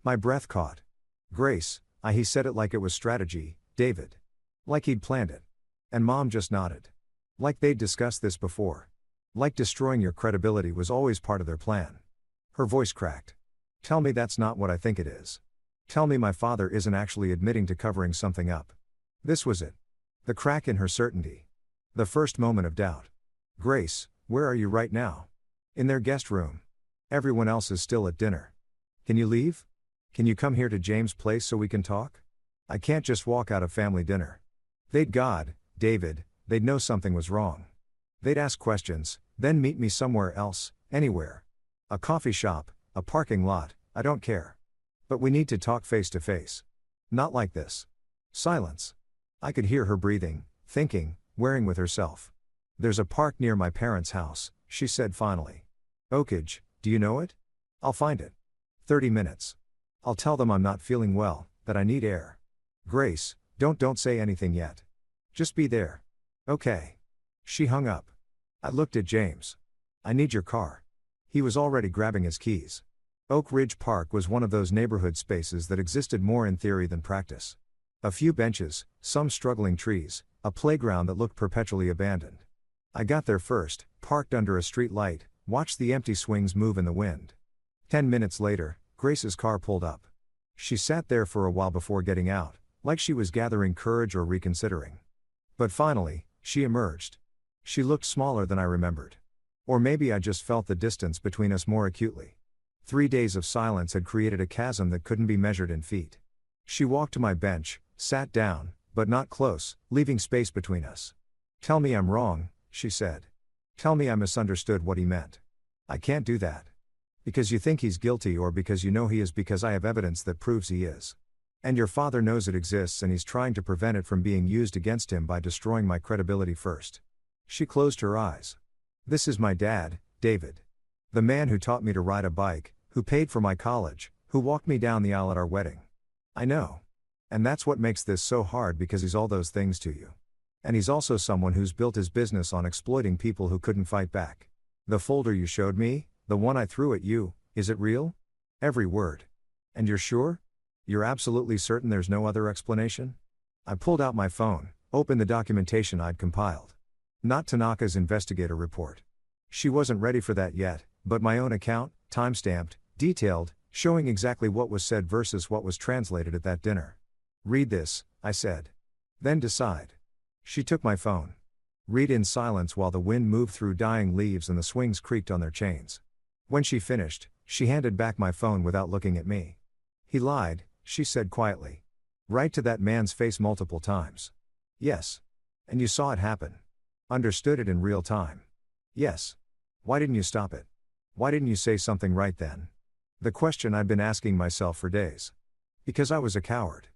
My breath caught. Grace, he said it like it was strategy, David. Like he'd planned it. And Mom just nodded. Like they'd discussed this before. Like destroying your credibility was always part of their plan. Her voice cracked. Tell me that's not what I think it is. Tell me my father isn't actually admitting to covering something up. This was it. The crack in her certainty. The first moment of doubt. Grace, where are you right now? In their guest room. Everyone else is still at dinner. Can you leave? Can you come here to James' place so we can talk? I can't just walk out of family dinner. David, they'd know something was wrong. They'd ask questions, then meet me somewhere else, anywhere. A coffee shop, a parking lot, I don't care. But we need to talk face to face. Not like this. Silence. I could hear her breathing, thinking, wearing with herself. There's a park near my parents' house, she said finally. Oakage, do you know it? I'll find it. 30 minutes. I'll tell them I'm not feeling well, that I need air. Grace, don't say anything yet. Just be there. Okay. She hung up. I looked at James. I need your car. He was already grabbing his keys. Oak Ridge Park was one of those neighborhood spaces that existed more in theory than practice. A few benches, some struggling trees, a playground that looked perpetually abandoned. I got there first, parked under a street light, watched the empty swings move in the wind. 10 minutes later, Grace's car pulled up. She sat there for a while before getting out, like she was gathering courage or reconsidering. But finally, she emerged. She looked smaller than I remembered. Or maybe I just felt the distance between us more acutely. 3 days of silence had created a chasm that couldn't be measured in feet. She walked to my bench, sat down, but not close, leaving space between us. Tell me I'm wrong, she said. Tell me I misunderstood what he meant. I can't do that. Because you think he's guilty or because you know he is, because I have evidence that proves he is. And your father knows it exists and he's trying to prevent it from being used against him by destroying my credibility first. She closed her eyes. This is my dad, David. The man who taught me to ride a bike, who paid for my college, who walked me down the aisle at our wedding. I know. And that's what makes this so hard, because he's all those things to you. And he's also someone who's built his business on exploiting people who couldn't fight back. The folder you showed me, the one I threw at you, is it real? Every word. And you're sure? You're absolutely certain there's no other explanation? I pulled out my phone, opened the documentation I'd compiled. Not Tanaka's investigator report. She wasn't ready for that yet, but my own account, time-stamped, detailed, showing exactly what was said versus what was translated at that dinner. Read this, I said. Then decide. She took my phone. Read in silence while the wind moved through dying leaves and the swings creaked on their chains. When she finished, she handed back my phone without looking at me. He lied, she said quietly. Right to that man's face multiple times. Yes. And you saw it happen. Understood it in real time. Yes. Why didn't you stop it? Why didn't you say something right then? The question I'd been asking myself for days. Because I was a coward.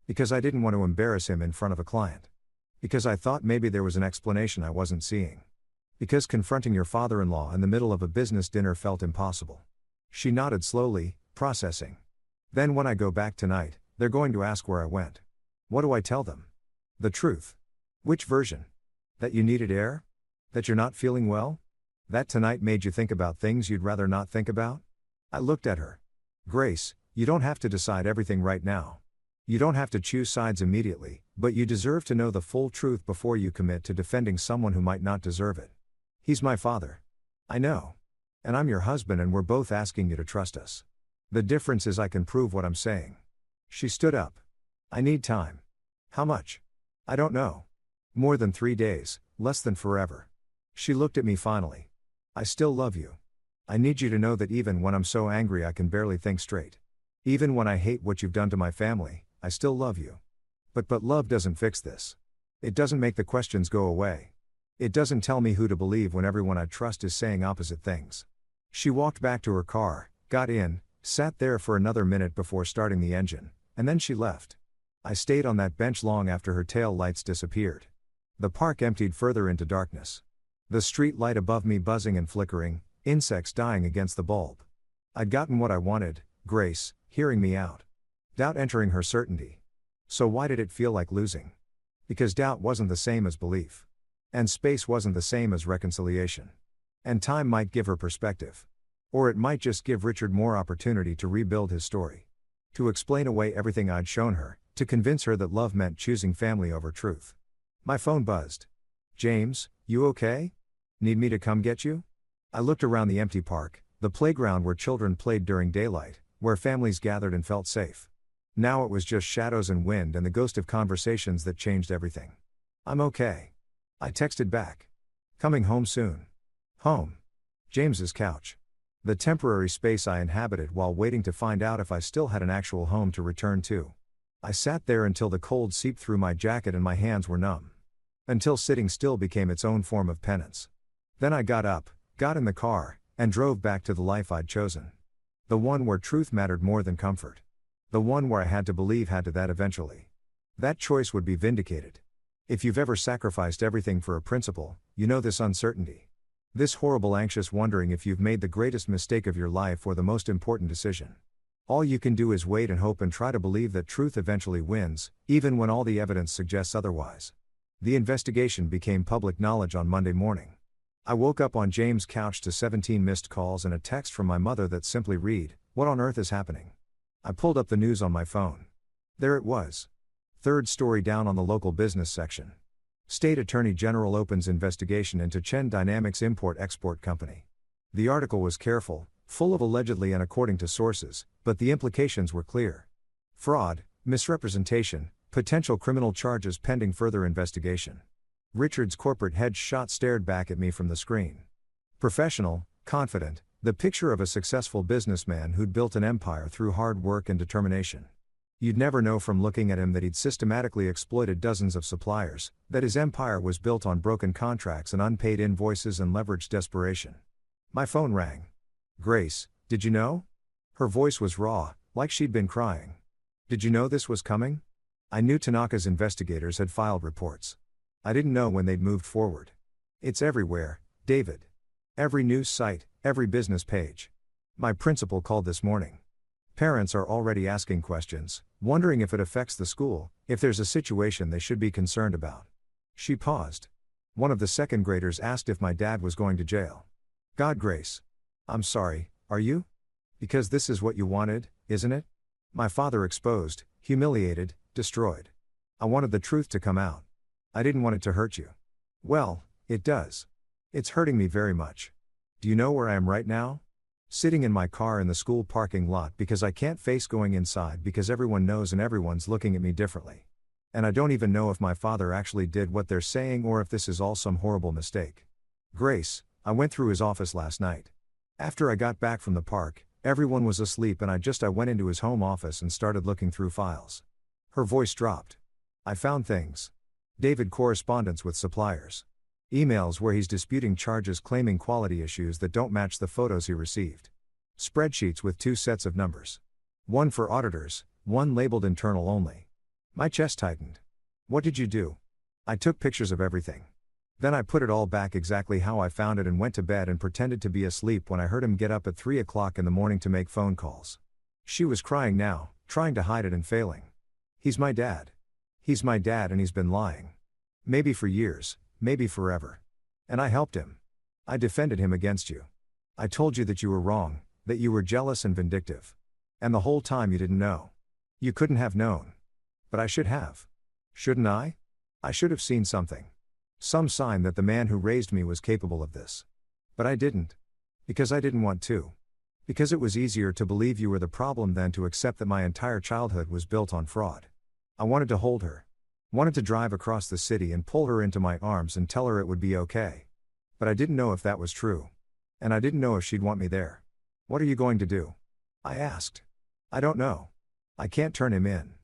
Because I didn't want to embarrass him in front of a client. Because I thought maybe there was an explanation I wasn't seeing. Because confronting your father-in-law in the middle of a business dinner felt impossible. She nodded slowly, processing. Then when I go back tonight, they're going to ask where I went. What do I tell them? The truth. Which version? That you needed air? That you're not feeling well? That tonight made you think about things you'd rather not think about? I looked at her. Grace, you don't have to decide everything right now. You don't have to choose sides immediately, but you deserve to know the full truth before you commit to defending someone who might not deserve it. He's my father. I know. And I'm your husband, and we're both asking you to trust us. The difference is I can prove what I'm saying. She stood up. I need time. How much? I don't know. More than 3 days, less than forever. She looked at me finally. I still love you. I need you to know that even when I'm so angry I can barely think straight. Even when I hate what you've done to my family, I still love you. But love doesn't fix this. It doesn't make the questions go away. It doesn't tell me who to believe when everyone I trust is saying opposite things. She walked back to her car, got in, sat there for another minute before starting the engine, and then she left. I stayed on that bench long after her tail lights disappeared. The park emptied further into darkness. The street light above me buzzing and flickering, insects dying against the bulb. I'd gotten what I wanted, Grace, hearing me out. Doubt entering her certainty. So why did it feel like losing? Because doubt wasn't the same as belief. And space wasn't the same as reconciliation. And time might give her perspective. Or it might just give Richard more opportunity to rebuild his story. To explain away everything I'd shown her, to convince her that love meant choosing family over truth. My phone buzzed. James, you okay? Need me to come get you? I looked around the empty park, the playground where children played during daylight, where families gathered and felt safe. Now it was just shadows and wind and the ghost of conversations that changed everything. I'm okay. I texted back. Coming home soon. Home. James's couch. The temporary space I inhabited while waiting to find out if I still had an actual home to return to. I sat there until the cold seeped through my jacket and my hands were numb. Until sitting still became its own form of penance. Then I got up, got in the car, and drove back to the life I'd chosen. The one where truth mattered more than comfort. The one where I had to believe had to that eventually. That choice would be vindicated. If you've ever sacrificed everything for a principle, you know this uncertainty. This horrible anxious wondering if you've made the greatest mistake of your life or the most important decision. All you can do is wait and hope and try to believe that truth eventually wins, even when all the evidence suggests otherwise. The investigation became public knowledge on Monday morning. I woke up on James' couch to 17 missed calls and a text from my mother that simply read, "What on earth is happening?" I pulled up the news on my phone. There it was. Third story down on the local business section. State Attorney General opens investigation into Chen Dynamics Import-Export Company. The article was careful, full of allegedly and according to sources, but the implications were clear. Fraud, misrepresentation, potential criminal charges pending further investigation. Richard's corporate headshot stared back at me from the screen. Professional, confident, the picture of a successful businessman who'd built an empire through hard work and determination. You'd never know from looking at him that he'd systematically exploited dozens of suppliers, that his empire was built on broken contracts and unpaid invoices and leveraged desperation. My phone rang. "Grace, did you know?" Her voice was raw, like she'd been crying. "Did you know this was coming?" I knew Tanaka's investigators had filed reports. I didn't know when they'd moved forward. It's everywhere, David. Every news site, every business page. My principal called this morning. Parents are already asking questions, wondering if it affects the school, if there's a situation they should be concerned about. She paused. One of the second graders asked if my dad was going to jail. "God, Grace. I'm sorry, are you? Because this is what you wanted, isn't it?" My father exposed, humiliated, destroyed. I wanted the truth to come out. I didn't want it to hurt you. Well, it does. It's hurting me very much. Do you know where I am right now? Sitting in my car in the school parking lot because I can't face going inside because everyone knows and everyone's looking at me differently. And I don't even know if my father actually did what they're saying or if this is all some horrible mistake. Grace, I went through his office last night. After I got back from the park, everyone was asleep and I went into his home office and started looking through files. Her voice dropped. I found things. David correspondence with suppliers. Emails where he's disputing charges claiming quality issues that don't match the photos he received. Spreadsheets with 2 sets of numbers. One for auditors, one labeled internal only. My chest tightened. What did you do? I took pictures of everything. Then I put it all back exactly how I found it and went to bed and pretended to be asleep when I heard him get up at 3 o'clock in the morning to make phone calls. She was crying now, trying to hide it and failing. He's my dad. He's my dad and he's been lying. Maybe for years, maybe forever. And I helped him. I defended him against you. I told you that you were wrong, that you were jealous and vindictive. And the whole time you didn't know. You couldn't have known. But I should have. Shouldn't I? I should have seen something. Some sign that the man who raised me was capable of this. But I didn't. Because I didn't want to. Because it was easier to believe you were the problem than to accept that my entire childhood was built on fraud. I wanted to hold her. Wanted to drive across the city and pull her into my arms and tell her it would be okay. But I didn't know if that was true. And I didn't know if she'd want me there. "What are you going to do?" I asked. "I don't know. I can't turn him in.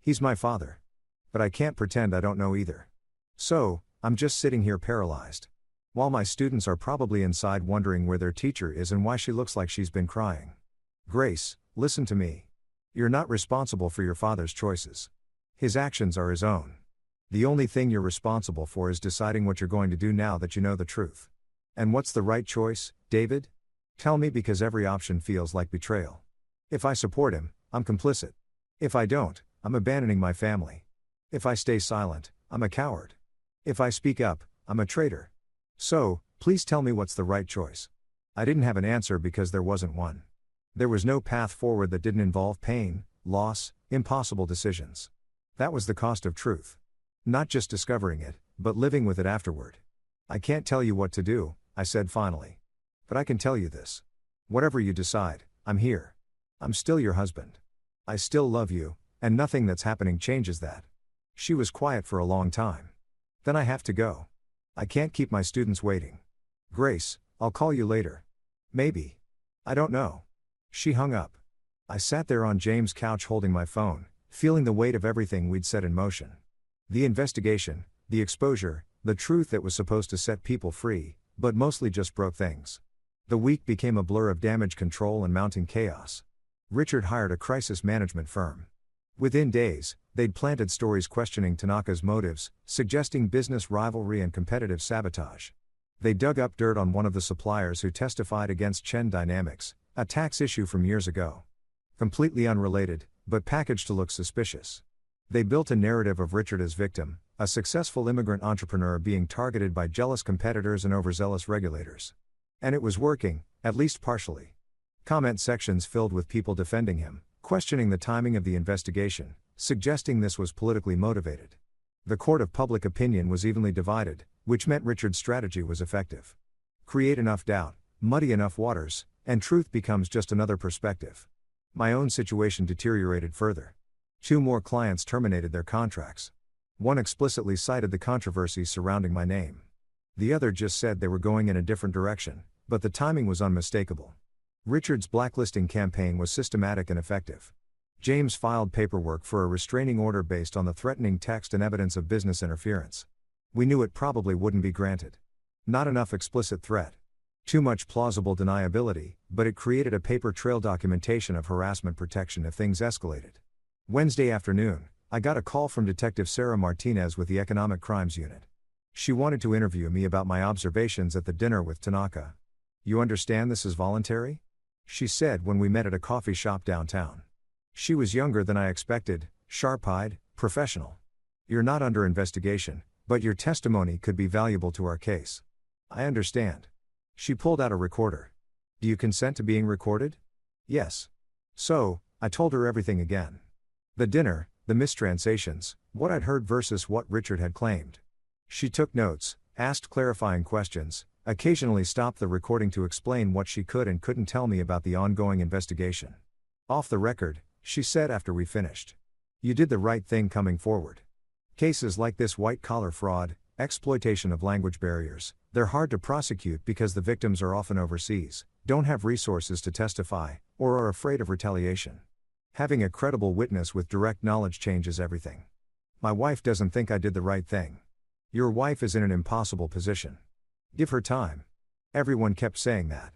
He's my father. But I can't pretend I don't know either. So, I'm just sitting here paralyzed. While my students are probably inside wondering where their teacher is and why she looks like she's been crying. Grace, listen to me. You're not responsible for your father's choices. His actions are his own. The only thing you're responsible for is deciding what you're going to do now that you know the truth. And what's the right choice, David? Tell me, because every option feels like betrayal. If I support him, I'm complicit. If I don't, I'm abandoning my family. If I stay silent, I'm a coward. If I speak up, I'm a traitor. So, please tell me what's the right choice. I didn't have an answer because there wasn't one. There was no path forward that didn't involve pain, loss, impossible decisions. That was the cost of truth. Not just discovering it, but living with it afterward. I can't tell you what to do, I said finally. But I can tell you this. Whatever you decide, I'm here. I'm still your husband. I still love you, and nothing that's happening changes that. She was quiet for a long time. Then I have to go. I can't keep my students waiting. Grace, I'll call you later. Maybe. I don't know. She hung up. I sat there on James' couch holding my phone, feeling the weight of everything we'd set in motion. The investigation, the exposure, the truth that was supposed to set people free, but mostly just broke things. The week became a blur of damage control and mounting chaos. Richard hired a crisis management firm. Within days, they'd planted stories questioning Tanaka's motives, suggesting business rivalry and competitive sabotage. They dug up dirt on one of the suppliers who testified against Chen Dynamics, a tax issue from years ago. Completely unrelated, but packaged to look suspicious. They built a narrative of Richard as victim, a successful immigrant entrepreneur being targeted by jealous competitors and overzealous regulators. And it was working, at least partially. Comment sections filled with people defending him, questioning the timing of the investigation, suggesting this was politically motivated. The court of public opinion was evenly divided, which meant Richard's strategy was effective. Create enough doubt, muddy enough waters, and truth becomes just another perspective. My own situation deteriorated further. 2 more clients terminated their contracts. One explicitly cited the controversy surrounding my name. The other just said they were going in a different direction, but the timing was unmistakable. Richard's blacklisting campaign was systematic and effective. James filed paperwork for a restraining order based on the threatening text and evidence of business interference. We knew it probably wouldn't be granted. Not enough explicit threat. Too much plausible deniability, but it created a paper trail documentation of harassment protection if things escalated. Wednesday afternoon, I got a call from Detective Sarah Martinez with the Economic Crimes Unit. She wanted to interview me about my observations at the dinner with Tanaka. "You understand this is voluntary?" she said when we met at a coffee shop downtown. She was younger than I expected, sharp-eyed, professional. "You're not under investigation, but your testimony could be valuable to our case." "I understand." She pulled out a recorder. "Do you consent to being recorded?" "Yes." So, I told her everything again. The dinner, the mistranslations, what I'd heard versus what Richard had claimed. She took notes, asked clarifying questions, occasionally stopped the recording to explain what she could and couldn't tell me about the ongoing investigation. "Off the record," she said after we finished, "you did the right thing coming forward. Cases like this white-collar fraud, exploitation of language barriers, they're hard to prosecute because the victims are often overseas, don't have resources to testify, or are afraid of retaliation. Having a credible witness with direct knowledge changes everything. My wife doesn't think I did the right thing. Your wife is in an impossible position. Give her time." Everyone kept saying that.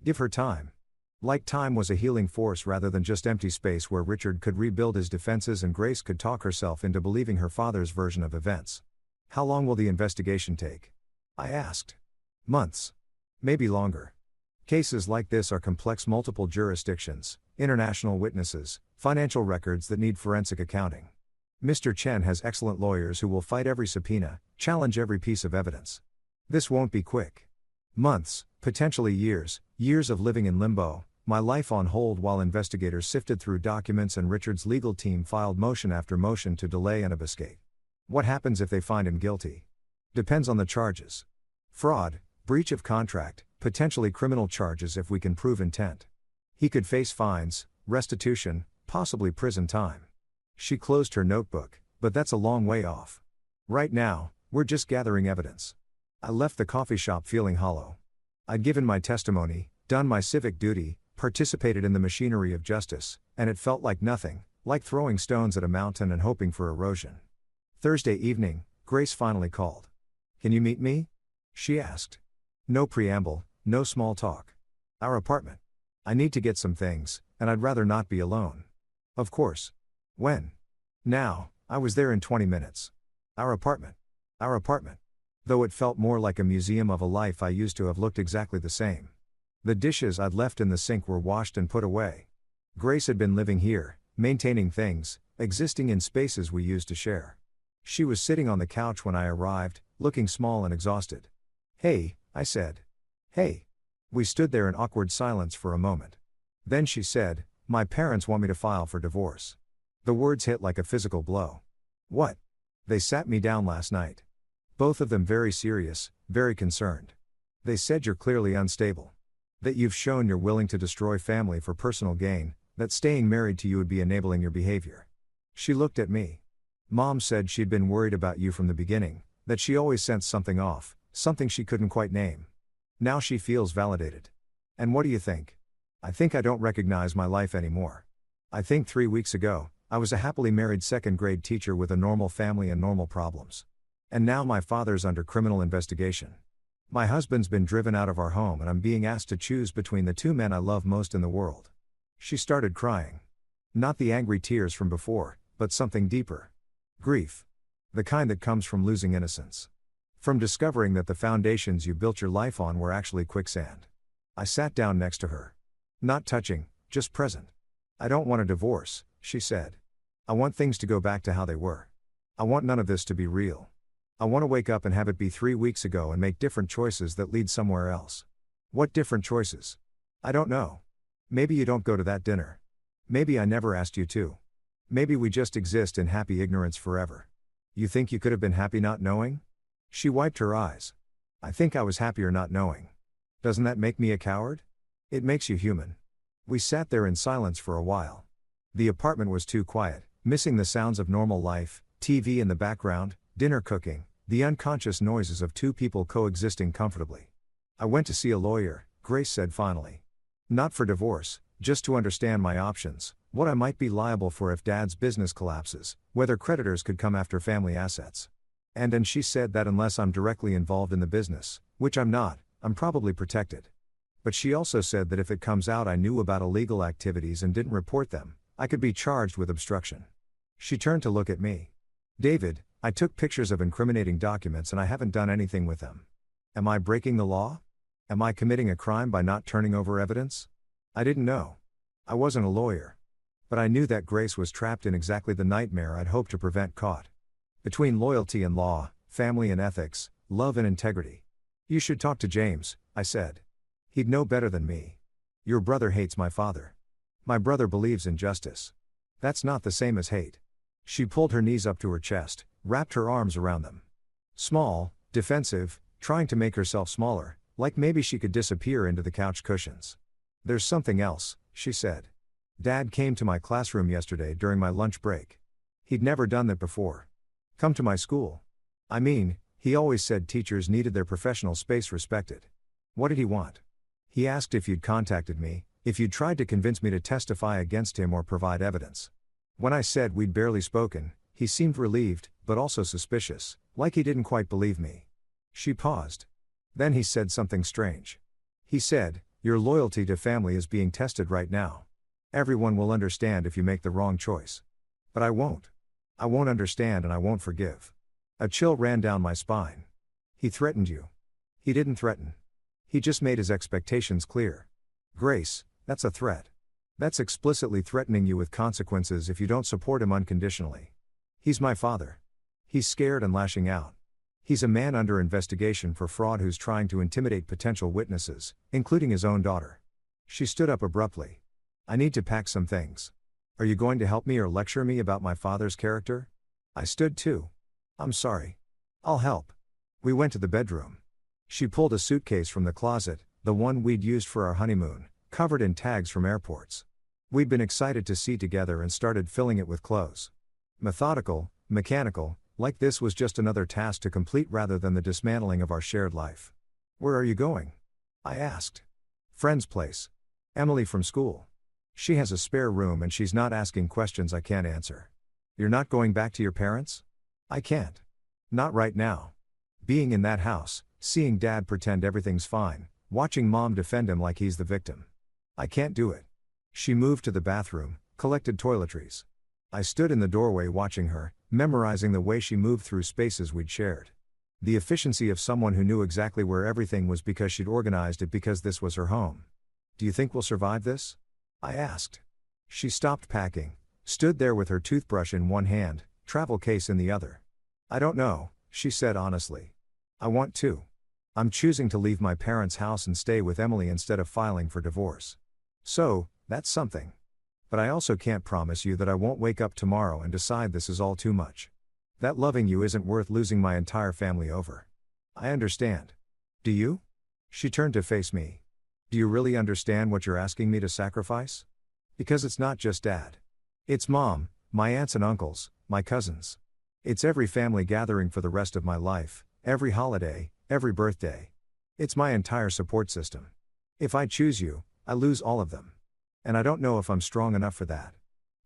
Give her time. Like time was a healing force rather than just empty space where Richard could rebuild his defenses and Grace could talk herself into believing her father's version of events. "How long will the investigation take?" I asked. "Months. Maybe longer. Cases like this are complex, multiple jurisdictions, international witnesses, financial records that need forensic accounting. Mr. Chen has excellent lawyers who will fight every subpoena, challenge every piece of evidence. This won't be quick. Months, potentially years, years of living in limbo, my life on hold while investigators sifted through documents and Richard's legal team filed motion after motion to delay and obfuscate. What happens if they find him guilty? Depends on the charges. Fraud, breach of contract, potentially criminal charges if we can prove intent. He could face fines, restitution, possibly prison time." She closed her notebook, "But that's a long way off. Right now, we're just gathering evidence." I left the coffee shop feeling hollow. I'd given my testimony, done my civic duty, participated in the machinery of justice, and it felt like nothing, like throwing stones at a mountain and hoping for erosion. Thursday evening, Grace finally called. "Can you meet me?" she asked. No preamble, no small talk. "Our apartment. I need to get some things, and I'd rather not be alone." "Of course. When?" "Now." I was there in 20 minutes. "Our apartment. Our apartment." Though it felt more like a museum of a life I used to have looked exactly the same. The dishes I'd left in the sink were washed and put away. Grace had been living here, maintaining things, existing in spaces we used to share. She was sitting on the couch when I arrived, looking small and exhausted. "Hey," I said. "Hey." We stood there in awkward silence for a moment. Then she said, "My parents want me to file for divorce." The words hit like a physical blow. "What?" "They sat me down last night. Both of them very serious, very concerned. They said you're clearly unstable. That you've shown you're willing to destroy family for personal gain, that staying married to you would be enabling your behavior." She looked at me. "Mom said she'd been worried about you from the beginning, that she always sensed something off, something she couldn't quite name. Now she feels validated. And what do you think? I think I don't recognize my life anymore. I think 3 weeks ago, I was a happily married second-grade teacher with a normal family and normal problems. And now my father's under criminal investigation. My husband's been driven out of our home and I'm being asked to choose between the two men I love most in the world." She started crying. Not the angry tears from before, but something deeper. Grief. The kind that comes from losing innocence. From discovering that the foundations you built your life on were actually quicksand. I sat down next to her. Not touching, just present. "I don't want a divorce," she said. "I want things to go back to how they were. I want none of this to be real. I want to wake up and have it be 3 weeks ago and make different choices that lead somewhere else." "What different choices?" "I don't know. Maybe you don't go to that dinner. Maybe I never asked you to. Maybe we just exist in happy ignorance forever. You think you could have been happy not knowing?" She wiped her eyes. "I think I was happier not knowing. Doesn't that make me a coward? It makes you human." We sat there in silence for a while. The apartment was too quiet, missing the sounds of normal life, TV in the background, dinner cooking, the unconscious noises of two people coexisting comfortably. "I went to see a lawyer," Grace said finally. "Not for divorce, just to understand my options, what I might be liable for if Dad's business collapses, whether creditors could come after family assets. And she said that unless I'm directly involved in the business, which I'm not, I'm probably protected. But she also said that if it comes out I knew about illegal activities and didn't report them, I could be charged with obstruction." She turned to look at me. "David, I took pictures of incriminating documents and I haven't done anything with them. Am I breaking the law? Am I committing a crime by not turning over evidence?" I didn't know. I wasn't a lawyer. But I knew that Grace was trapped in exactly the nightmare I'd hoped to prevent caught. Between loyalty and law, family and ethics, love and integrity. "You should talk to James," I said. "He'd know better than me. Your brother hates my father. My brother believes in justice. That's not the same as hate." She pulled her knees up to her chest, wrapped her arms around them. Small, defensive, trying to make herself smaller, like maybe she could disappear into the couch cushions. "There's something else," she said. "Dad came to my classroom yesterday during my lunch break. He'd never done that before. Come to my school. I mean, he always said teachers needed their professional space respected. What did he want? He asked if you'd contacted me, if you'd tried to convince me to testify against him or provide evidence. When I said we'd barely spoken, he seemed relieved, but also suspicious, like he didn't quite believe me." She paused. Then he said something strange. He said, "Your loyalty to family is being tested right now. Everyone will understand if you make the wrong choice. But I won't. I won't understand and I won't forgive." A chill ran down my spine. "He threatened you." "He didn't threaten. He just made his expectations clear." "Grace, that's a threat. That's explicitly threatening you with consequences if you don't support him unconditionally. He's my father. He's scared and lashing out. He's a man under investigation for fraud who's trying to intimidate potential witnesses, including his own daughter." She stood up abruptly. "I need to pack some things. Are you going to help me or lecture me about my father's character?" I stood too. "I'm sorry. I'll help." We went to the bedroom. She pulled a suitcase from the closet, the one we'd used for our honeymoon, covered in tags from airports. We'd been excited to see together and started filling it with clothes. Methodical, mechanical, like this was just another task to complete rather than the dismantling of our shared life. "Where are you going?" I asked. "Friend's place. Emily from school. She has a spare room and she's not asking questions I can't answer." "You're not going back to your parents?" "I can't. Not right now. Being in that house, seeing Dad pretend everything's fine, watching Mom defend him like he's the victim. I can't do it." She moved to the bathroom, collected toiletries. I stood in the doorway watching her, memorizing the way she moved through spaces we'd shared. The efficiency of someone who knew exactly where everything was because she'd organized it because this was her home. "Do you think we'll survive this?" I asked. She stopped packing, stood there with her toothbrush in one hand, travel case in the other. "I don't know," she said honestly. "I want to. I'm choosing to leave my parents' house and stay with Emily instead of filing for divorce. So, that's something. But I also can't promise you that I won't wake up tomorrow and decide this is all too much. That loving you isn't worth losing my entire family over. I understand. Do you?" She turned to face me. "Do you really understand what you're asking me to sacrifice? Because it's not just Dad. It's Mom, my aunts and uncles, my cousins. It's every family gathering for the rest of my life, every holiday, every birthday. It's my entire support system. If I choose you, I lose all of them. And I don't know if I'm strong enough for that.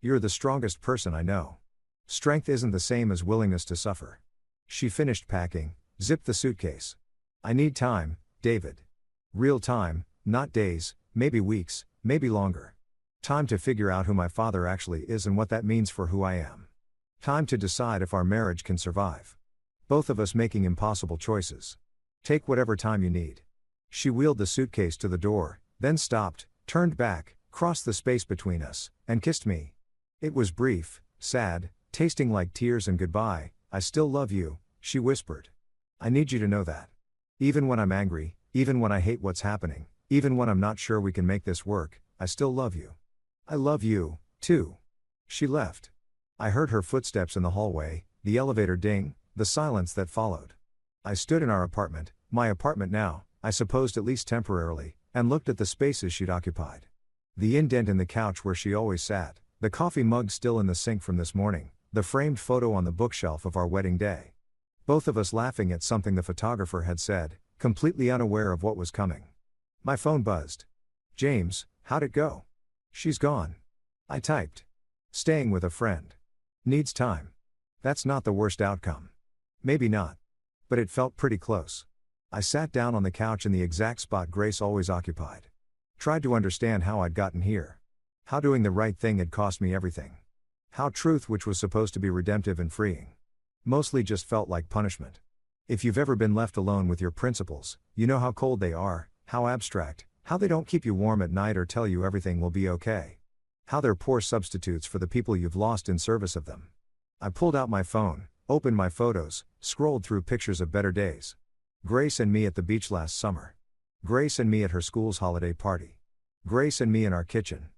You're the strongest person I know. Strength isn't the same as willingness to suffer." She finished packing, zipped the suitcase. "I need time, David. Real time, not days, maybe weeks, maybe longer. Time to figure out who my father actually is and what that means for who I am. Time to decide if our marriage can survive. Both of us making impossible choices. Take whatever time you need." She wheeled the suitcase to the door, then stopped, turned back, crossed the space between us, and kissed me. It was brief, sad, tasting like tears and goodbye. "I still love you," she whispered. "I need you to know that. Even when I'm angry, even when I hate what's happening, even when I'm not sure we can make this work, I still love you. I love you, too." She left. I heard her footsteps in the hallway, the elevator ding, the silence that followed. I stood in our apartment, my apartment now, I supposed at least temporarily, and looked at the spaces she'd occupied. The indent in the couch where she always sat, the coffee mug still in the sink from this morning, the framed photo on the bookshelf of our wedding day. Both of us laughing at something the photographer had said, completely unaware of what was coming. My phone buzzed. "James, how'd it go?" "She's gone." I typed. "Staying with a friend. Needs time." That's not the worst outcome. Maybe not. But it felt pretty close. I sat down on the couch in the exact spot Grace always occupied. Tried to understand how I'd gotten here. How doing the right thing had cost me everything. How truth, which was supposed to be redemptive and freeing, mostly just felt like punishment. If you've ever been left alone with your principles, you know how cold they are, how abstract, how they don't keep you warm at night or tell you everything will be okay. How they're poor substitutes for the people you've lost in service of them. I pulled out my phone, opened my photos, scrolled through pictures of better days. Grace and me at the beach last summer. Grace and me at her school's holiday party. Grace and me in our kitchen.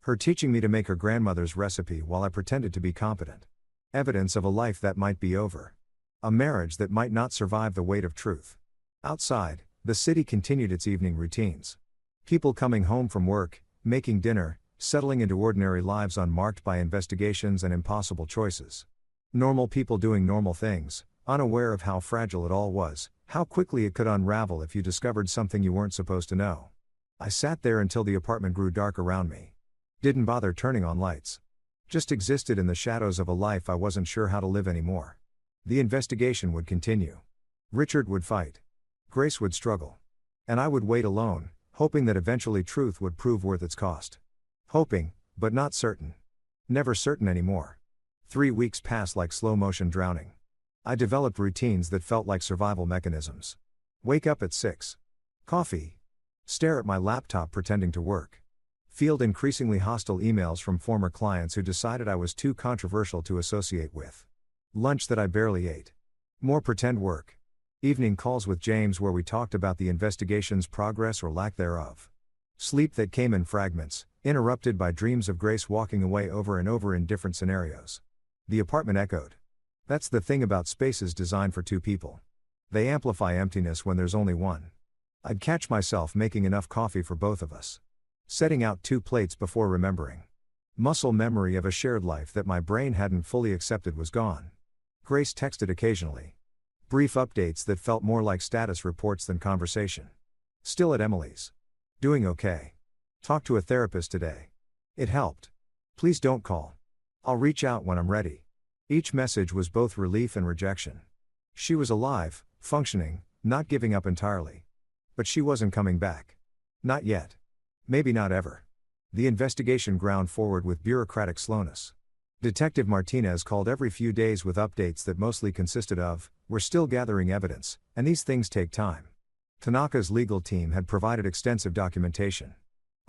Her teaching me to make her grandmother's recipe while I pretended to be competent. Evidence of a life that might be over. A marriage that might not survive the weight of truth. Outside, the city continued its evening routines. People coming home from work, making dinner, settling into ordinary lives unmarked by investigations and impossible choices. Normal people doing normal things, unaware of how fragile it all was, how quickly it could unravel if you discovered something you weren't supposed to know. I sat there until the apartment grew dark around me. Didn't bother turning on lights. Just existed in the shadows of a life I wasn't sure how to live anymore. The investigation would continue. Richard would fight. Grace would struggle. And I would wait alone, hoping that eventually truth would prove worth its cost. Hoping, but not certain. Never certain anymore. 3 weeks passed like slow motion drowning. I developed routines that felt like survival mechanisms. Wake up at 6. Coffee. Stare at my laptop pretending to work. Field increasingly hostile emails from former clients who decided I was too controversial to associate with. Lunch that I barely ate. More pretend work. Evening calls with James where we talked about the investigation's progress or lack thereof. Sleep that came in fragments, interrupted by dreams of Grace walking away over and over in different scenarios. The apartment echoed. That's the thing about spaces designed for two people. They amplify emptiness when there's only one. I'd catch myself making enough coffee for both of us. Setting out 2 plates before remembering. Muscle memory of a shared life that my brain hadn't fully accepted was gone. Grace texted occasionally. Brief updates that felt more like status reports than conversation. Still at Emily's. Doing okay. Talked to a therapist today. It helped. Please don't call. I'll reach out when I'm ready. Each message was both relief and rejection. She was alive, functioning, not giving up entirely. But she wasn't coming back. Not yet. Maybe not ever. The investigation ground forward with bureaucratic slowness. Detective Martinez called every few days with updates that mostly consisted of, "We're still gathering evidence, and these things take time." Tanaka's legal team had provided extensive documentation.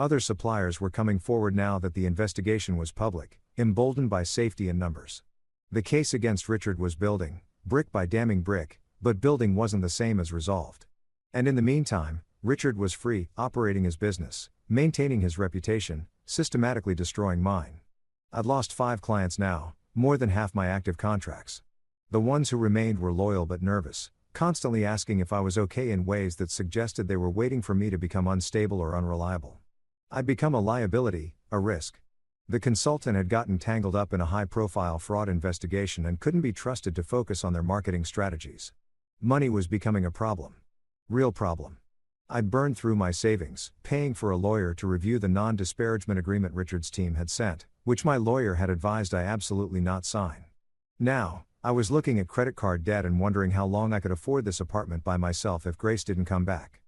Other suppliers were coming forward now that the investigation was public, emboldened by safety and numbers. The case against Richard was building, brick by damning brick, but building wasn't the same as resolved. And in the meantime, Richard was free, operating his business, maintaining his reputation, systematically destroying mine. I'd lost 5 clients now, more than half my active contracts. The ones who remained were loyal but nervous, constantly asking if I was okay in ways that suggested they were waiting for me to become unstable or unreliable. I'd become a liability, a risk. The consultant had gotten tangled up in a high-profile fraud investigation and couldn't be trusted to focus on their marketing strategies. Money was becoming a problem. Real problem. I'd burned through my savings, paying for a lawyer to review the non-disparagement agreement Richard's team had sent, which my lawyer had advised I absolutely not sign. Now, I was looking at credit card debt and wondering how long I could afford this apartment by myself if Grace didn't come back.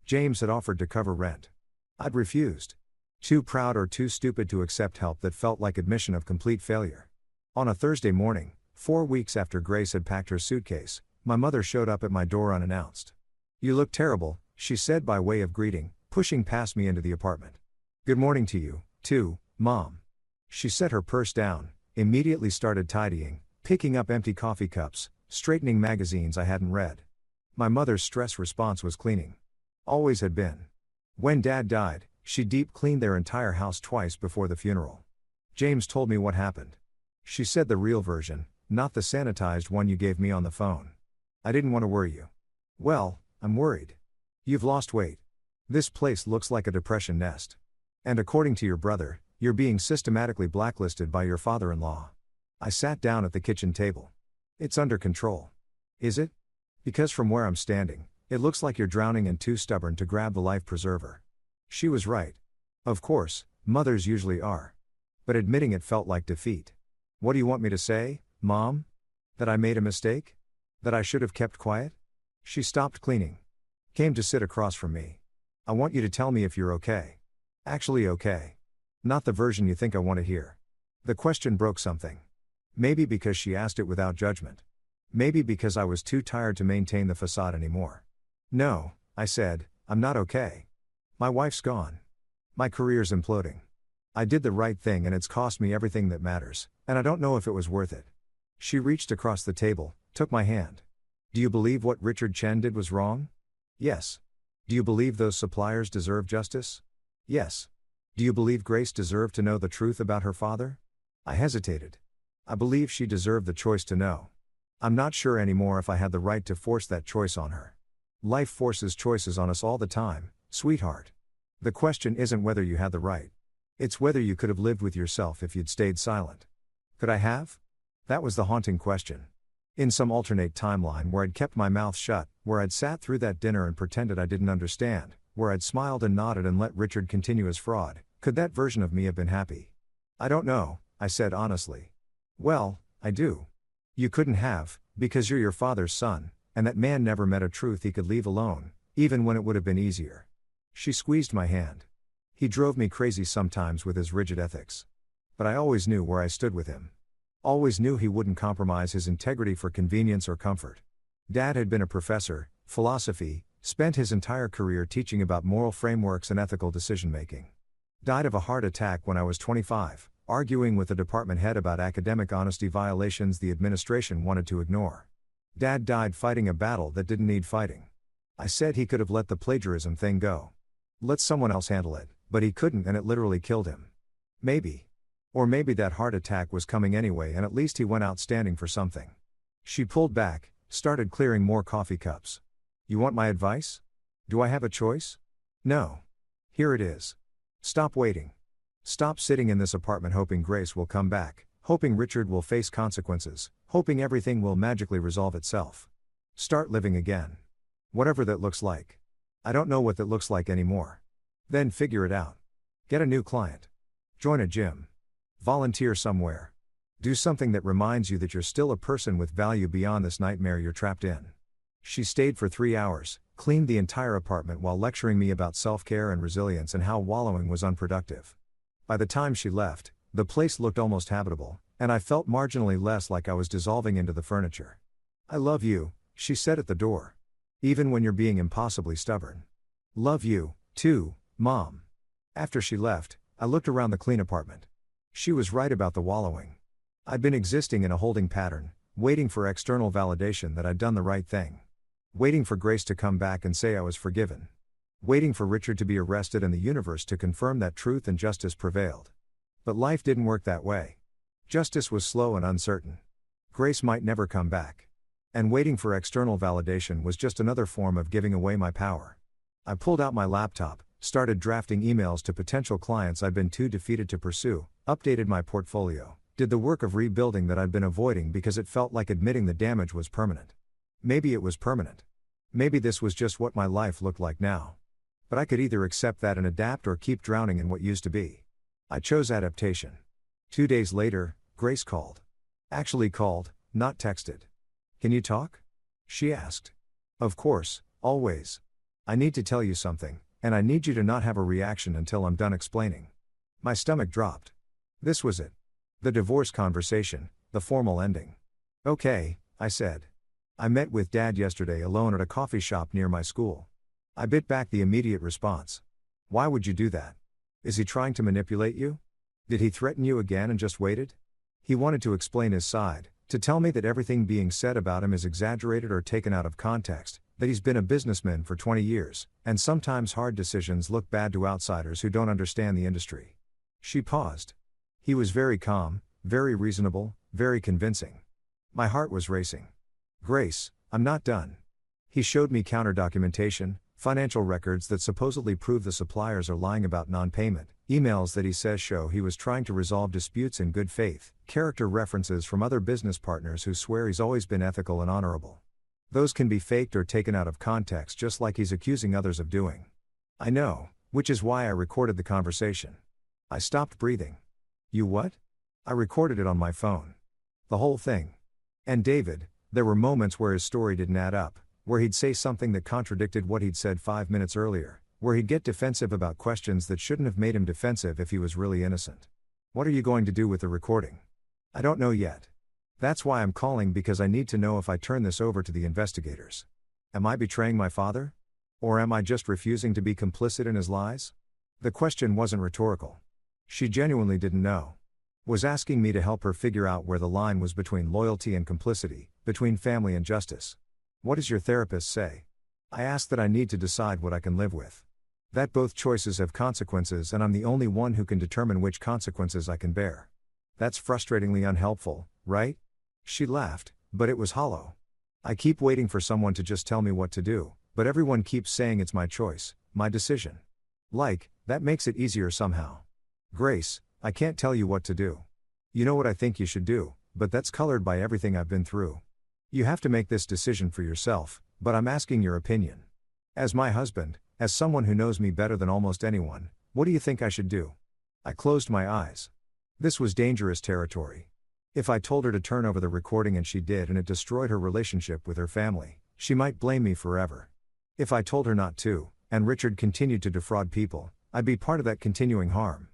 James had offered to cover rent. I'd refused. Too proud or too stupid to accept help that felt like admission of complete failure. On a Thursday morning, 4 weeks after Grace had packed her suitcase, my mother showed up at my door unannounced. "You look terrible," she said by way of greeting, pushing past me into the apartment. "Good morning to you, too, Mom." She set her purse down, immediately started tidying, picking up empty coffee cups, straightening magazines I hadn't read. My mother's stress response was cleaning. Always had been. When Dad died, she deep cleaned their entire house twice before the funeral. James told me what happened. She said the real version, not the sanitized one you gave me on the phone. "I didn't want to worry you." "Well, I'm worried. You've lost weight. This place looks like a depression nest. And according to your brother, you're being systematically blacklisted by your father-in-law." I sat down at the kitchen table. "It's under control." "Is it? Because from where I'm standing, it looks like you're drowning and too stubborn to grab the life preserver." She was right. Of course, mothers usually are. But admitting it felt like defeat. "What do you want me to say, Mom? That I made a mistake? That I should have kept quiet?" She stopped cleaning. Came to sit across from me. "I want you to tell me if you're okay. Actually okay. Not the version you think I want to hear." The question broke something. Maybe because she asked it without judgment. Maybe because I was too tired to maintain the facade anymore. "No," I said, "I'm not okay. My wife's gone. My career's imploding. I did the right thing and it's cost me everything that matters, and I don't know if it was worth it." She reached across the table, took my hand. "Do you believe what Richard Chen did was wrong?" "Yes." "Do you believe those suppliers deserve justice?" "Yes." "Do you believe Grace deserved to know the truth about her father?" I hesitated. I believe she deserved the choice to know. I'm not sure anymore if I had the right to force that choice on her. Life forces choices on us all the time, sweetheart. The question isn't whether you had the right. It's whether you could have lived with yourself if you'd stayed silent. Could I have? That was the haunting question. In some alternate timeline where I'd kept my mouth shut, where I'd sat through that dinner and pretended I didn't understand, where I'd smiled and nodded and let Richard continue his fraud, could that version of me have been happy? "I don't know," I said honestly. "Well, I do. You couldn't have, because you're your father's son, and that man never met a truth he could leave alone, even when it would have been easier." She squeezed my hand. "He drove me crazy sometimes with his rigid ethics. But I always knew where I stood with him. Always knew he wouldn't compromise his integrity for convenience or comfort. Dad had been a professor, philosophy, spent his entire career teaching about moral frameworks and ethical decision-making. Died of a heart attack when I was 25. Arguing with the department head about academic honesty violations the administration wanted to ignore. Dad died fighting a battle that didn't need fighting. I said he could have let the plagiarism thing go. Let someone else handle it, but he couldn't and it literally killed him. Maybe. Or maybe that heart attack was coming anyway and at least he went out standing for something." She pulled back, started clearing more coffee cups. "You want my advice? Do I have a choice? No. Here it is. Stop waiting. Stop sitting in this apartment hoping Grace will come back, hoping Richard will face consequences, hoping everything will magically resolve itself. Start living again. Whatever that looks like. I don't know what that looks like anymore. Then figure it out. Get a new client. Join a gym. Volunteer somewhere. Do something that reminds you that you're still a person with value beyond this nightmare you're trapped in." She stayed for 3 hours, cleaned the entire apartment while lecturing me about self-care and resilience and how wallowing was unproductive. By the time she left, the place looked almost habitable, and I felt marginally less like I was dissolving into the furniture. "I love you," she said at the door. "Even when you're being impossibly stubborn. Love you, too, Mom." After she left, I looked around the clean apartment. She was right about the wallowing. I'd been existing in a holding pattern, waiting for external validation that I'd done the right thing. Waiting for Grace to come back and say I was forgiven. Waiting for Richard to be arrested and the universe to confirm that truth and justice prevailed. But life didn't work that way. Justice was slow and uncertain. Grace might never come back. And waiting for external validation was just another form of giving away my power. I pulled out my laptop, started drafting emails to potential clients I'd been too defeated to pursue, updated my portfolio, did the work of rebuilding that I'd been avoiding because it felt like admitting the damage was permanent. Maybe it was permanent. Maybe this was just what my life looked like now. But I could either accept that and adapt or keep drowning in what used to be. I chose adaptation. 2 days later, Grace called. Actually called, not texted. "Can you talk?" she asked. "Of course, always. I need to tell you something, and I need you to not have a reaction until I'm done explaining." My stomach dropped. This was it. The divorce conversation, the formal ending. "Okay," I said. "I met with Dad yesterday alone at a coffee shop near my school." I bit back the immediate response. "Why would you do that? Is he trying to manipulate you? Did he threaten you again and just waited?" He wanted to explain his side, to tell me that everything being said about him is exaggerated or taken out of context, that he's been a businessman for 20 years, and sometimes hard decisions look bad to outsiders who don't understand the industry. She paused. He was very calm, very reasonable, very convincing. My heart was racing. "Grace, I'm not done." He showed me counter-documentation, financial records that supposedly prove the suppliers are lying about non-payment, emails that he says show he was trying to resolve disputes in good faith, character references from other business partners who swear he's always been ethical and honorable. Those can be faked or taken out of context just like he's accusing others of doing. I know, which is why I recorded the conversation. I stopped breathing. "You what?" I recorded it on my phone. The whole thing. And David, there were moments where his story didn't add up, where he'd say something that contradicted what he'd said 5 minutes earlier, where he'd get defensive about questions that shouldn't have made him defensive if he was really innocent. "What are you going to do with the recording?" "I don't know yet. That's why I'm calling, because I need to know if I turn this over to the investigators. Am I betraying my father? Or am I just refusing to be complicit in his lies?" The question wasn't rhetorical. She genuinely didn't know. Was asking me to help her figure out where the line was between loyalty and complicity, between family and justice. "What does your therapist say?" I asked that I need to decide what I can live with. That both choices have consequences and I'm the only one who can determine which consequences I can bear. That's frustratingly unhelpful, right? She laughed, but it was hollow. "I keep waiting for someone to just tell me what to do, but everyone keeps saying it's my choice, my decision. Like, that makes it easier somehow. Grace, I can't tell you what to do. You know what I think you should do, but that's colored by everything I've been through. You have to make this decision for yourself, but I'm asking your opinion. As my husband, as someone who knows me better than almost anyone, what do you think I should do?" I closed my eyes. This was dangerous territory. If I told her to turn over the recording and she did and it destroyed her relationship with her family, she might blame me forever. If I told her not to, and Richard continued to defraud people, I'd be part of that continuing harm.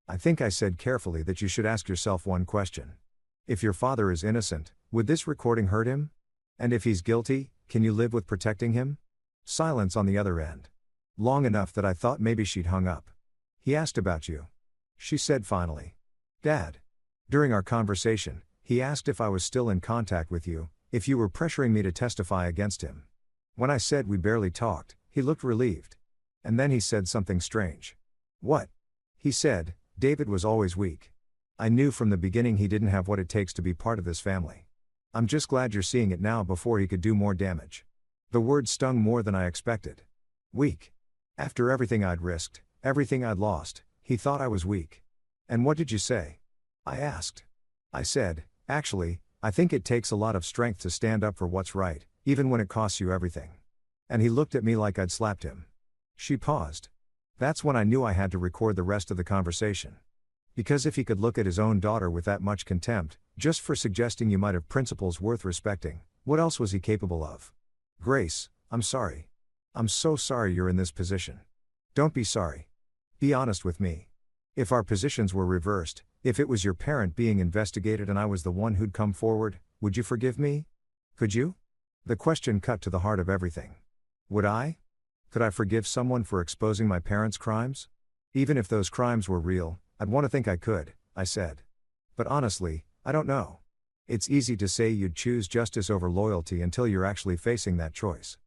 I think I said carefully that you should ask yourself one question. If your father is innocent, would this recording hurt him? And if he's guilty, can you live with protecting him? Silence on the other end. Long enough that I thought maybe she'd hung up. "He asked about you," she said finally. "Dad. During our conversation, he asked if I was still in contact with you, if you were pressuring me to testify against him." When I said we barely talked, he looked relieved. And then he said something strange. "What?" He said, "David was always weak. I knew from the beginning he didn't have what it takes to be part of this family. I'm just glad you're seeing it now before he could do more damage." The word stung more than I expected. Weak. After everything I'd risked, everything I'd lost, he thought I was weak. "And what did you say?" I asked. I said, "Actually, I think it takes a lot of strength to stand up for what's right, even when it costs you everything." And he looked at me like I'd slapped him. She paused. That's when I knew I had to record the rest of the conversation. Because if he could look at his own daughter with that much contempt, just for suggesting you might have principles worth respecting, what else was he capable of? "Grace, I'm sorry. I'm so sorry you're in this position. Don't be sorry. Be honest with me. If our positions were reversed, if it was your parent being investigated and I was the one who'd come forward, would you forgive me? Could you?" The question cut to the heart of everything. Would I? Could I forgive someone for exposing my parents' crimes? Even if those crimes were real, I'd want to think I could, I said. But honestly, I don't know. It's easy to say you'd choose justice over loyalty until you're actually facing that choice.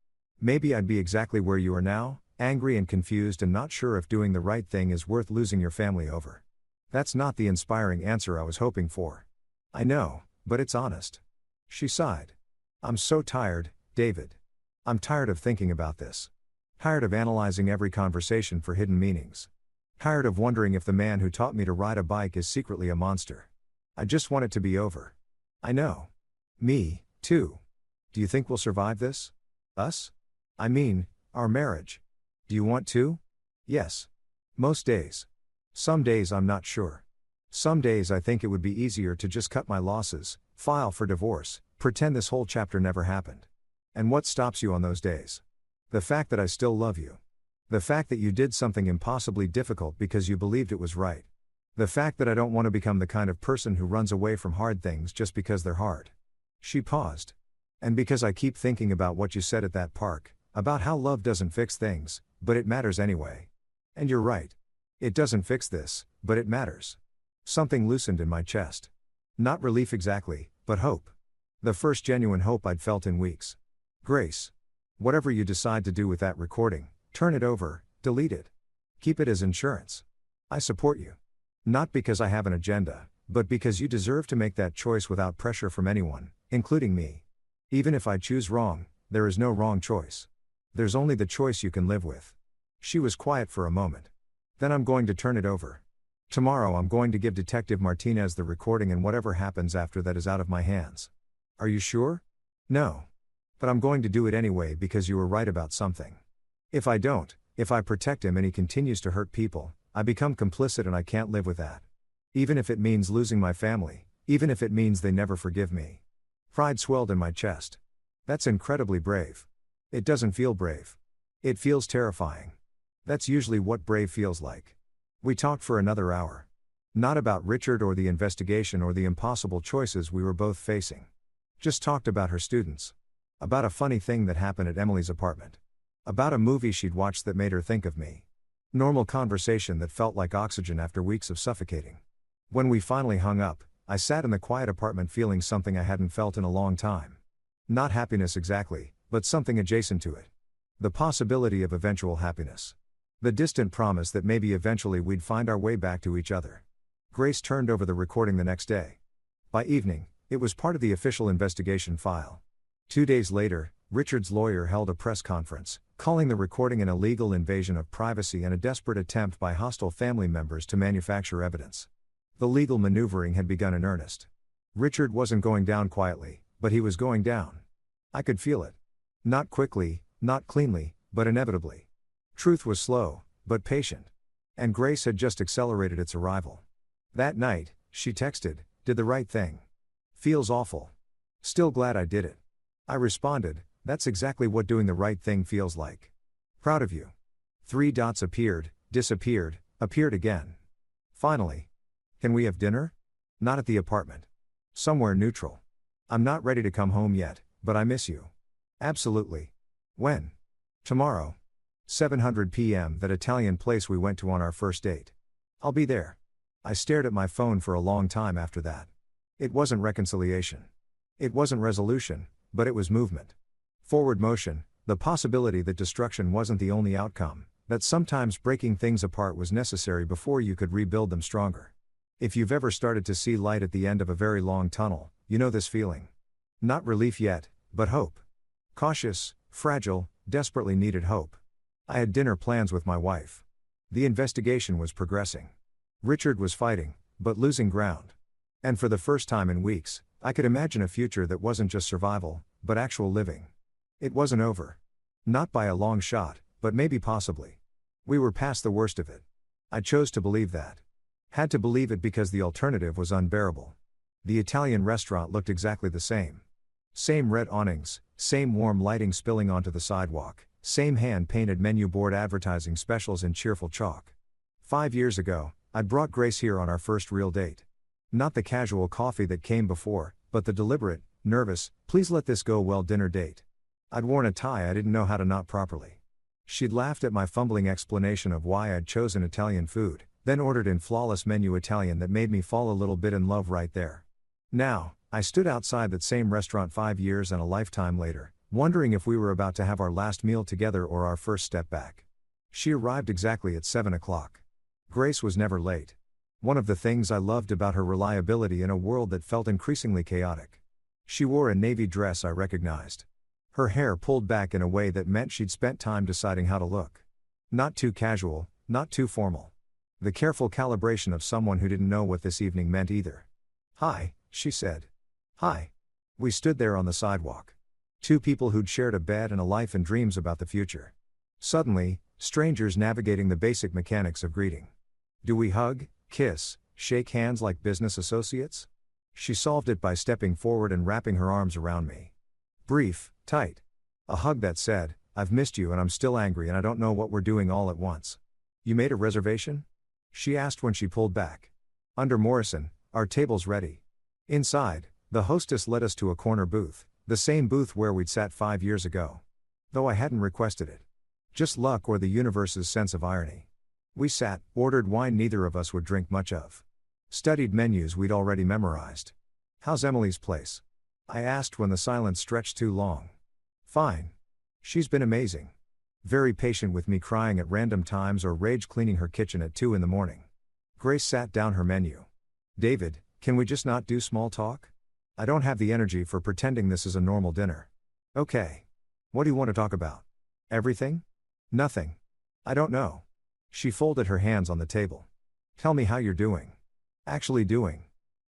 Maybe I'd be exactly where you are now, angry and confused and not sure if doing the right thing is worth losing your family over. That's not the inspiring answer I was hoping for. I know, but it's honest. She sighed. I'm so tired, David. I'm tired of thinking about this. Tired of analyzing every conversation for hidden meanings. Tired of wondering if the man who taught me to ride a bike is secretly a monster. I just want it to be over. I know. Me, too. Do you think we'll survive this? Us? I mean, our marriage. Do you want to? Yes. Most days. Some days I'm not sure. Some days I think it would be easier to just cut my losses, file for divorce, pretend this whole chapter never happened. And what stops you on those days? The fact that I still love you. The fact that you did something impossibly difficult because you believed it was right. The fact that I don't want to become the kind of person who runs away from hard things just because they're hard. She paused. And because I keep thinking about what you said at that park, about how love doesn't fix things, but it matters anyway. And you're right. It doesn't fix this, but it matters. Something loosened in my chest. Not relief exactly, but hope. The first genuine hope I'd felt in weeks. Grace. Whatever you decide to do with that recording, turn it over, delete it. Keep it as insurance. I support you. Not because I have an agenda, but because you deserve to make that choice without pressure from anyone, including me. Even if I choose wrong, there is no wrong choice. There's only the choice you can live with. She was quiet for a moment. Then I'm going to turn it over. Tomorrow I'm going to give Detective Martinez the recording, and whatever happens after that is out of my hands. Are you sure? No. But I'm going to do it anyway because you were right about something. If I don't, if I protect him and he continues to hurt people, I become complicit and I can't live with that. Even if it means losing my family, even if it means they never forgive me. Pride swelled in my chest. That's incredibly brave. It doesn't feel brave. It feels terrifying. That's usually what brave feels like. We talked for another hour. Not about Richard or the investigation or the impossible choices we were both facing. Just talked about her students. About a funny thing that happened at Emily's apartment. About a movie she'd watched that made her think of me. Normal conversation that felt like oxygen after weeks of suffocating. When we finally hung up, I sat in the quiet apartment feeling something I hadn't felt in a long time. Not happiness exactly, but something adjacent to it. The possibility of eventual happiness. The distant promise that maybe eventually we'd find our way back to each other. Grace turned over the recording the next day. By evening, it was part of the official investigation file. 2 days later, Richard's lawyer held a press conference, calling the recording an illegal invasion of privacy and a desperate attempt by hostile family members to manufacture evidence. The legal maneuvering had begun in earnest. Richard wasn't going down quietly, but he was going down. I could feel it. Not quickly, not cleanly, but inevitably. Truth was slow, but patient. And grace had just accelerated its arrival. That night, she texted, "Did the right thing. Feels awful. Still glad I did it." I responded, "That's exactly what doing the right thing feels like. Proud of you." 3 dots appeared, disappeared, appeared again. Finally. "Can we have dinner?" "Not at the apartment. Somewhere neutral. I'm not ready to come home yet, but I miss you." "Absolutely. When?" "Tomorrow. 7:00 p.m. that Italian place we went to on our first date. I'll be there." I stared at my phone for a long time after that. It wasn't reconciliation. It wasn't resolution, but it was movement. Forward motion, the possibility that destruction wasn't the only outcome, that sometimes breaking things apart was necessary before you could rebuild them stronger. If you've ever started to see light at the end of a very long tunnel, you know this feeling. Not relief yet, but hope. Cautious, fragile, desperately needed hope. I had dinner plans with my wife. The investigation was progressing. Richard was fighting, but losing ground. And for the first time in weeks, I could imagine a future that wasn't just survival, but actual living. It wasn't over. Not by a long shot, but maybe possibly. We were past the worst of it. I chose to believe that. Had to believe it because the alternative was unbearable. The Italian restaurant looked exactly the same. Same red awnings, same warm lighting spilling onto the sidewalk, same hand-painted menu board advertising specials in cheerful chalk. 5 years ago, I'd brought Grace here on our first real date. Not the casual coffee that came before, but the deliberate, nervous, please let this go well dinner date. I'd worn a tie I didn't know how to knot properly. She'd laughed at my fumbling explanation of why I'd chosen Italian food, then ordered in flawless menu Italian that made me fall a little bit in love right there. Now, I stood outside that same restaurant 5 years and a lifetime later, wondering if we were about to have our last meal together or our first step back. She arrived exactly at 7 o'clock. Grace was never late. One of the things I loved about her reliability in a world that felt increasingly chaotic. She wore a navy dress I recognized. Her hair pulled back in a way that meant she'd spent time deciding how to look. Not too casual, not too formal. The careful calibration of someone who didn't know what this evening meant either. "Hi," she said. "Hi." We stood there on the sidewalk. Two people who'd shared a bed and a life and dreams about the future. Suddenly, strangers navigating the basic mechanics of greeting. Do we hug, kiss, shake hands like business associates? She solved it by stepping forward and wrapping her arms around me. Brief, tight. A hug that said, "I've missed you and I'm still angry and I don't know what we're doing all at once." "You made a reservation?" she asked when she pulled back. "Under Morrison, our table's ready." Inside, the hostess led us to a corner booth, the same booth where we'd sat 5 years ago. Though I hadn't requested it. Just luck or the universe's sense of irony. We sat, ordered wine neither of us would drink much of. Studied menus we'd already memorized. "How's Emily's place?" I asked when the silence stretched too long. "Fine. She's been amazing. Very patient with me crying at random times or rage cleaning her kitchen at 2 in the morning." Grace sat down her menu. "David, can we just not do small talk? I don't have the energy for pretending this is a normal dinner." "Okay. What do you want to talk about?" "Everything?" "Nothing. I don't know." She folded her hands on the table. "Tell me how you're doing. Actually doing.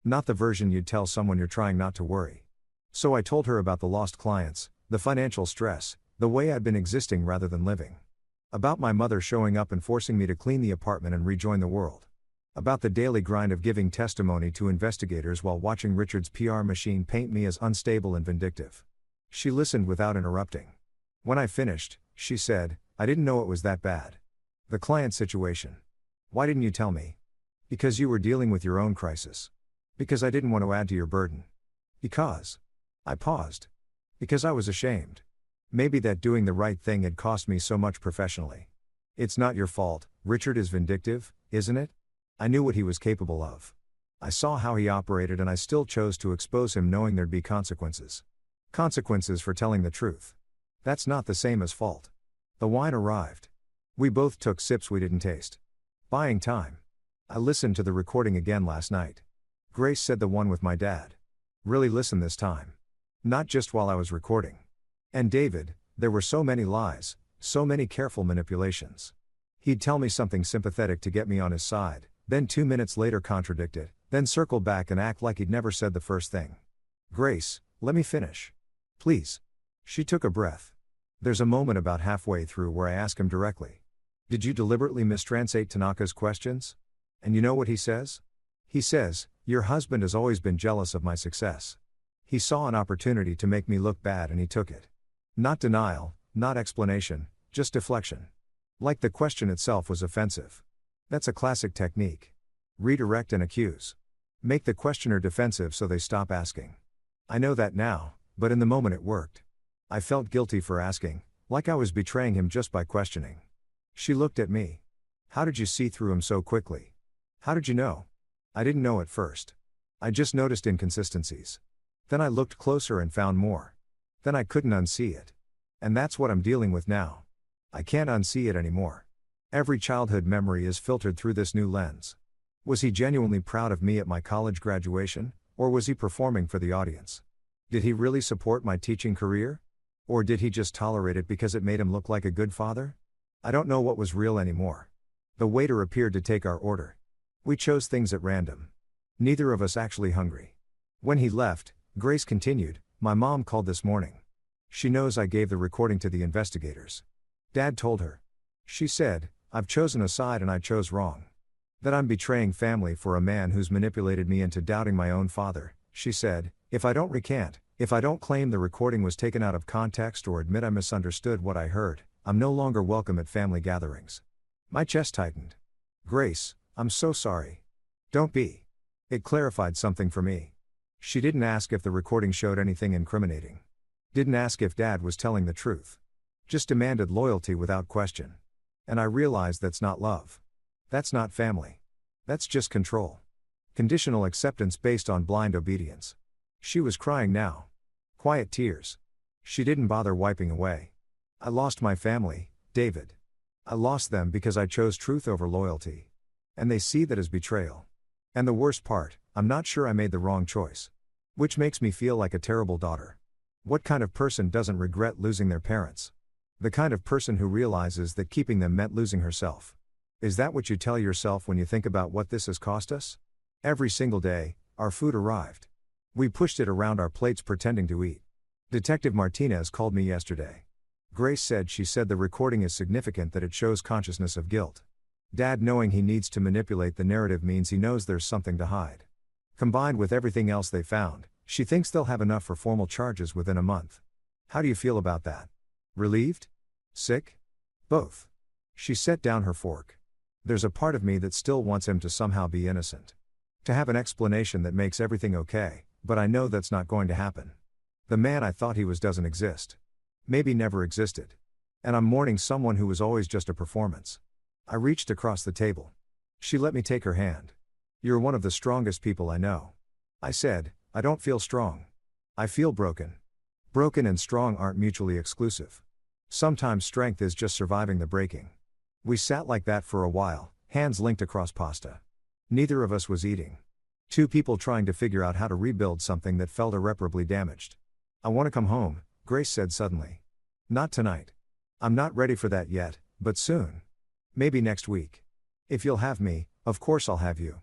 Not the version you'd tell someone you're trying not to worry." So I told her about the lost clients, the financial stress, the way I'd been existing rather than living. About my mother showing up and forcing me to clean the apartment and rejoin the world. About the daily grind of giving testimony to investigators while watching Richard's PR machine paint me as unstable and vindictive. She listened without interrupting. When I finished, she said, "I didn't know it was that bad. The client situation. Why didn't you tell me?" "Because you were dealing with your own crisis. Because I didn't want to add to your burden. Because." I paused. "Because I was ashamed. Maybe that doing the right thing had cost me so much professionally." "It's not your fault, Richard is vindictive, isn't it?" I knew what he was capable of. I saw how he operated and I still chose to expose him knowing there'd be consequences. Consequences for telling the truth. That's not the same as fault. The wine arrived. We both took sips we didn't taste. Buying time. I listened to the recording again last night. Grace said the one with my dad. Really listened this time. Not just while I was recording. And David, there were so many lies, so many careful manipulations. He'd tell me something sympathetic to get me on his side, then 2 minutes later contradict it, then circle back and act like he'd never said the first thing. "Grace, let me finish. Please." She took a breath. There's a moment about halfway through where I ask him directly. "Did you deliberately mistranslate Tanaka's questions?" And you know what he says? He says, "Your husband has always been jealous of my success. He saw an opportunity to make me look bad and he took it." Not denial, not explanation, just deflection. Like the question itself was offensive. That's a classic technique. Redirect and accuse. Make the questioner defensive so they stop asking. I know that now, but in the moment it worked. I felt guilty for asking, like I was betraying him just by questioning. She looked at me. "How did you see through him so quickly? How did you know?" "I didn't know at first. I just noticed inconsistencies. Then I looked closer and found more. Then I couldn't unsee it. And that's what I'm dealing with now. I can't unsee it anymore. Every childhood memory is filtered through this new lens. Was he genuinely proud of me at my college graduation, or was he performing for the audience? Did he really support my teaching career? Or did he just tolerate it because it made him look like a good father? I don't know what was real anymore. The waiter appeared to take our order. We chose things at random. Neither of us actually hungry. When he left, Grace continued, "My mom called this morning. She knows I gave the recording to the investigators. Dad told her. She said, I've chosen a side and I chose wrong. That I'm betraying family for a man who's manipulated me into doubting my own father. She said, if I don't recant, if I don't claim the recording was taken out of context or admit I misunderstood what I heard, I'm no longer welcome at family gatherings." My chest tightened. "Grace, I'm so sorry. Don't be." It clarified something for me. She didn't ask if the recording showed anything incriminating. Didn't ask if Dad was telling the truth. Just demanded loyalty without question. And I realized that's not love. That's not family. That's just control. Conditional acceptance based on blind obedience. She was crying now. Quiet tears. She didn't bother wiping away. I lost my family, David. I lost them because I chose truth over loyalty. And they see that as betrayal. And the worst part, I'm not sure I made the wrong choice. Which makes me feel like a terrible daughter. What kind of person doesn't regret losing their parents? The kind of person who realizes that keeping them meant losing herself. Is that what you tell yourself when you think about what this has cost us? Every single day, our food arrived. We pushed it around our plates pretending to eat. Detective Martinez called me yesterday. Grace said the recording is significant, that it shows consciousness of guilt. Dad knowing he needs to manipulate the narrative means he knows there's something to hide. Combined with everything else they found, she thinks they'll have enough for formal charges within a month. How do you feel about that? Relieved? Sick? Both. She set down her fork. There's a part of me that still wants him to somehow be innocent. To have an explanation that makes everything okay, but I know that's not going to happen. The man I thought he was doesn't exist. Maybe never existed. And I'm mourning someone who was always just a performance. I reached across the table. She let me take her hand. You're one of the strongest people I know. I said, I don't feel strong. I feel broken. Broken and strong aren't mutually exclusive. Sometimes strength is just surviving the breaking. We sat like that for a while, hands linked across pasta. Neither of us was eating. Two people trying to figure out how to rebuild something that felt irreparably damaged. I want to come home, Grace said suddenly. Not tonight. I'm not ready for that yet, but soon. Maybe next week. If you'll have me, of course I'll have you.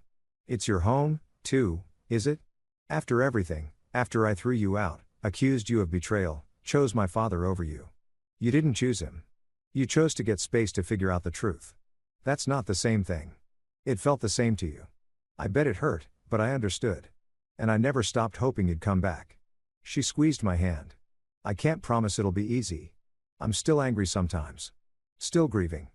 It's your home, too, is it? After everything, after I threw you out, accused you of betrayal, chose my father over you. You didn't choose him. You chose to get space to figure out the truth. That's not the same thing. It felt the same to you. I bet it hurt, but I understood. And I never stopped hoping you'd come back. She squeezed my hand. I can't promise it'll be easy. I'm still angry sometimes. Still grieving.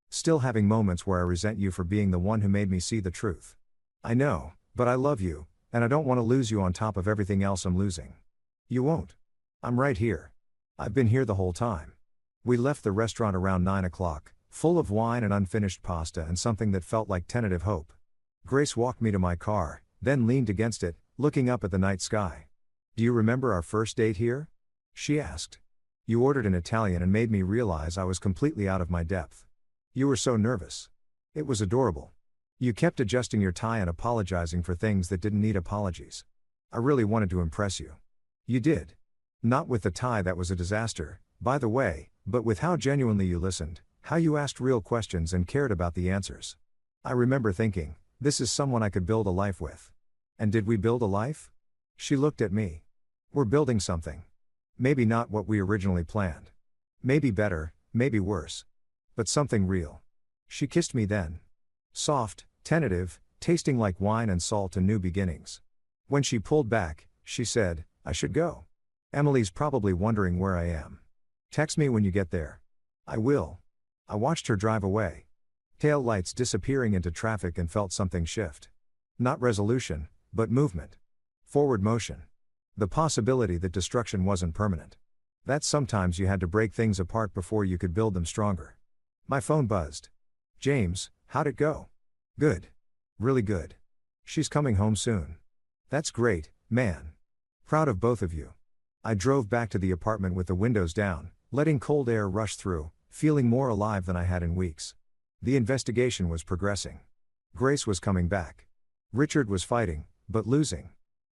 Still having moments where I resent you for being the one who made me see the truth. I know, but I love you, and I don't want to lose you on top of everything else I'm losing. You won't. I'm right here. I've been here the whole time. We left the restaurant around 9 o'clock, full of wine and unfinished pasta and something that felt like tentative hope. Grace walked me to my car, then leaned against it, looking up at the night sky. Do you remember our first date here? She asked. You ordered in Italian and made me realize I was completely out of my depth. You were so nervous. It was adorable. You kept adjusting your tie and apologizing for things that didn't need apologies. I really wanted to impress you. You did. Not with the tie that was a disaster, by the way, but with how genuinely you listened, how you asked real questions and cared about the answers. I remember thinking, this is someone I could build a life with. And did we build a life? She looked at me. We're building something. Maybe not what we originally planned. Maybe better, maybe worse. But something real. She kissed me then. Soft, tentative, tasting like wine and salt and new beginnings. When she pulled back, she said, I should go. Emily's probably wondering where I am. Text me when you get there. I will. I watched her drive away. Tail lights disappearing into traffic and felt something shift. Not resolution, but movement. Forward motion. The possibility that destruction wasn't permanent. That sometimes you had to break things apart before you could build them stronger. My phone buzzed. James, how'd it go? Good. Really good. She's coming home soon. That's great, man. Proud of both of you. I drove back to the apartment with the windows down, letting cold air rush through, feeling more alive than I had in weeks. The investigation was progressing. Grace was coming back. Richard was fighting, but losing.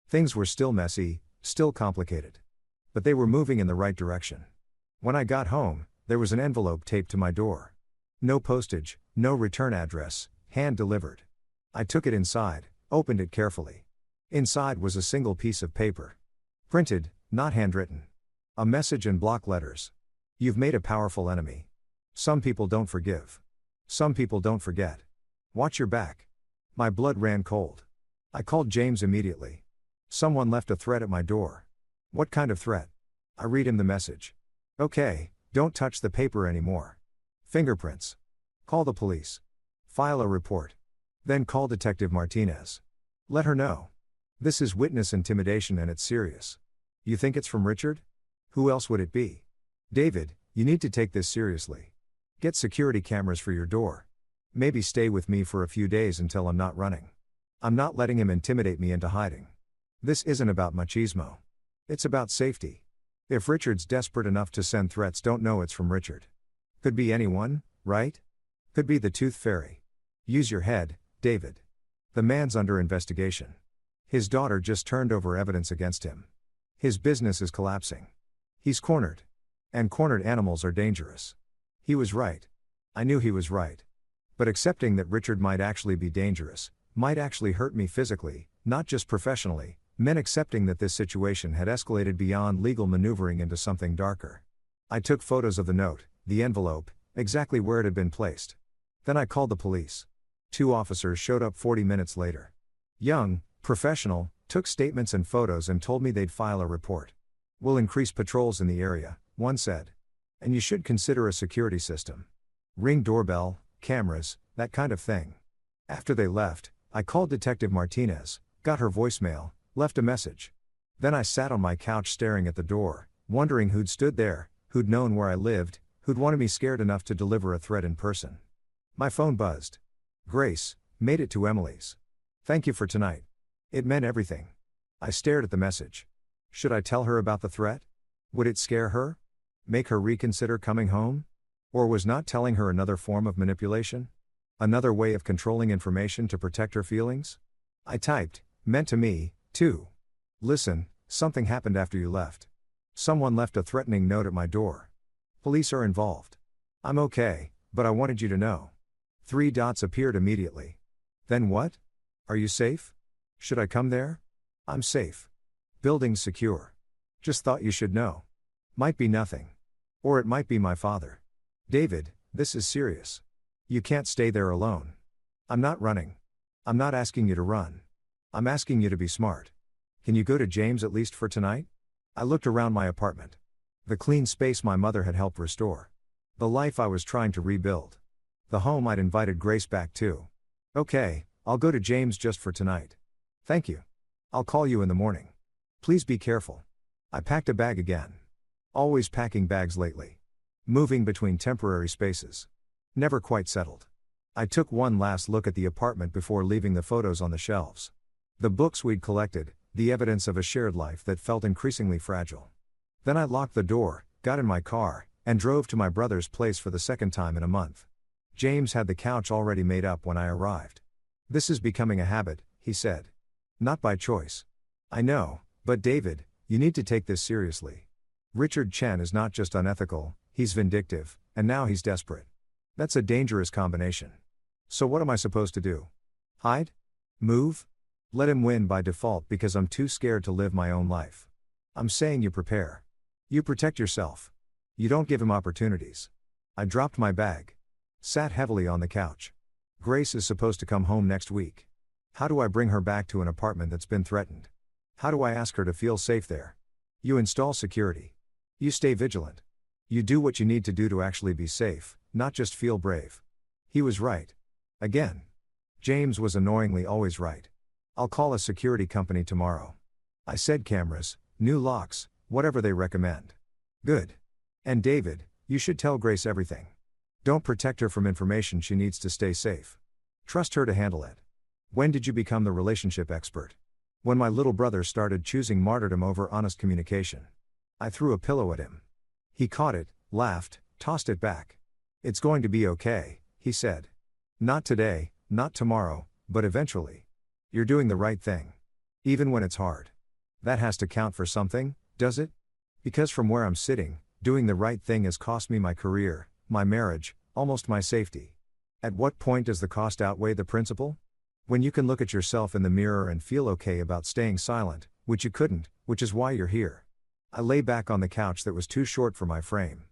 Things were still messy, still complicated. But they were moving in the right direction. When I got home, there was an envelope taped to my door. No postage, no return address, hand delivered. I took it inside, opened it carefully. Inside was a single piece of paper. Printed, not handwritten. A message in block letters. You've made a powerful enemy. Some people don't forgive. Some people don't forget. Watch your back. My blood ran cold. I called James immediately. Someone left a threat at my door. What kind of threat? I read him the message. Okay, don't touch the paper anymore. Fingerprints. Call the police. File a report. Then call Detective Martinez. Let her know. This is witness intimidation and it's serious. You think it's from Richard? Who else would it be? David, You need to take this seriously. Get security cameras for your door. Maybe stay with me for a few days until I'm not running. I'm not letting him intimidate me into hiding. This isn't about machismo. It's about safety. If Richard's desperate enough to send threats, don't know it's from Richard. Could be anyone, right? Could be the Tooth Fairy. Use your head, David. The man's under investigation. His daughter just turned over evidence against him. His business is collapsing. He's cornered. And cornered animals are dangerous. He was right. I knew he was right. But accepting that Richard might actually be dangerous, might actually hurt me physically, not just professionally, meant accepting that this situation had escalated beyond legal maneuvering into something darker. I took photos of the note, the envelope, exactly where it had been placed. Then I called the police. 2 officers showed up 40 minutes later. Young, professional, took statements and photos and told me they'd file a report. We'll increase patrols in the area, one said. And you should consider a security system. Ring doorbell, cameras, that kind of thing. After they left, I called Detective Martinez, got her voicemail, left a message. Then I sat on my couch staring at the door, wondering who'd stood there, who'd known where I lived, who'd wanted me scared enough to deliver a threat in person. My phone buzzed. Grace, made it to Emily's. Thank you for tonight. It meant everything. I stared at the message. Should I tell her about the threat? Would it scare her? Make her reconsider coming home? Or was not telling her another form of manipulation? Another way of controlling information to protect her feelings? I typed, meant to me, too. Listen, something happened after you left. Someone left a threatening note at my door. Police are involved. I'm okay, but I wanted you to know. 3 dots appeared immediately. Then what? Are you safe? Should I come there? I'm safe. Building's secure. Just thought you should know. Might be nothing. Or it might be my father. David, this is serious. You can't stay there alone. I'm not running. I'm not asking you to run. I'm asking you to be smart. Can you go to James at least for tonight? I looked around my apartment. The clean space my mother had helped restore. The life I was trying to rebuild. The home I'd invited Grace back to. Okay, I'll go to James just for tonight. Thank you. I'll call you in the morning. Please be careful. I packed a bag again. Always packing bags lately. Moving between temporary spaces. Never quite settled. I took one last look at the apartment before leaving the photos on the shelves. The books we'd collected, the evidence of a shared life that felt increasingly fragile. Then I locked the door, got in my car, and drove to my brother's place for the second time in a month. James had the couch already made up when I arrived. This is becoming a habit, he said. Not by choice. I know, but David, you need to take this seriously. Richard Chen is not just unethical, he's vindictive, and now he's desperate. That's a dangerous combination. So what am I supposed to do? Hide? Move? Let him win by default because I'm too scared to live my own life. I'm saying you prepare. You protect yourself. You don't give him opportunities. I dropped my bag. Sat heavily on the couch. Grace is supposed to come home next week. How do I bring her back to an apartment that's been threatened? How do I ask her to feel safe there? You install security. You stay vigilant. You do what you need to do to actually be safe, not just feel brave. He was right. Again. James was annoyingly always right. I'll call a security company tomorrow. I said cameras, new locks, whatever they recommend. Good. And David, you should tell Grace everything. Don't protect her from information she needs to stay safe. Trust her to handle it. When did you become the relationship expert? When my little brother started choosing martyrdom over honest communication. I threw a pillow at him. He caught it, laughed, tossed it back. It's going to be okay, he said. Not today, not tomorrow, but eventually. You're doing the right thing. Even when it's hard. That has to count for something, does it? Because from where I'm sitting, doing the right thing has cost me my career, my marriage, almost my safety. At what point does the cost outweigh the principle? When you can look at yourself in the mirror and feel okay about staying silent, which you couldn't, which is why you're here. I lay back on the couch that was too short for my frame.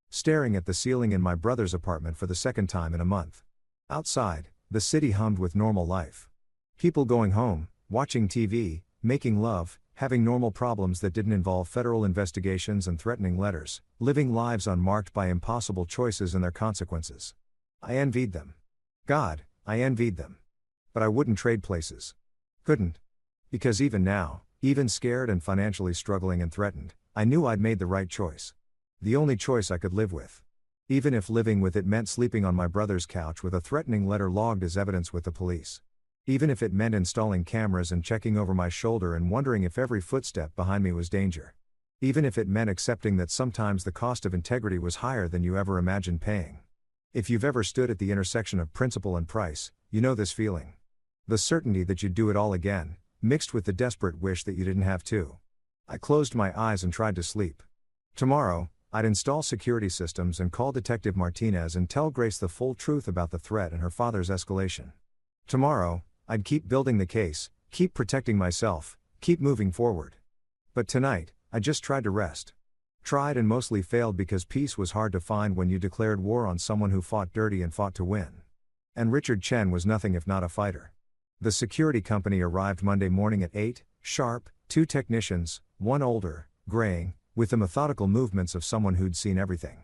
Staring at the ceiling in my brother's apartment for the second time in a month. Outside, the city hummed with normal life. People going home, watching TV, making love, having normal problems that didn't involve federal investigations and threatening letters, living lives unmarked by impossible choices and their consequences. I envied them. God, I envied them. But I wouldn't trade places. Couldn't. Because even now, even scared and financially struggling and threatened, I knew I'd made the right choice. The only choice I could live with. Even if living with it meant sleeping on my brother's couch with a threatening letter logged as evidence with the police. Even if it meant installing cameras and checking over my shoulder and wondering if every footstep behind me was danger. Even if it meant accepting that sometimes the cost of integrity was higher than you ever imagined paying. If you've ever stood at the intersection of principle and price, you know this feeling. The certainty that you'd do it all again, mixed with the desperate wish that you didn't have to. I closed my eyes and tried to sleep. Tomorrow, I'd install security systems and call Detective Martinez and tell Grace the full truth about the threat and her father's escalation. Tomorrow, I'd keep building the case, keep protecting myself, keep moving forward. But tonight, I just tried to rest. Tried and mostly failed because peace was hard to find when you declared war on someone who fought dirty and fought to win. And Richard Chen was nothing if not a fighter. The security company arrived Monday morning at 8, sharp, 2 technicians, one older, graying, with the methodical movements of someone who'd seen everything.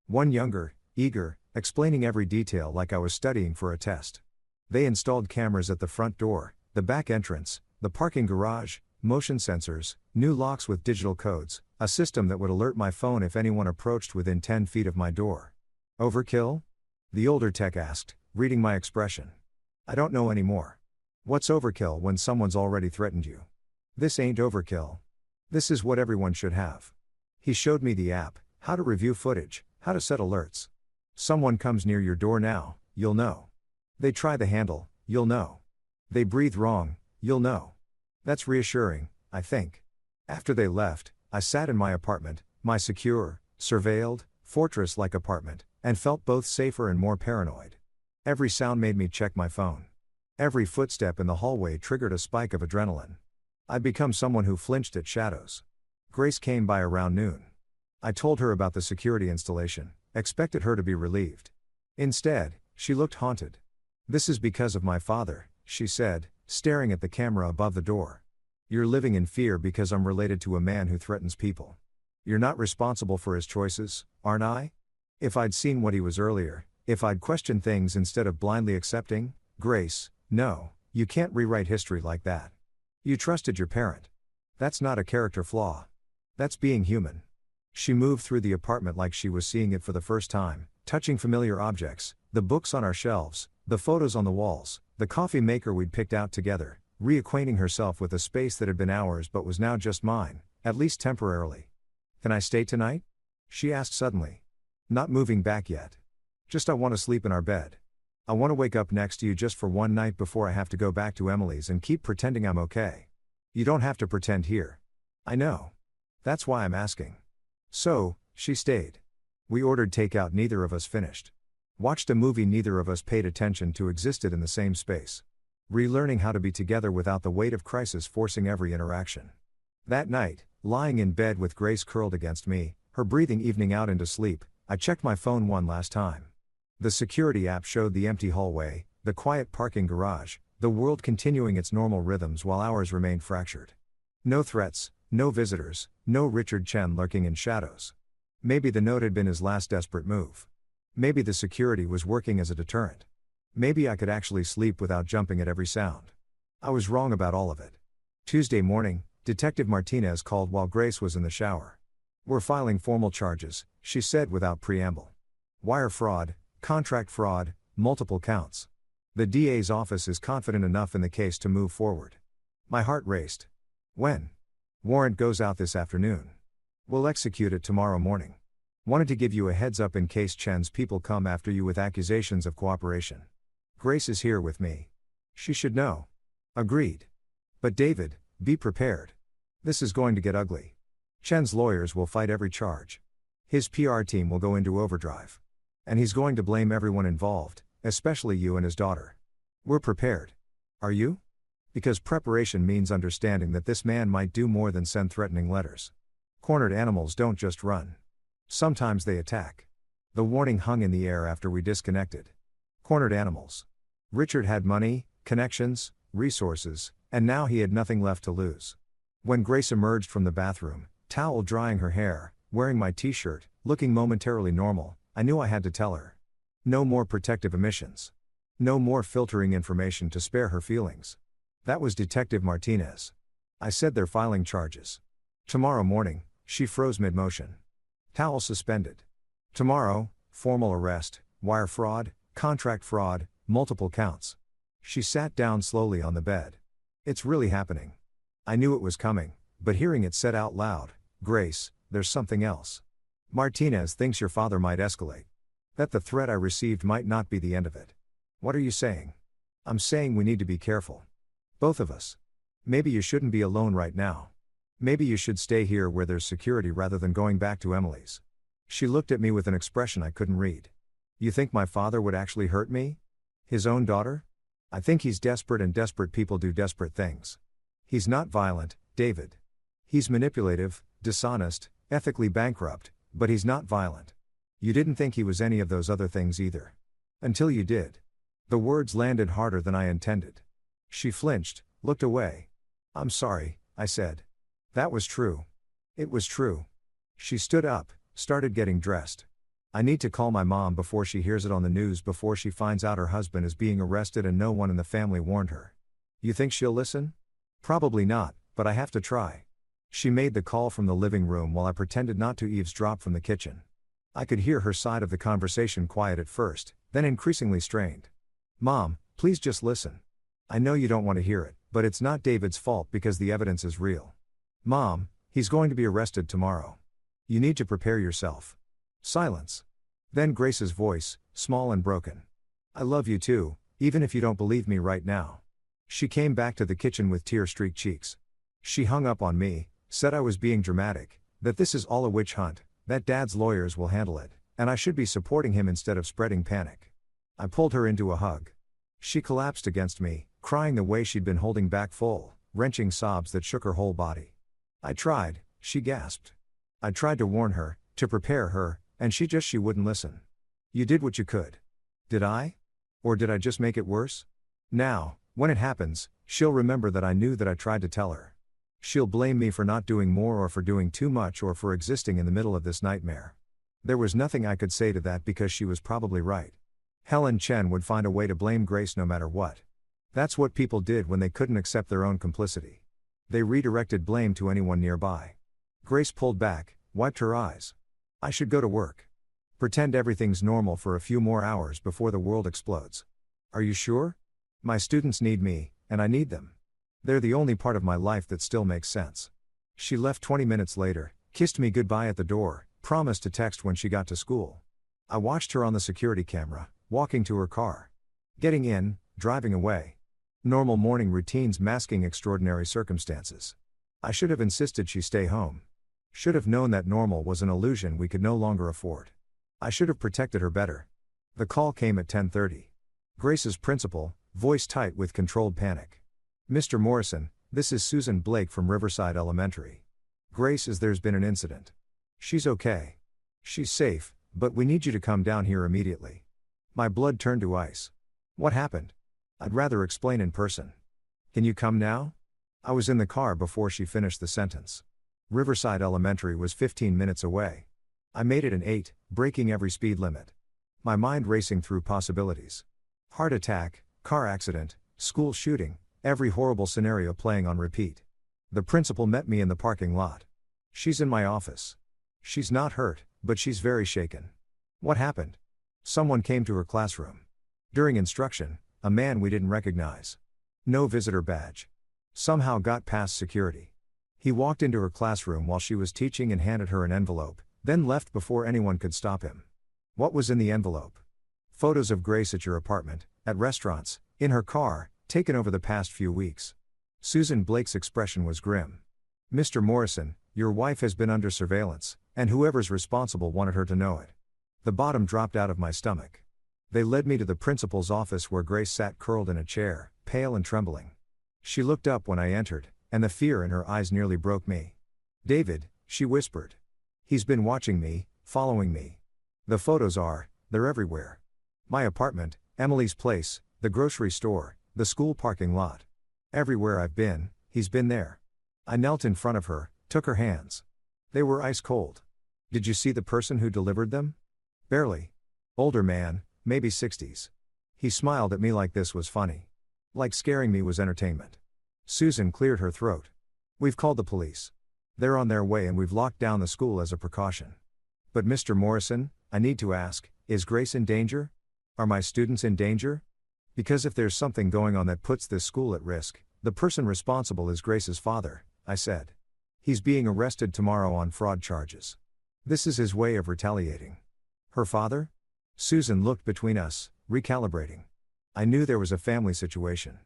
One younger, eager, explaining every detail like I was studying for a test. They installed cameras at the front door, the back entrance, the parking garage, motion sensors, new locks with digital codes, a system that would alert my phone if anyone approached within 10 feet of my door. Overkill? The older tech asked, reading my expression. I don't know anymore. What's overkill when someone's already threatened you? This ain't overkill. This is what everyone should have. He showed me the app, how to review footage, how to set alerts. Someone comes near your door now, you'll know. They try the handle, you'll know. They breathe wrong, you'll know. That's reassuring, I think. After they left, I sat in my apartment, my secure, surveilled, fortress-like apartment, and felt both safer and more paranoid. Every sound made me check my phone. Every footstep in the hallway triggered a spike of adrenaline. I'd become someone who flinched at shadows. Grace came by around noon. I told her about the security installation, expected her to be relieved. Instead, she looked haunted. This is because of my father, she said, staring at the camera above the door. You're living in fear because I'm related to a man who threatens people. You're not responsible for his choices, aren't I? If I'd seen what he was earlier, if I'd questioned things instead of blindly accepting, Grace, no, you can't rewrite history like that. You trusted your parent. That's not a character flaw. That's being human. She moved through the apartment like she was seeing it for the first time, touching familiar objects, the books on our shelves, the photos on the walls, the coffee maker we'd picked out together, reacquainting herself with a space that had been ours but was now just mine, at least temporarily. Can I stay tonight? She asked suddenly. Not moving back yet. Just I want to sleep in our bed. I want to wake up next to you just for one night before I have to go back to Emily's and keep pretending I'm okay. You don't have to pretend here. I know. That's why I'm asking. So, she stayed. We ordered takeout neither of us finished. Watched a movie neither of us paid attention to existed in the same space. Relearning how to be together without the weight of crisis forcing every interaction. That night, lying in bed with Grace curled against me, her breathing evening out into sleep, I checked my phone one last time. The security app showed the empty hallway, the quiet parking garage, the world continuing its normal rhythms while ours remained fractured. No threats, no visitors, no Richard Chen lurking in shadows. Maybe the note had been his last desperate move. Maybe the security was working as a deterrent. Maybe I could actually sleep without jumping at every sound. I was wrong about all of it. Tuesday morning, Detective Martinez called while Grace was in the shower. We're filing formal charges, she said without preamble. Wire fraud, contract fraud, multiple counts. The DA's office is confident enough in the case to move forward. My heart raced. When? Warrant goes out this afternoon. We'll execute it tomorrow morning. Wanted to give you a heads up in case Chen's people come after you with accusations of cooperation. Grace is here with me. She should know. Agreed. But David, be prepared. This is going to get ugly. Chen's lawyers will fight every charge. His PR team will go into overdrive. And he's going to blame everyone involved, especially you and his daughter. We're prepared. Are you? Because preparation means understanding that this man might do more than send threatening letters. Cornered animals don't just run. Sometimes they attack. The warning hung in the air after we disconnected. Cornered animals. Richard had money, connections, resources, and now he had nothing left to lose. When Grace emerged from the bathroom, towel drying her hair, wearing my t-shirt, looking momentarily normal, I knew I had to tell her. No more protective emissions. No more filtering information to spare her feelings. That was Detective Martinez. I said they're filing charges. Tomorrow morning, she froze mid-motion. Towel suspended. Tomorrow, formal arrest, wire fraud, contract fraud, multiple counts. She sat down slowly on the bed. It's really happening. I knew it was coming, but hearing it said out loud, Grace, there's something else. Martinez thinks your father might escalate. That the threat I received might not be the end of it. What are you saying? I'm saying we need to be careful. Both of us. Maybe you shouldn't be alone right now. Maybe you should stay here where there's security rather than going back to Emily's. She looked at me with an expression I couldn't read. You think my father would actually hurt me? His own daughter? I think he's desperate, and desperate people do desperate things. He's not violent, David. He's manipulative, dishonest, ethically bankrupt, but he's not violent. You didn't think he was any of those other things either. Until you did. The words landed harder than I intended. She flinched, looked away. I'm sorry, I said. That was true. It was true. She stood up, started getting dressed. I need to call my mom before she hears it on the news, before she finds out her husband is being arrested and no one in the family warned her. You think she'll listen? Probably not, but I have to try. She made the call from the living room while I pretended not to eavesdrop from the kitchen. I could hear her side of the conversation, quiet at first, then increasingly strained. Mom, please just listen. I know you don't want to hear it, but it's not David's fault because the evidence is real. Mom, he's going to be arrested tomorrow. You need to prepare yourself. Silence. Then Grace's voice, small and broken. I love you too, even if you don't believe me right now. She came back to the kitchen with tear-streaked cheeks. She hung up on me, said I was being dramatic, that this is all a witch hunt, that Dad's lawyers will handle it, and I should be supporting him instead of spreading panic. I pulled her into a hug. She collapsed against me, crying the way she'd been holding back, full, wrenching sobs that shook her whole body. I tried, she gasped. I tried to warn her, to prepare her, and she wouldn't listen. You did what you could. Did I? Or did I just make it worse? Now, when it happens, she'll remember that I knew that I tried to tell her. She'll blame me for not doing more, or for doing too much, or for existing in the middle of this nightmare. There was nothing I could say to that because she was probably right. Helen Chen would find a way to blame Grace no matter what. That's what people did when they couldn't accept their own complicity. They redirected blame to anyone nearby. Grace pulled back, wiped her eyes. I should go to work. Pretend everything's normal for a few more hours before the world explodes. Are you sure? My students need me, and I need them. They're the only part of my life that still makes sense. She left 20 minutes later, kissed me goodbye at the door, promised to text when she got to school. I watched her on the security camera, walking to her car. Getting in, driving away. Normal morning routines masking extraordinary circumstances. I should have insisted she stay home. Should have known that normal was an illusion we could no longer afford. I should have protected her better. The call came at 10:30. Grace's principal, voice tight with controlled panic. Mr. Morrison, this is Susan Blake from Riverside Elementary. Grace, there's been an incident. She's okay. She's safe, but we need you to come down here immediately. My blood turned to ice. What happened? I'd rather explain in person. Can you come now? I was in the car before she finished the sentence. Riverside Elementary was 15 minutes away. I made it in 8, breaking every speed limit. My mind racing through possibilities. Heart attack, car accident, school shooting, every horrible scenario playing on repeat. The principal met me in the parking lot. She's in my office. She's not hurt, but she's very shaken. What happened? Someone came to her classroom. During instruction, a man we didn't recognize. No visitor badge. Somehow got past security. He walked into her classroom while she was teaching and handed her an envelope, then left before anyone could stop him. What was in the envelope? Photos of Grace at your apartment, at restaurants, in her car, taken over the past few weeks. Susan Blake's expression was grim. Mr. Morrison, your wife has been under surveillance, and whoever's responsible wanted her to know it. The bottom dropped out of my stomach. They led me to the principal's office where Grace sat curled in a chair, pale and trembling. She looked up when I entered, and the fear in her eyes nearly broke me. David, she whispered. He's been watching me, following me. The photos they're everywhere. My apartment, Emily's place, the grocery store, the school parking lot. Everywhere I've been, he's been there. I knelt in front of her, took her hands. They were ice cold. Did you see the person who delivered them? Barely. Older man, maybe 60s. He smiled at me like this was funny. Like scaring me was entertainment. Susan cleared her throat. We've called the police. They're on their way and we've locked down the school as a precaution. But Mr. Morrison, I need to ask, is Grace in danger? Are my students in danger? Because if there's something going on that puts this school at risk, the person responsible is Grace's father, I said. He's being arrested tomorrow on fraud charges. This is his way of retaliating. Her father? Susan looked between us, recalibrating. I knew there was a family situation.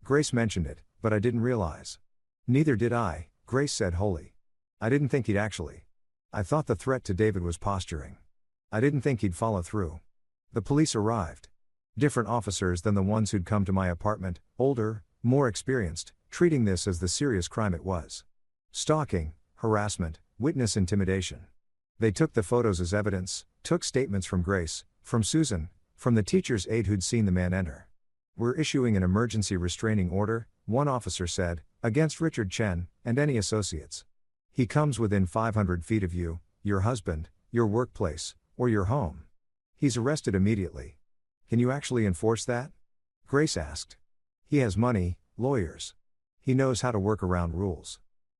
Grace mentioned it, but I didn't realize. Neither did I, Grace said wholly. I didn't think he'd actually. I thought the threat to David was posturing. I didn't think he'd follow through. The police arrived. Different officers than the ones who'd come to my apartment, older, more experienced, treating this as the serious crime it was. Stalking, harassment, witness intimidation. They took the photos as evidence, took statements from Grace, from Susan, from the teacher's aide who'd seen the man enter. We're issuing an emergency restraining order, one officer said, against Richard Chen, and any associates. He comes within 500 feet of you, your husband, your workplace, or your home. He's arrested immediately. Can you actually enforce that? Grace asked. He has money, lawyers. He knows how to work around rules.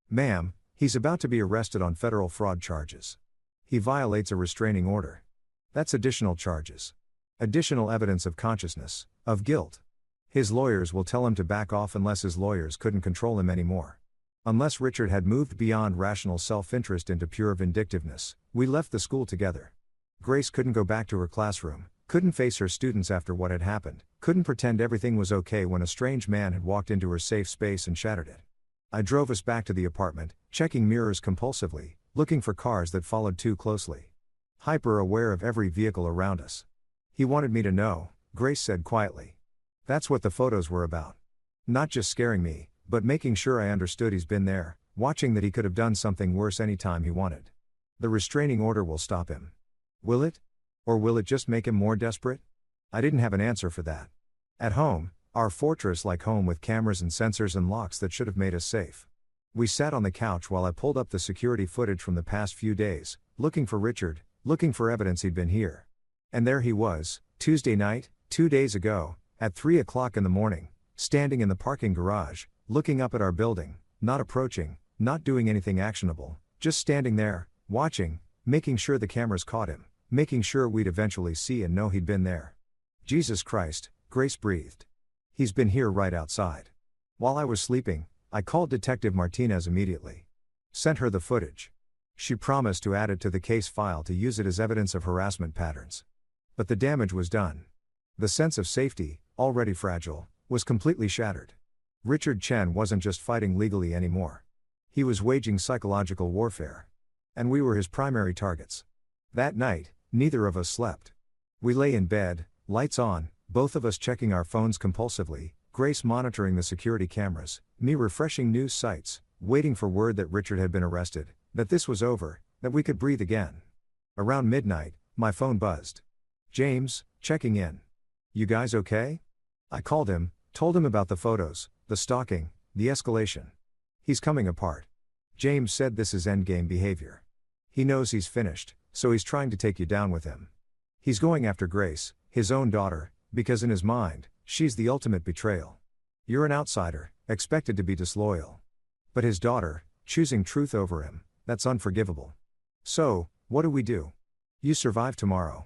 Ma'am, he's about to be arrested on federal fraud charges. He violates a restraining order. That's additional charges. Additional evidence of consciousness, of guilt. His lawyers will tell him to back off unless his lawyers couldn't control him anymore. Unless Richard had moved beyond rational self-interest into pure vindictiveness, we left the school together. Grace couldn't go back to her classroom, couldn't face her students after what had happened, couldn't pretend everything was okay when a strange man had walked into her safe space and shattered it. I drove us back to the apartment, checking mirrors compulsively, looking for cars that followed too closely. Hyper-aware of every vehicle around us. He wanted me to know, Grace said quietly. That's what the photos were about. Not just scaring me, but making sure I understood he's been there, watching that he could have done something worse any time he wanted. The restraining order will stop him. Will it? Or will it just make him more desperate? I didn't have an answer for that. At home, our fortress-like home with cameras and sensors and locks that should have made us safe. We sat on the couch while I pulled up the security footage from the past few days, looking for Richard, looking for evidence he'd been here. And there he was, Tuesday night, 2 days ago, at 3 o'clock in the morning, standing in the parking garage, looking up at our building, not approaching, not doing anything actionable, just standing there, watching, making sure the cameras caught him, making sure we'd eventually see and know he'd been there. Jesus Christ, Grace breathed. He's been here right outside. While I was sleeping, I called Detective Martinez immediately. Sent her the footage. She promised to add it to the case file to use it as evidence of harassment patterns. But the damage was done. The sense of safety, already fragile, was completely shattered. Richard Chen wasn't just fighting legally anymore. He was waging psychological warfare. And we were his primary targets. That night, neither of us slept. We lay in bed, lights on, both of us checking our phones compulsively, Grace monitoring the security cameras, me refreshing news sites, waiting for word that Richard had been arrested, that this was over, that we could breathe again. Around midnight, my phone buzzed. James, checking in. You guys okay? I called him, told him about the photos, the stalking, the escalation. He's coming apart. James said this is endgame behavior. He knows he's finished, so he's trying to take you down with him. He's going after Grace, his own daughter, because in his mind, she's the ultimate betrayal. You're an outsider, expected to be disloyal. But his daughter, choosing truth over him, that's unforgivable. So, what do? You survive tomorrow.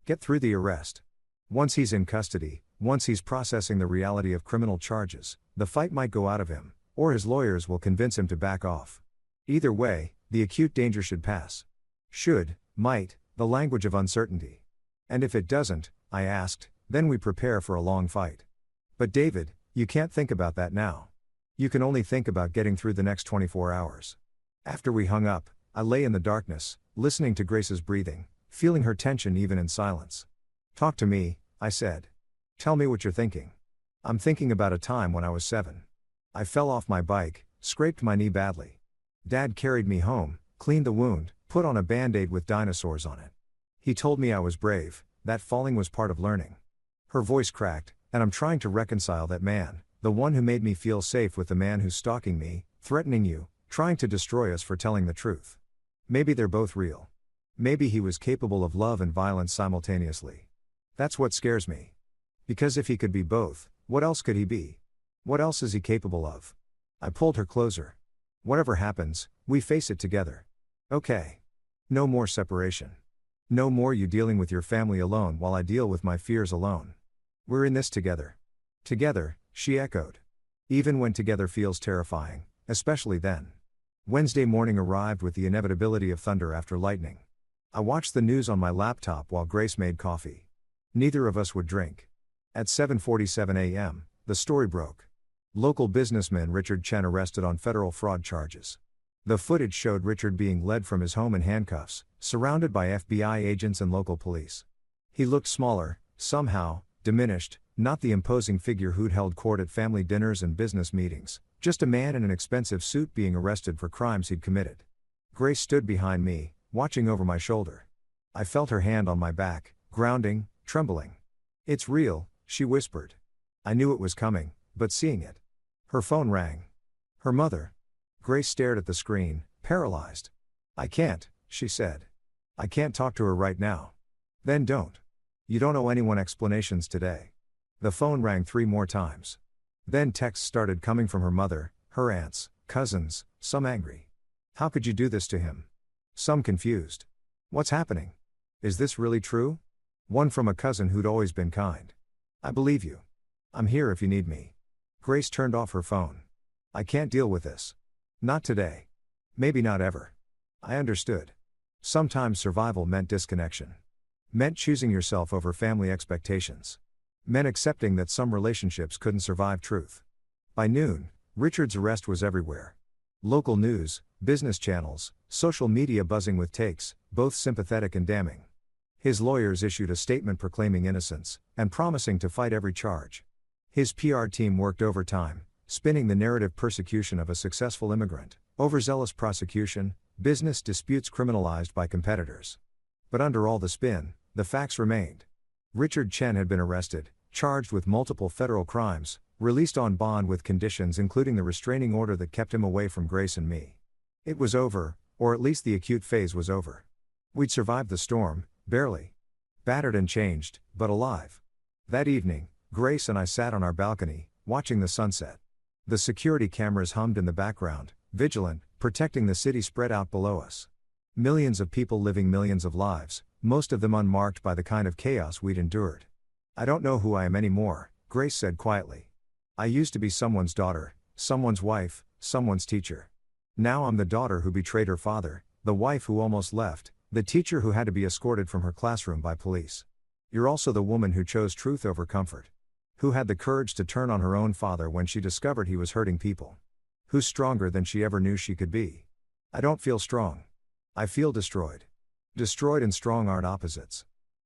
Get through the arrest. Once he's in custody, once he's processing the reality of criminal charges, the fight might go out of him, or his lawyers will convince him to back off. Either way, the acute danger should pass. Should, might, the language of uncertainty. And if it doesn't, I asked, then we prepare for a long fight. But David, you can't think about that now. You can only think about getting through the next 24 hours. After we hung up, I lay in the darkness, listening to Grace's breathing, feeling her tension even in silence. Talk to me, I said. Tell me what you're thinking. I'm thinking about a time when I was 7. I fell off my bike, scraped my knee badly. Dad carried me home, cleaned the wound, put on a band-aid with dinosaurs on it. He told me I was brave, that falling was part of learning. Her voice cracked, and I'm trying to reconcile that man, the one who made me feel safe, with the man who's stalking me, threatening you, trying to destroy us for telling the truth. Maybe they're both real. Maybe he was capable of love and violence simultaneously. That's what scares me. Because if he could be both, what else could he be? What else is he capable of? I pulled her closer. Whatever happens, we face it together. Okay. No more separation. No more you dealing with your family alone while I deal with my fears alone. We're in this together. Together, she echoed. Even when together feels terrifying, especially then. Wednesday morning arrived with the inevitability of thunder after lightning. I watched the news on my laptop while Grace made coffee. Neither of us would drink. At 7:47 a.m., the story broke. Local businessman Richard Chen arrested on federal fraud charges. The footage showed Richard being led from his home in handcuffs, surrounded by FBI agents and local police. He looked smaller, somehow, diminished, not the imposing figure who'd held court at family dinners and business meetings, just a man in an expensive suit being arrested for crimes he'd committed. Grace stood behind me, watching over my shoulder. I felt her hand on my back, grounding, trembling. "It's real," she whispered. I knew it was coming, but seeing it. Her phone rang. Her mother. Grace stared at the screen, paralyzed. "I can't," she said. "I can't talk to her right now." "Then don't. You don't owe anyone explanations today." The phone rang 3 more times. Then texts started coming from her mother, her aunts, cousins, some angry. "How could you do this to him?" Some confused. "What's happening? Is this really true?" One from a cousin who'd always been kind. "I believe you. I'm here if you need me." Grace turned off her phone. "I can't deal with this. Not today. Maybe not ever." I understood. Sometimes survival meant disconnection. Meant choosing yourself over family expectations. Meant accepting that some relationships couldn't survive truth. By noon, Richard's arrest was everywhere. Local news, business channels, social media buzzing with takes, both sympathetic and damning. His lawyers issued a statement proclaiming innocence, and promising to fight every charge. His PR team worked overtime, spinning the narrative persecution of a successful immigrant, overzealous prosecution, business disputes criminalized by competitors. But under all the spin, the facts remained. Richard Chen had been arrested, charged with multiple federal crimes, released on bond with conditions including the restraining order that kept him away from Grace and me. It was over, or at least the acute phase was over. We'd survived the storm, barely. Battered and changed, but alive. That evening, Grace and I sat on our balcony, watching the sunset. The security cameras hummed in the background, vigilant, protecting the city spread out below us. Millions of people living millions of lives, most of them unmarked by the kind of chaos we'd endured. "I don't know who I am anymore," Grace said quietly. "I used to be someone's daughter, someone's wife, someone's teacher. Now I'm the daughter who betrayed her father, the wife who almost left, the teacher who had to be escorted from her classroom by police. You're also the woman who chose truth over comfort. Who had the courage to turn on her own father when she discovered he was hurting people. Who's stronger than she ever knew she could be. I don't feel strong. I feel destroyed. Destroyed and strong aren't opposites.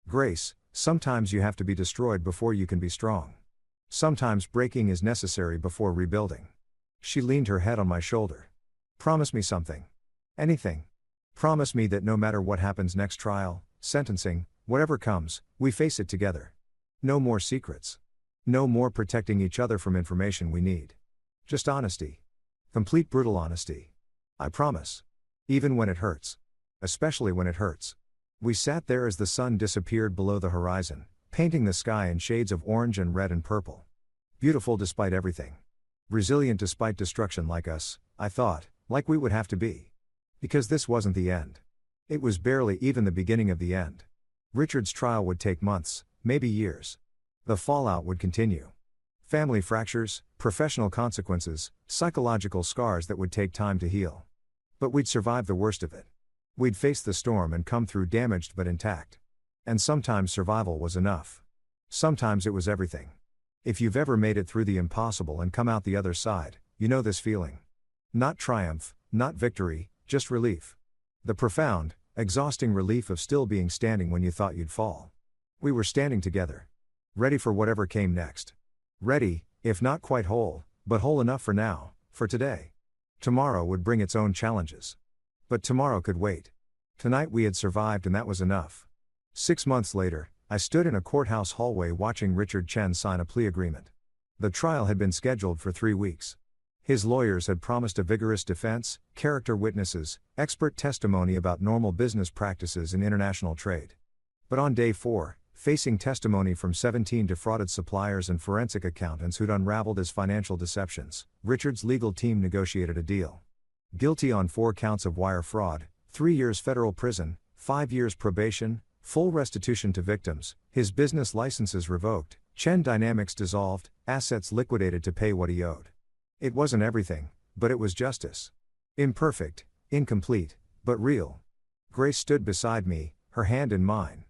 Grace, sometimes you have to be destroyed before you can be strong. Sometimes breaking is necessary before rebuilding." She leaned her head on my shoulder. "Promise me something. Anything. Promise me that no matter what happens next trial, sentencing, whatever comes, we face it together. No more secrets. No more protecting each other from information we need. Just honesty. Complete brutal honesty. I promise. Even when it hurts. Especially when it hurts." We sat there as the sun disappeared below the horizon, painting the sky in shades of orange and red and purple. Beautiful despite everything. Resilient despite destruction like us, I thought, like we would have to be. Because this wasn't the end. It was barely even the beginning of the end. Richard's trial would take months, maybe years. The fallout would continue. Family fractures, professional consequences, psychological scars that would take time to heal. But we'd survive the worst of it. We'd face the storm and come through damaged but intact. And sometimes survival was enough. Sometimes it was everything. If you've ever made it through the impossible and come out the other side, you know this feeling. Not triumph, not victory, just relief. The profound, exhausting relief of still being standing when you thought you'd fall. We were standing together. Ready for whatever came next. Ready, if not quite whole, but whole enough for now, for today. Tomorrow would bring its own challenges. But tomorrow could wait. Tonight we had survived and that was enough. 6 months later, I stood in a courthouse hallway watching Richard Chen sign a plea agreement. The trial had been scheduled for 3 weeks. His lawyers had promised a vigorous defense, character witnesses, expert testimony about normal business practices in international trade. But on day 4, facing testimony from 17 defrauded suppliers and forensic accountants who'd unraveled his financial deceptions, Richard's legal team negotiated a deal. Guilty on 4 counts of wire fraud, 3 years federal prison, 5 years probation, full restitution to victims, his business licenses revoked, Chen Dynamics dissolved, assets liquidated to pay what he owed. It wasn't everything, but it was justice. Imperfect, incomplete, but real. Grace stood beside me, her hand in mine.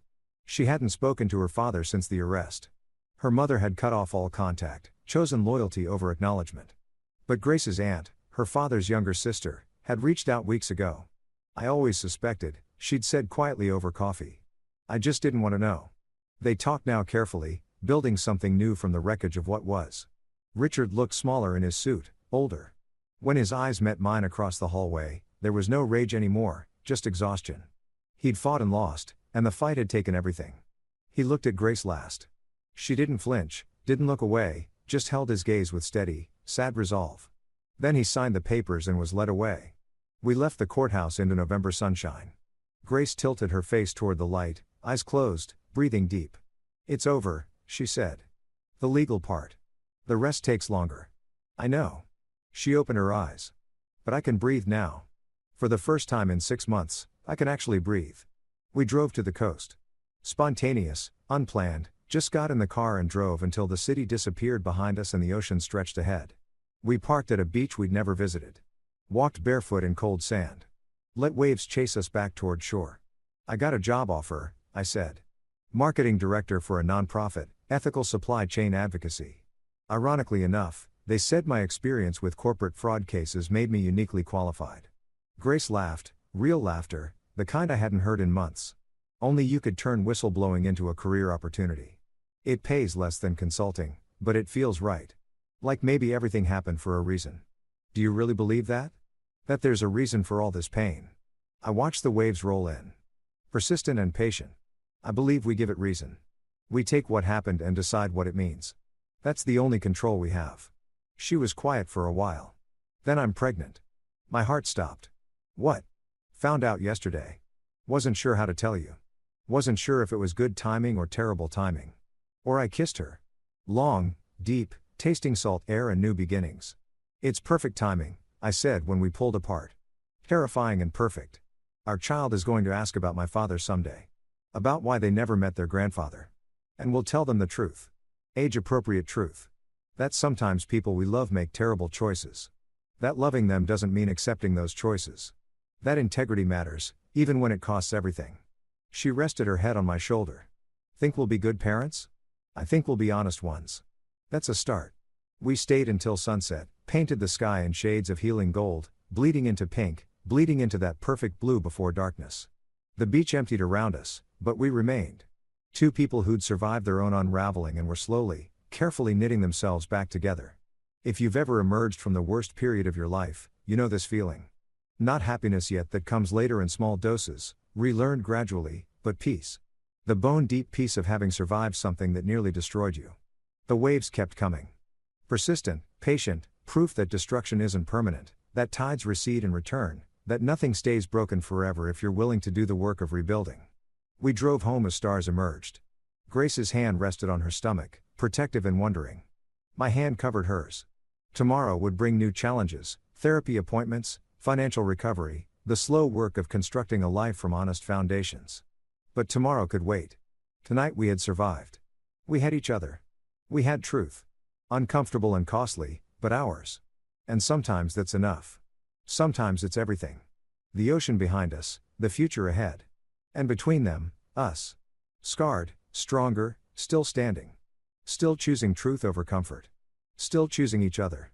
She hadn't spoken to her father since the arrest. Her mother had cut off all contact, chosen loyalty over acknowledgement. But Grace's aunt, her father's younger sister, had reached out weeks ago. I always suspected, she'd said quietly over coffee. I just didn't want to know. They talked now carefully, building something new from the wreckage of what was. Richard looked smaller in his suit, older. When his eyes met mine across the hallway, there was no rage anymore, just exhaustion. He'd fought and lost, and the fight had taken everything. He looked at Grace last. She didn't flinch, didn't look away, just held his gaze with steady, sad resolve. Then he signed the papers and was led away. We left the courthouse into November sunshine. Grace tilted her face toward the light, eyes closed, breathing deep. "It's over," she said. "The legal part. The rest takes longer." "I know." She opened her eyes. "But I can breathe now. For the first time in 6 months, I can actually breathe." We drove to the coast. Spontaneous, unplanned, just got in the car and drove until the city disappeared behind us and the ocean stretched ahead. We parked at a beach we'd never visited. Walked barefoot in cold sand. Let waves chase us back toward shore. "I got a job offer," I said. "Marketing director for a nonprofit, ethical supply chain advocacy." Ironically enough, they said my experience with corporate fraud cases made me uniquely qualified. Grace laughed, real laughter, the kind I hadn't heard in months. "Only you could turn whistleblowing into a career opportunity. It pays less than consulting, but it feels right. Like maybe everything happened for a reason." "Do you really believe that? That there's a reason for all this pain?" I watched the waves roll in. Persistent and patient. I believe we give it reason. We take what happened and decide what it means. That's the only control we have. She was quiet for a while. "Then I'm pregnant." My heart stopped. "What?" "Found out yesterday. Wasn't sure how to tell you. Wasn't sure if it was good timing or terrible timing." Or I kissed her. Long, deep, tasting salt air and new beginnings. "It's perfect timing," I said when we pulled apart. "Terrifying and perfect. Our child is going to ask about my father someday. About why they never met their grandfather. And we'll tell them the truth. Age-appropriate truth. That sometimes people we love make terrible choices. That loving them doesn't mean accepting those choices. That integrity matters, even when it costs everything." She rested her head on my shoulder. "Think we'll be good parents?" "I think we'll be honest ones." "That's a start." We stayed until sunset, painted the sky in shades of healing gold, bleeding into pink, bleeding into that perfect blue before darkness. The beach emptied around us, but we remained. Two people who'd survived their own unraveling and were slowly, carefully knitting themselves back together. If you've ever emerged from the worst period of your life, you know this feeling. Not happiness yet, that comes later in small doses, relearned gradually, but peace. The bone-deep peace of having survived something that nearly destroyed you. The waves kept coming. Persistent, patient, proof that destruction isn't permanent, that tides recede and return, that nothing stays broken forever if you're willing to do the work of rebuilding. We drove home as stars emerged. Grace's hand rested on her stomach, protective and wondering. My hand covered hers. Tomorrow would bring new challenges, therapy appointments, financial recovery, the slow work of constructing a life from honest foundations. But tomorrow could wait. Tonight we had survived. We had each other. We had truth. Uncomfortable and costly, but ours. And sometimes that's enough. Sometimes it's everything. The ocean behind us, the future ahead. And between them, us. Scarred, stronger, still standing. Still choosing truth over comfort. Still choosing each other.